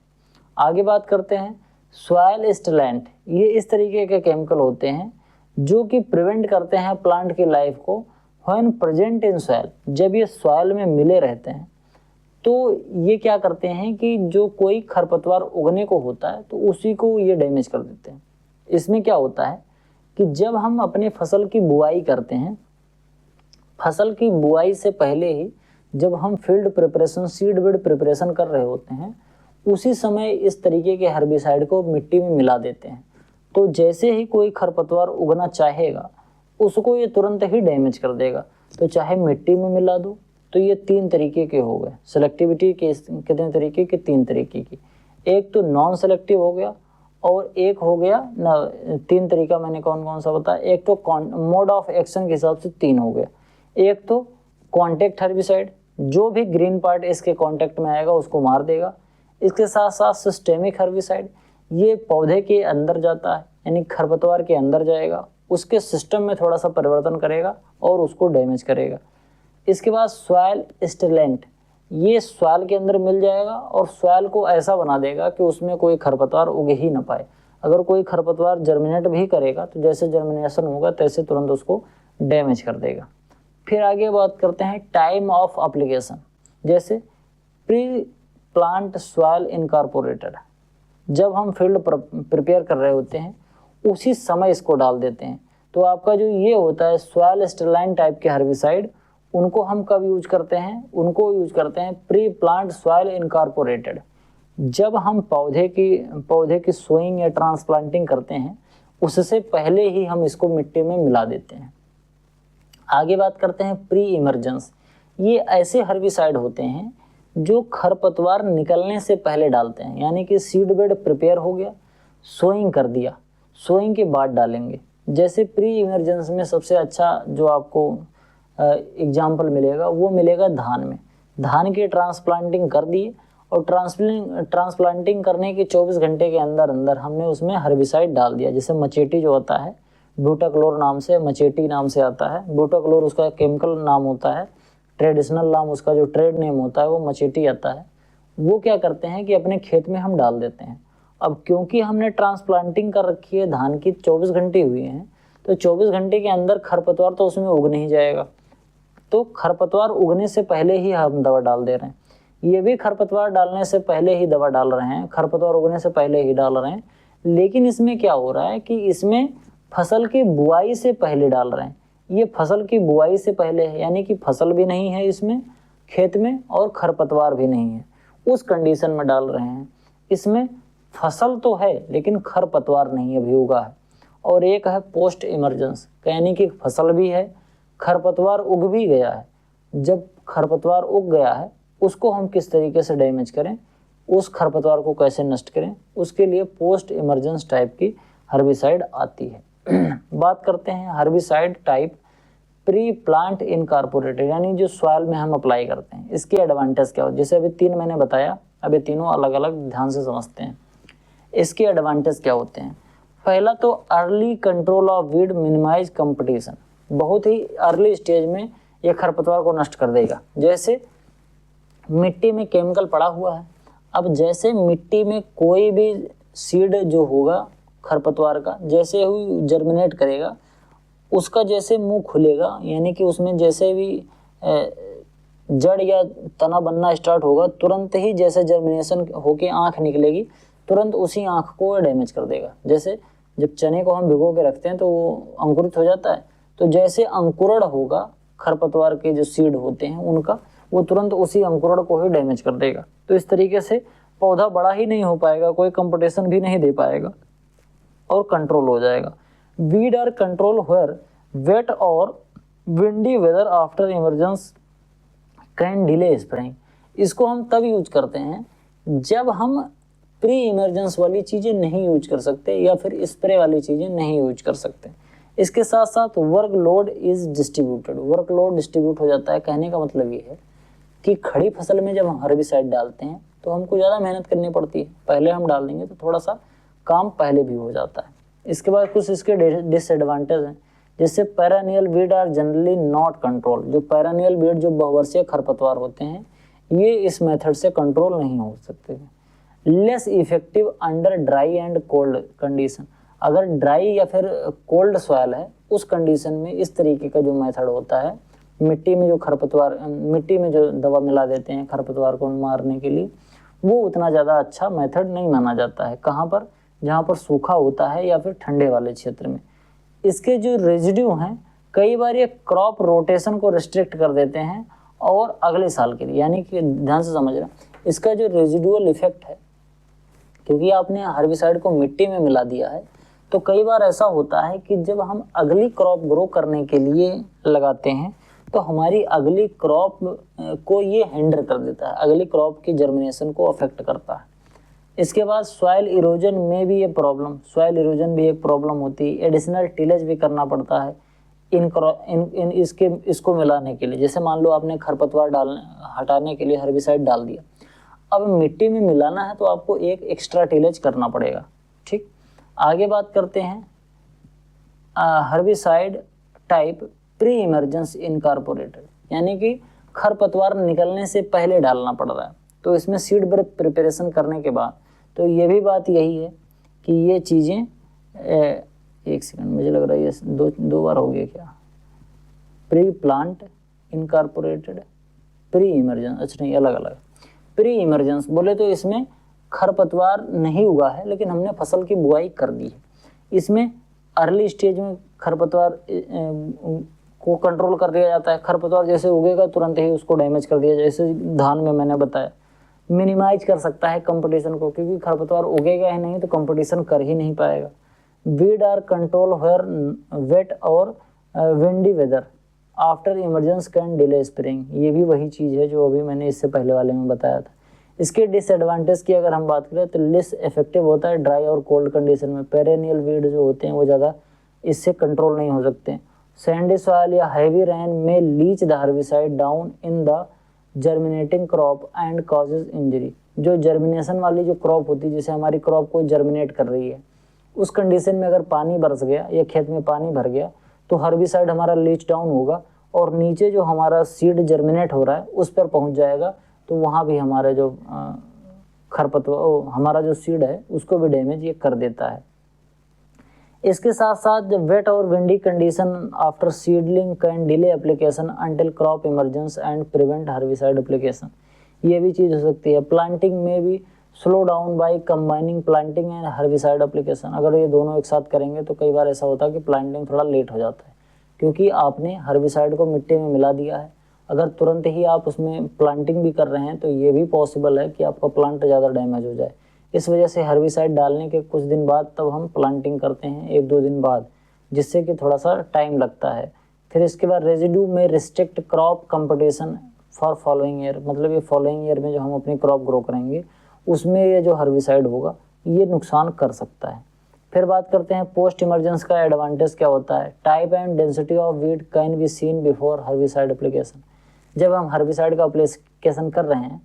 आगे बात करते हैं सॉइल स्टिलेंट। ये इस तरीके के केमिकल होते हैं जो कि प्रिवेंट करते हैं प्लांट की लाइफ को व्हेन प्रेजेंट इन सॉइल। जब ये सॉइल में मिले रहते हैं तो ये क्या करते हैं कि जो कोई खरपतवार उगने को होता है तो उसी को ये डैमेज कर देते हैं। इसमें क्या होता है कि जब हम अपने फसल की बुआई करते हैं, फसल की बुआई से पहले ही जब हम field preparation, seed bed preparation कर रहे होते हैं, उसी समय इस तरीके के हर्बिसाइड को मिट्टी में मिला देते हैं। तो जैसे ही कोई खरपतवार उगना चाहेगा उसको ये तुरंत ही डैमेज कर देगा। तो चाहे मिट्टी में मिला दो, तो ये 3 तरीके के हो गए। सेलेक्टिविटी के कितने तरीके के, 3 तरीके की। एक तो नॉन सेलेक्टिव हो गया और एक हो गया ना, 3 तरीका मैंने कौन कौन सा बताया। एक तो मोड ऑफ एक्शन के हिसाब से 3 हो गया। एक तो कॉन्टेक्ट हर्बिसाइड, जो भी ग्रीन पार्ट इसके कॉन्टेक्ट में आएगा उसको मार देगा। इसके साथ साथ सिस्टेमिक हर्बिसाइड, ये पौधे के अंदर जाता है, यानी खरपतवार के अंदर जाएगा उसके सिस्टम में थोड़ा सा परिवर्तन करेगा और उसको डैमेज करेगा। इसके बाद सॉइल स्टिलेंट, ये सॉइल के अंदर मिल जाएगा और सॉइल को ऐसा बना देगा कि उसमें कोई खरपतवार उग ही ना पाए। अगर कोई खरपतवार जर्मिनेट भी करेगा तो जैसे जर्मिनेशन होगा तैसे तुरंत उसको डैमेज कर देगा। फिर आगे बात करते हैं टाइम ऑफ एप्लीकेशन, जैसे प्री प्लांट सॉइल इनकॉर्पोरेटेड, जब हम फील्ड प्रिपेयर कर रहे होते हैं उसी समय इसको डाल देते हैं। तो आपका जो ये होता है सॉइल स्टेलाइन टाइप के हर्बिसाइड, उनको हम कब यूज करते हैं, उनको यूज करते हैं प्री प्लांट सॉइल इनकॉर्पोरेटेड, जब हम पौधे की सोइंग या ट्रांसप्लांटिंग करते हैं उससे पहले ही हम इसको मिट्टी में मिला देते हैं। आगे बात करते हैं प्री इमरजेंस, ये ऐसे हर्बिसाइड होते हैं जो खरपतवार निकलने से पहले डालते हैं, यानी कि सीड बेड प्रिपेयर हो गया, सोइंग कर दिया, सोइंग के बाद डालेंगे। जैसे प्री इमरजेंस में सबसे अच्छा जो आपको एग्जाम्पल मिलेगा वो मिलेगा धान में। धान की ट्रांसप्लांटिंग कर दिए और ट्रांसप्लांटिंग करने के 24 घंटे के अंदर अंदर हमने उसमें हर्बिसाइड डाल दिया। जैसे मचेटी जो होता है ब्यूटाक्लोर नाम से, मचेटी नाम से आता है, ब्यूटाक्लोर उसका केमिकल नाम होता है, ट्रेडिशनल नाम उसका जो ट्रेड नेम होता है वो मचेटी आता है। वो क्या करते हैं कि अपने खेत में हम डाल देते हैं। अब क्योंकि हमने ट्रांसप्लांटिंग कर रखी है धान की 24 घंटे हुए हैं, तो 24 घंटे के अंदर खरपतवार तो उसमें उग नहीं जाएगा, तो खरपतवार उगने से पहले ही हम दवा डाल दे रहे हैं। ये भी खरपतवार डालने से पहले ही दवा डाल रहे हैं, खरपतवार उगने से पहले ही डाल रहे हैं। लेकिन इसमें क्या हो रहा है कि इसमें फसल की बुआई से पहले डाल रहे हैं। ये फसल की बुआई से पहले है, यानी कि फसल भी नहीं है इसमें खेत में और खरपतवार भी नहीं है, उस कंडीशन में डाल रहे हैं। इसमें फसल तो है लेकिन खरपतवार नहीं अभी उगा है। और एक है पोस्ट इमरजेंस, यानी कि फसल भी है, खरपतवार उग भी गया है। जब खरपतवार उग गया है उसको हम किस तरीके से डैमेज करें, उस खरपतवार को कैसे नष्ट करें, उसके लिए पोस्ट इमरजेंस टाइप की हर्बिसाइड आती है। बात करते हैं herbicide type pre plant incorporated, यानी जो सॉइल में हम अप्लाई करते हैं। इसके एडवांटेज क्या हो, जैसे अभी 3 मैंने बताया, अभी तीनों अलग अलग ध्यान से समझते हैं। इसके एडवांटेज क्या होते हैं। पहला तो early control of weed, minimize competition, बहुत ही अर्ली स्टेज में ये खरपतवार को नष्ट कर देगा। जैसे मिट्टी में केमिकल पड़ा हुआ है, अब जैसे मिट्टी में कोई भी सीड जो होगा खरपतवार का, जैसे ही जर्मिनेट करेगा उसका जैसे मुंह खुलेगा, यानी कि उसमें जैसे भी जड़ या तना बनना स्टार्ट होगा, तुरंत ही जैसे जर्मिनेशन होके आँख निकलेगी, तुरंत उसी आँख को डैमेज कर देगा। जैसे जब चने को हम भिगो के रखते हैं तो वो अंकुरित हो जाता है, तो जैसे अंकुरण होगा खरपतवार के जो सीड होते हैं उनका, वो तुरंत उसी अंकुरण को ही डैमेज कर देगा। तो इस तरीके से पौधा बड़ा ही नहीं हो पाएगा, कोई कंपटीशन भी नहीं दे पाएगा और कंट्रोल हो जाएगा। Weed are control where wet और windy weather after emergence can delay spraying. इसको हम तब यूज करते हैं जब हम प्री इमरजेंस वाली चीज़ें नहीं यूज कर सकते या फिर स्प्रे वाली चीज़ें नहीं यूज कर सकते। इसके साथ साथ work load is distributed, work load distribute हो जाता है। कहने का मतलब ये है कि खड़ी फसल में जब हम हर्बिसाइड डालते हैं तो हमको ज़्यादा मेहनत करनी पड़ती है, पहले हम डाल देंगे तो थोड़ा सा काम पहले भी हो जाता है। इसके बाद कुछ इसके डिसएडवांटेज हैं, जैसे perennial weed are generally not control. जो पैरानियल वीड जो बहुवर्षीय खरपतवार होते हैं ये इस मेथड से कंट्रोल नहीं हो सकते। Less effective under dry and cold condition, अगर ड्राई या फिर कोल्ड सॉइल है उस कंडीशन में इस तरीके का जो मेथड होता है, मिट्टी में जो खरपतवार, मिट्टी में जो दवा मिला देते हैं खरपतवार को मारने के लिए, वो उतना ज़्यादा अच्छा मेथड नहीं माना जाता है। कहाँ पर, जहाँ पर सूखा होता है या फिर ठंडे वाले क्षेत्र में। इसके जो रेजिड्यू हैं कई बार ये क्रॉप रोटेशन को रिस्ट्रिक्ट कर देते हैं और अगले साल के लिए, यानी कि ध्यान से समझना, इसका जो रेजिडुअल इफेक्ट है, क्योंकि आपने हर्बिसाइड को मिट्टी में मिला दिया है, तो कई बार ऐसा होता है कि जब हम अगली क्रॉप ग्रो करने के लिए लगाते हैं तो हमारी अगली क्रॉप को ये हिंडर कर देता है, अगली क्रॉप की जर्मिनेशन को अफेक्ट करता है। इसके बाद सॉइल इरोजन में भी ये प्रॉब्लम, सॉइल इरोजन भी एक प्रॉब्लम होती है। एडिशनल टिलेज भी करना पड़ता है इसको मिलाने के लिए। जैसे मान लो आपने खरपतवार हटाने के लिए हर्बिसाइड डाल दिया, अब मिट्टी में मिलाना है तो आपको एक एक्स्ट्रा टिलेज करना पड़ेगा। ठीक, आगे बात करते हैं herbicide type pre emergence incorporated, यानी कि खरपतवार निकलने से पहले डालना पड़ रहा है। तो इसमें सीड प्रिपरेशन करने के बाद, तो ये भी बात यही है कि ये चीज़ें, एक सेकंड, मुझे लग रहा है ये दो बार हो गया क्या, pre plant incorporated pre emergence, अच्छा नहीं अलग अलग। प्री इमरजेंस बोले तो इसमें खरपतवार नहीं उगा है लेकिन हमने फसल की बुआई कर दी है। इसमें अर्ली स्टेज में खरपतवार को कंट्रोल कर दिया जाता है। खरपतवार जैसे उगेगा तुरंत ही उसको डैमेज कर दिया, जैसे धान में मैंने बताया। मिनिमाइज कर सकता है कंपटीशन को, क्योंकि खरपतवार उगेगा ही नहीं तो कंपटीशन कर ही नहीं पाएगा। Weed are control where wet और windy weather after emergence can delay spraying. ये भी वही चीज़ है जो अभी मैंने इससे पहले वाले में बताया था। इसके डिसएडवांटेज की अगर हम बात करें तो लेस इफेक्टिव होता है ड्राई और कोल्ड कंडीशन में। पेरेनियल वीड जो होते हैं वो ज़्यादा इससे कंट्रोल नहीं हो सकते। सैंडी सॉइल या हैवी रेन में leach the herbicide down in the germinating crop and causes injury. जो जर्मिनेशन वाली जो क्रॉप होती है, जैसे हमारी क्रॉप को जर्मिनेट कर रही है, उस कंडीशन में अगर पानी बरस गया या खेत में पानी भर गया तो हर्बिसाइड हमारा लीच डाउन होगा और नीचे जो हमारा सीड जर्मिनेट हो रहा है उस पर पहुंच जाएगा, तो वहाँ भी हमारे जो खरपतवार हमारा जो सीड है उसको भी डैमेज ये कर देता है। इसके साथ साथ जब वेट और windy condition after seedling can delay application until crop emergence and prevent herbicide application. ये भी चीज़ हो सकती है। प्लांटिंग में भी slow down by combining planting and herbicide application. अगर ये दोनों एक साथ करेंगे तो कई बार ऐसा होता है कि प्लांटिंग थोड़ा लेट हो जाता है, क्योंकि आपने हर्बिसाइड को मिट्टी में मिला दिया है। अगर तुरंत ही आप उसमें प्लांटिंग भी कर रहे हैं तो ये भी पॉसिबल है कि आपका प्लांट ज़्यादा डैमेज हो जाए। इस वजह से हर्बिसाइड डालने के कुछ दिन बाद तब हम प्लांटिंग करते हैं, 1-2 दिन बाद, जिससे कि थोड़ा सा टाइम लगता है। फिर इसके बाद रेजिड्यू में restrict crop competition for following year. मतलब ये फॉलोइंग ईयर में जो हम अपनी क्रॉप ग्रो करेंगे उसमें ये जो हर्बिसाइड होगा ये नुकसान कर सकता है। फिर बात करते हैं पोस्ट इमरजेंस का एडवांटेज क्या होता है। Type and density of weed can be seen before herbicide application. जब हम हर्बिसाइड का एप्लीकेशन कर रहे हैं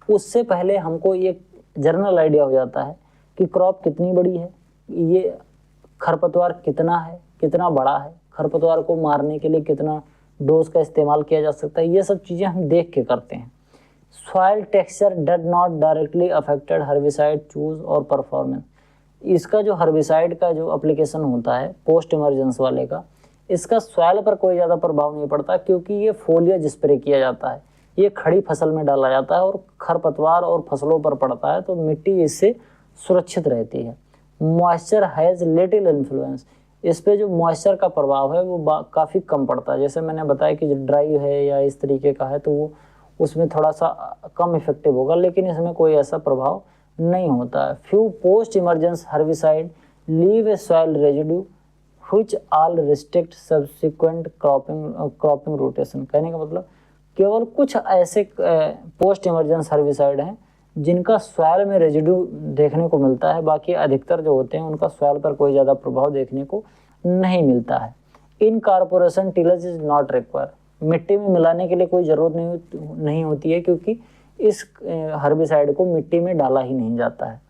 उससे पहले हमको ये जनरल आइडिया हो जाता है कि क्रॉप कितनी बड़ी है, ये खरपतवार कितना है, कितना बड़ा है, खरपतवार को मारने के लिए कितना डोज का इस्तेमाल किया जा सकता है। ये सब चीज़ें हम देख के करते हैं। Soil texture did not directly affected herbicide choose और परफॉर्मेंस। इसका जो हर्बिसाइड का जो एप्लीकेशन होता है पोस्ट इमरजेंस वाले का, इसका सॉइल पर कोई ज़्यादा प्रभाव नहीं पड़ता, क्योंकि ये फोलिएज स्प्रे किया जाता है, ये खड़ी फसल में डाला जाता है और खरपतवार और फसलों पर पड़ता है तो मिट्टी इससे सुरक्षित रहती है। Moisture has little influence. इस पे जो मॉइस्चर का प्रभाव है वो काफ़ी कम पड़ता है। जैसे मैंने बताया कि जो ड्राई है या इस तरीके का है तो वो उसमें थोड़ा सा कम इफेक्टिव होगा, लेकिन इसमें कोई ऐसा प्रभाव नहीं होता है। Few post emergence herbicide leave A soil residue which all restrict subsequent cropping rotation. कहने का मतलब केवल कुछ ऐसे पोस्ट इमरजेंस हर्बिसाइड हैं जिनका सॉइल में रेजिड्यू देखने को मिलता है, बाकी अधिकतर जो होते हैं उनका सॉइल पर कोई ज़्यादा प्रभाव देखने को नहीं मिलता है। Incorporation tillage is not require. मिट्टी में मिलाने के लिए कोई ज़रूरत नहीं होती है, क्योंकि इस हर्बिसाइड को मिट्टी में डाला ही नहीं जाता है।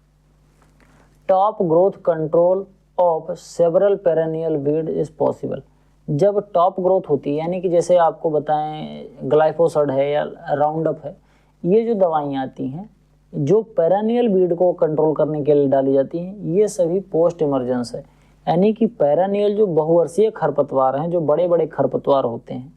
Top growth control of several perennial weed is possible. जब टॉप ग्रोथ होती है, यानी कि जैसे आपको बताएं ग्लाइफोसाइड है या राउंड अप है, ये जो दवाइयाँ आती हैं जो पेरेनियल वीड को कंट्रोल करने के लिए डाली जाती हैं, ये सभी पोस्ट इमरजेंस है। यानी कि पेरेनियल जो बहुवर्षीय खरपतवार हैं, जो बड़े बड़े खरपतवार होते हैं,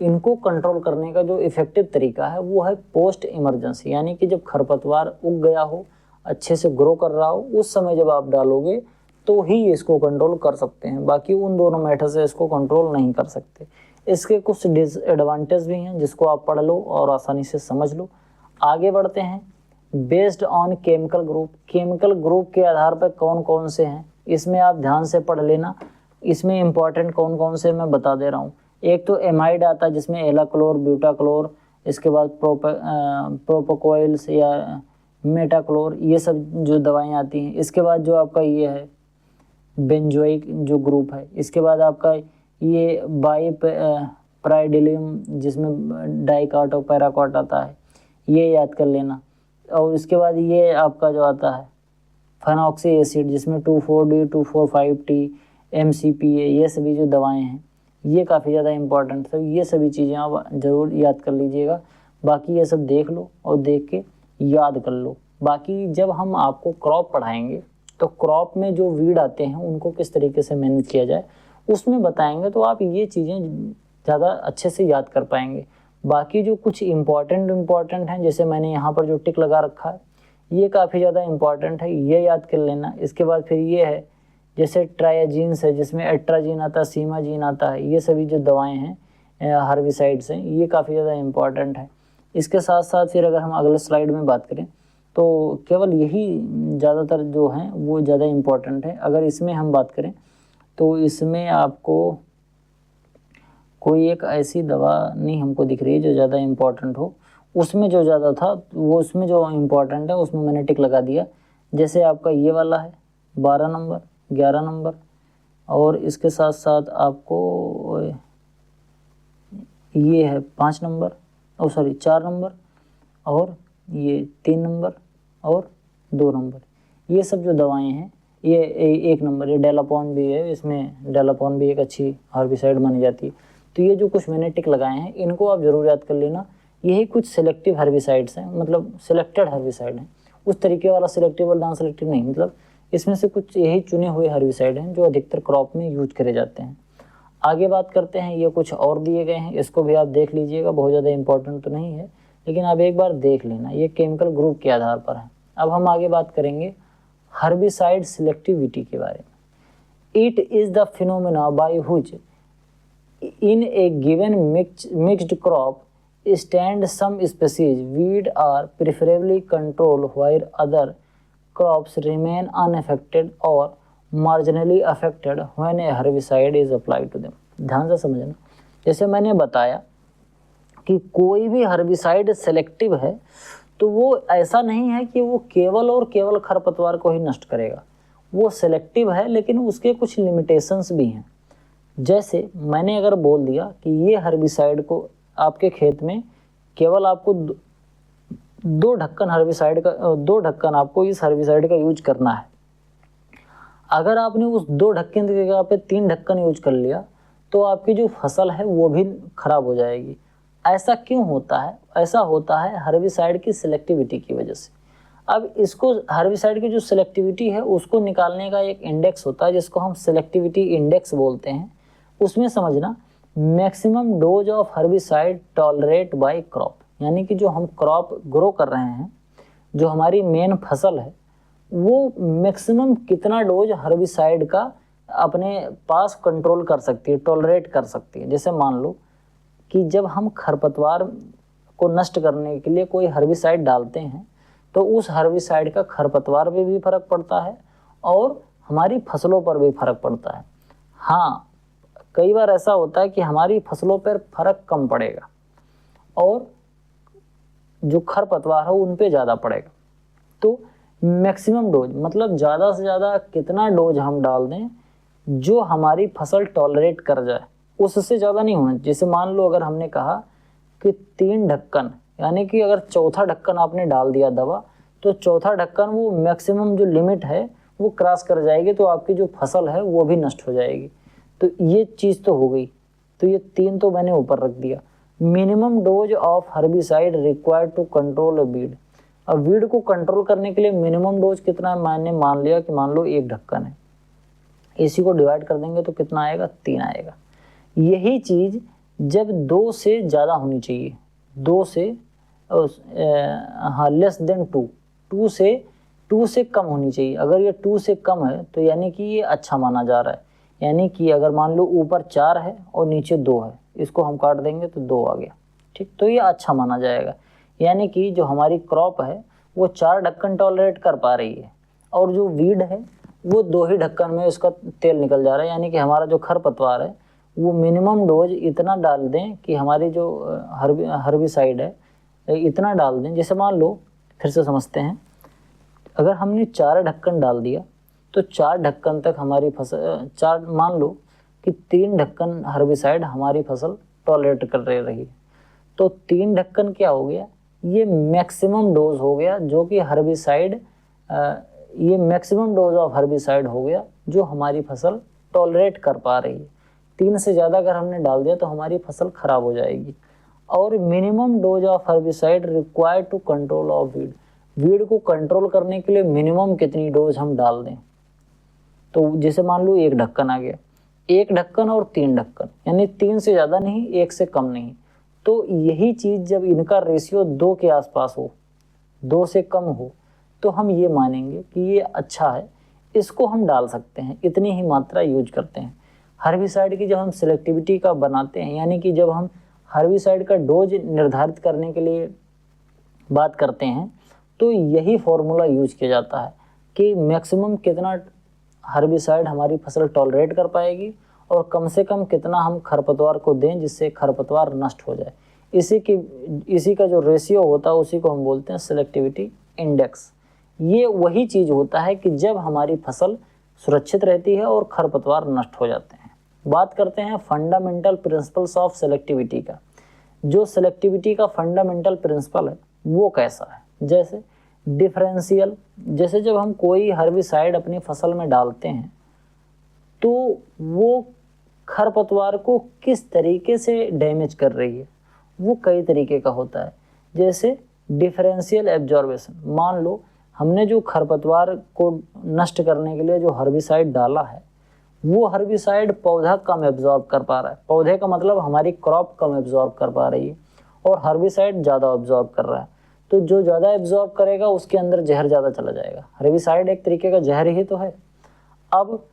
इनको कंट्रोल करने का जो इफेक्टिव तरीका है वो है पोस्ट इमरजेंसी। यानी कि जब खरपतवार उग गया हो, अच्छे से ग्रो कर रहा हो, उस समय जब आप डालोगे तो ही इसको कंट्रोल कर सकते हैं, बाकी उन दोनों मेथड से इसको कंट्रोल नहीं कर सकते। इसके कुछ डिसएडवांटेज भी हैं जिसको आप पढ़ लो और आसानी से समझ लो। आगे बढ़ते हैं। Based on chemical group. Chemical group के आधार पर कौन कौन से हैं इसमें आप ध्यान से पढ़ लेना। इसमें इंपॉर्टेंट कौन कौन से मैं बता दे रहा हूँ। एक तो एमाइड आता है जिसमें एलाक्लोर, ब्यूटाक्लोर, इसके बाद प्रोपोकोइल्स या मेटाक्लोर, ये सब जो दवाएं आती हैं। इसके बाद जो आपका ये है बेंजोइक जो ग्रुप है। इसके बाद आपका ये बाई प्राइडिलियम जिसमें डाइकाट और पैराकॉट आता है, ये याद कर लेना। और इसके बाद ये आपका जो आता है फेनॉक्सी एसिड जिसमें 2,4-D, 2,4,5-T, MCPA, ये सभी जो दवाएं हैं ये काफ़ी ज़्यादा इम्पॉर्टेंट है। ये सभी चीज़ें आप ज़रूर याद कर लीजिएगा। बाकी ये सब देख लो और देख के याद कर लो। बाकी जब हम आपको क्रॉप पढ़ाएंगे तो क्रॉप में जो वीड आते हैं उनको किस तरीके से मैनेज किया जाए उसमें बताएंगे, तो आप ये चीज़ें ज़्यादा अच्छे से याद कर पाएंगे। बाकी जो कुछ इम्पॉर्टेंट हैं, जैसे मैंने यहाँ पर जो टिक लगा रखा है ये काफ़ी ज़्यादा इम्पॉर्टेंट है, ये याद कर लेना। इसके बाद फिर ये है जैसे ट्रायाजीन्स है, जिसमें एट्राजीन आता है, सीमाजीन आता है, ये सभी जो दवाएं हैं हर्बिसाइड्स हैं ये काफ़ी ज़्यादा इम्पॉर्टेंट है। इसके साथ साथ फिर अगर हम अगले स्लाइड में बात करें तो केवल यही ज़्यादातर जो हैं वो ज़्यादा इम्पॉर्टेंट है। अगर इसमें हम बात करें तो इसमें आपको कोई एक ऐसी दवा नहीं हमको दिख रही जो ज़्यादा इम्पॉर्टेंट हो। उसमें जो ज़्यादा था वो उसमें जो इम्पॉर्टेंट है उसमें मैंने टिक लगा दिया। जैसे आपका ये वाला है 12 नंबर, 11 नंबर, और इसके साथ साथ आपको ये है 5 नंबर, 4 नंबर, और ये 3 नंबर और 2 नंबर। ये सब जो दवाएं हैं ये 1 नंबर, ये डेलापॉन भी है, इसमें डेलापॉन भी एक अच्छी हर्बिसाइड मानी जाती है। तो ये जो कुछ मैंने टिक लगाए हैं इनको आप ज़रूर याद कर लेना। यही कुछ सिलेक्टिव हर्बिसाइड्स हैं, मतलब सिलेक्टेड हर्बिसाइड हैं। उस तरीके वाला सिलेक्टिव और नॉन सिलेक्टिव नहीं, मतलब इसमें से कुछ यही चुने हुए हर्बिसाइड हैं जो अधिकतर क्रॉप में यूज करे जाते हैं। आगे बात करते हैं, ये कुछ और दिए गए हैं, इसको भी आप देख लीजिएगा। बहुत ज़्यादा इंपॉर्टेंट तो नहीं है लेकिन आप एक बार देख लेना, ये केमिकल ग्रुप के आधार पर है। अब हम आगे बात करेंगे हर्बिसाइड सिलेक्टिविटी के बारे में। It is the phenomena by which in a given mixed crop stand some species weed are preferably controlled while other crops remain unaffected or marginally affected when a herbicide is applied to them। ध्यान से समझना, जैसे मैंने बताया कि कोई भी herbicide selective है तो वो ऐसा नहीं है कि वो केवल और केवल खरपतवार को ही नष्ट करेगा। वो सेलेक्टिव है लेकिन उसके कुछ लिमिटेशंस भी हैं। जैसे मैंने अगर बोल दिया कि ये हर्बिसाइड को आपके खेत में केवल आपको 2 ढक्कन आपको इस हर्बिसाइड का यूज करना है। अगर आपने उस 2 ढक्कन की जगह पे 3 ढक्कन यूज कर लिया तो आपकी जो फसल है वो भी खराब हो जाएगी। ऐसा क्यों होता है? ऐसा होता है हर्बिसाइड की सिलेक्टिविटी की वजह से। अब इसको हर्बिसाइड की जो सिलेक्टिविटी है उसको निकालने का एक इंडेक्स होता है जिसको हम सिलेक्टिविटी इंडेक्स बोलते हैं। उसमें समझना maximum dose of herbicide tolerate by crop, यानी कि जो हम क्रॉप ग्रो कर रहे हैं, जो हमारी मेन फसल है, वो मैक्सिमम कितना डोज हर्बिसाइड का अपने पास कंट्रोल कर सकती है, टॉलरेट कर सकती है। जैसे मान लो कि जब हम खरपतवार को नष्ट करने के लिए कोई हर्बिसाइड डालते हैं तो उस हर्बिसाइड का खरपतवार पे भी फर्क पड़ता है और हमारी फसलों पर भी फर्क पड़ता है। हाँ, कई बार ऐसा होता है कि हमारी फसलों पर फर्क कम पड़ेगा और जो खरपतवार है उन पे ज़्यादा पड़ेगा। तो मैक्सिमम डोज मतलब ज़्यादा से ज़्यादा कितना डोज हम डाल दें जो हमारी फसल टॉलरेट कर जाए, उससे ज़्यादा नहीं होना। जैसे मान लो अगर हमने कहा कि 3 ढक्कन, यानी कि अगर चौथा ढक्कन आपने डाल दिया दवा तो चौथा ढक्कन वो मैक्सिमम जो लिमिट है वो क्रॉस कर जाएगी तो आपकी जो फसल है वो भी नष्ट हो जाएगी। तो ये चीज़ तो हो गई। तो ये 3 तो मैंने ऊपर रख दिया। Minimum dose of herbicide required to control a weed. अब वीड को कंट्रोल करने के लिए मिनिमम डोज कितना है, मैंने मान लिया कि मान लो 1 ढक्कन है, इसी को डिवाइड कर देंगे तो कितना आएगा, 3 आएगा। यही चीज़ जब 2 से ज़्यादा होनी चाहिए, 2 से लेस देन 2 से कम होनी चाहिए। अगर ये 2 से कम है तो यानी कि ये अच्छा माना जा रहा है। यानी कि अगर मान लो ऊपर 4 है और नीचे 2 है, इसको हम काट देंगे तो 2 आ गया, ठीक। तो ये अच्छा माना जाएगा। यानी कि जो हमारी क्रॉप है वो 4 ढक्कन टॉलरेट कर पा रही है और जो वीड है वो 2 ही ढक्कन में उसका तेल निकल जा रहा है। यानी कि हमारा जो खरपतवार है वो मिनिमम डोज इतना डाल दें कि हमारी जो हर्बिसाइड है इतना डाल दें। जैसे मान लो, फिर से समझते हैं, अगर हमने 4 ढक्कन डाल दिया तो 4 ढक्कन तक हमारी फसल, मान लो कि 3 ढक्कन हर्बिसाइड हमारी फसल टॉलरेट कर रही है, तो 3 ढक्कन क्या हो गया, ये मैक्सिमम डोज हो गया जो कि हर्बिसाइड, ये मैक्सिमम डोज ऑफ हर्बिसाइड हो गया जो हमारी फसल टॉलरेट कर पा रही है। 3 से ज़्यादा अगर हमने डाल दिया तो हमारी फसल खराब हो जाएगी। और minimum dose of herbicide required to control of weed, weed को कंट्रोल करने के लिए मिनिमम कितनी डोज हम डाल दें। तो जैसे मान लो 1 ढक्कन आ गया, 1 ढक्कन और 3 ढक्कन, यानी 3 से ज़्यादा नहीं, 1 से कम नहीं। तो यही चीज़ जब इनका रेशियो 2 के आसपास हो, 2 से कम हो, तो हम ये मानेंगे कि ये अच्छा है, इसको हम डाल सकते हैं, इतनी ही मात्रा यूज करते हैं। हर्बिसाइड की जब हम सिलेक्टिविटी का बनाते हैं, यानी कि जब हम हर्बिसाइड का डोज निर्धारित करने के लिए बात करते हैं, तो यही फॉर्मूला यूज किया जाता है कि मैक्सिमम कितना हर्बिसाइड हमारी फसल टॉलरेट कर पाएगी और कम से कम कितना हम खरपतवार को दें जिससे खरपतवार नष्ट हो जाए। इसी का जो रेशियो होता है उसी को हम बोलते हैं सिलेक्टिविटी इंडेक्स। ये वही चीज़ होता है कि जब हमारी फसल सुरक्षित रहती है और खरपतवार नष्ट हो जाते हैं। बात करते हैं फंडामेंटल प्रिंसिपल्स ऑफ सेलेक्टिविटी का। जो सेलेक्टिविटी का फंडामेंटल प्रिंसिपल है वो कैसा है, जैसे डिफरेंशियल, जैसे जब हम कोई हर्बिसाइड अपनी फसल में डालते हैं तो वो खरपतवार को किस तरीके से डैमेज कर रही है, वो कई तरीके का होता है। जैसे डिफरेंशियल एब्जॉर्बेशन, मान लो हमने जो खरपतवार को नष्ट करने के लिए जो हर्बिसाइड डाला है वो हर्बिसाइड पौधा कम एब्जॉर्ब कर पा रहा है, पौधे का मतलब हमारी क्रॉप कम एब्जॉर्ब कर पा रही है, और हर्बिसाइड ज़्यादा एब्जॉर्ब कर रहा है। तो जो ज़्यादा एब्जॉर्ब करेगा उसके अंदर जहर ज़्यादा चला जाएगा। हर्बिसाइड एक तरीके का जहर ही तो है। अब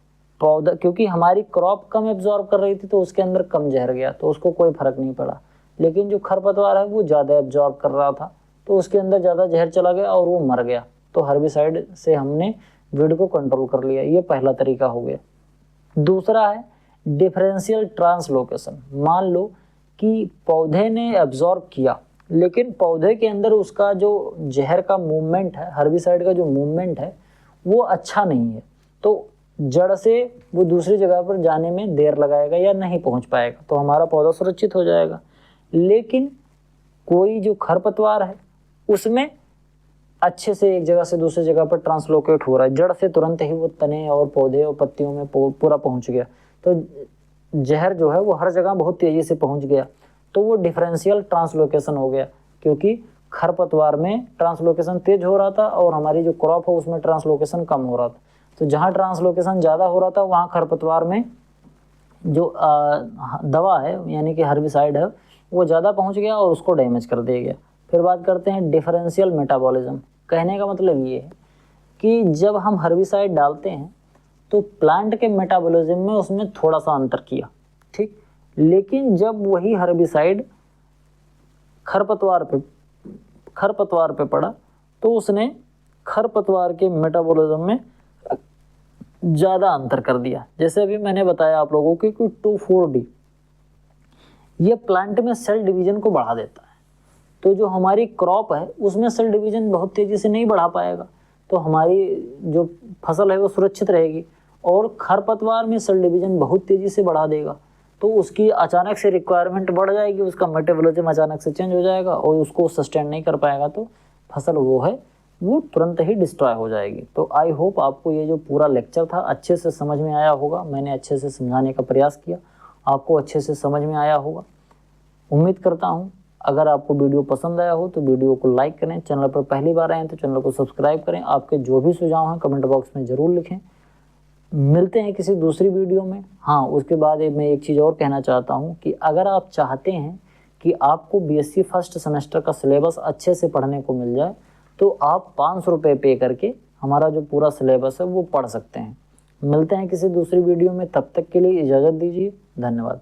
पौधा, क्योंकि हमारी क्रॉप कम एब्जॉर्ब कर रही थी तो उसके अंदर कम जहर गया तो उसको कोई फर्क नहीं पड़ा, लेकिन जो खरपतवार है वो ज़्यादा एब्जॉर्ब कर रहा था तो उसके अंदर ज़्यादा जहर चला गया और वो मर गया। तो हर्बिसाइड से हमने वीड को कंट्रोल कर लिया। ये पहला तरीका हो गया। दूसरा है डिफरेंशियल ट्रांसलोकेशन। मान लो कि पौधे ने एब्जॉर्ब किया लेकिन पौधे के अंदर उसका जो जहर का मूवमेंट है, हर्बिसाइड का जो मूवमेंट है वो अच्छा नहीं है, तो जड़ से वो दूसरी जगह पर जाने में देर लगाएगा या नहीं पहुंच पाएगा, तो हमारा पौधा सुरक्षित हो जाएगा। लेकिन कोई जो खरपतवार है उसमें अच्छे से एक जगह से दूसरी जगह पर ट्रांसलोकेट हो रहा है, जड़ से तुरंत ही वो तने और पौधे और पत्तियों में पूरा पहुंच गया, तो जहर जो है वो हर जगह बहुत तेजी से पहुंच गया। तो वो डिफरेंशियल ट्रांसलोकेशन हो गया, क्योंकि खरपतवार में ट्रांसलोकेशन तेज हो रहा था और हमारी जो क्रॉप है उसमें ट्रांसलोकेशन कम हो रहा था। तो जहाँ ट्रांसलोकेशन ज़्यादा हो रहा था वहाँ खरपतवार में जो दवा है यानी कि हर्बिसाइड है वो ज़्यादा पहुँच गया और उसको डैमेज कर दिया गया। फिर बात करते हैं डिफरेंशियल मेटाबॉलिज्म। कहने का मतलब ये है कि जब हम हर्बिसाइड डालते हैं तो प्लांट के मेटाबॉलिज्म में उसमें थोड़ा सा अंतर किया, ठीक, लेकिन जब वही हर्बिसाइड खरपतवार पे पड़ा तो उसने खरपतवार के मेटाबॉलिज्म में ज़्यादा अंतर कर दिया। जैसे अभी मैंने बताया आप लोगों को कि 2,4-D ये प्लांट में सेल डिवीजन को बढ़ा देता है, तो जो हमारी क्रॉप है उसमें सेल डिवीजन बहुत तेज़ी से नहीं बढ़ा पाएगा, तो हमारी जो फसल है वो सुरक्षित रहेगी। और खरपतवार में सेल डिवीजन बहुत तेज़ी से बढ़ा देगा तो उसकी अचानक से रिक्वायरमेंट बढ़ जाएगी, उसका मेटाबॉलिज्म अचानक से चेंज हो जाएगा और उसको सस्टेन नहीं कर पाएगा, तो फसल वो है वो तुरंत ही डिस्ट्रॉय हो जाएगी। तो आई होप आपको ये जो पूरा लेक्चर था अच्छे से समझ में आया होगा। मैंने अच्छे से समझाने का प्रयास किया, आपको अच्छे से समझ में आया होगा, उम्मीद करता हूँ। अगर आपको वीडियो पसंद आया हो तो वीडियो को लाइक करें, चैनल पर पहली बार आए हैं तो चैनल को सब्सक्राइब करें। आपके जो भी सुझाव हैं कमेंट बॉक्स में ज़रूर लिखें। मिलते हैं किसी दूसरी वीडियो में। हाँ, उसके बाद मैं एक चीज़ और कहना चाहता हूँ कि अगर आप चाहते हैं कि आपको बीएससी फर्स्ट सेमेस्टर का सिलेबस अच्छे से पढ़ने को मिल जाए तो आप 500 रुपये पे करके हमारा जो पूरा सिलेबस है वो पढ़ सकते हैं। मिलते हैं किसी दूसरी वीडियो में, तब तक के लिए इजाज़त दीजिए। धन्यवाद।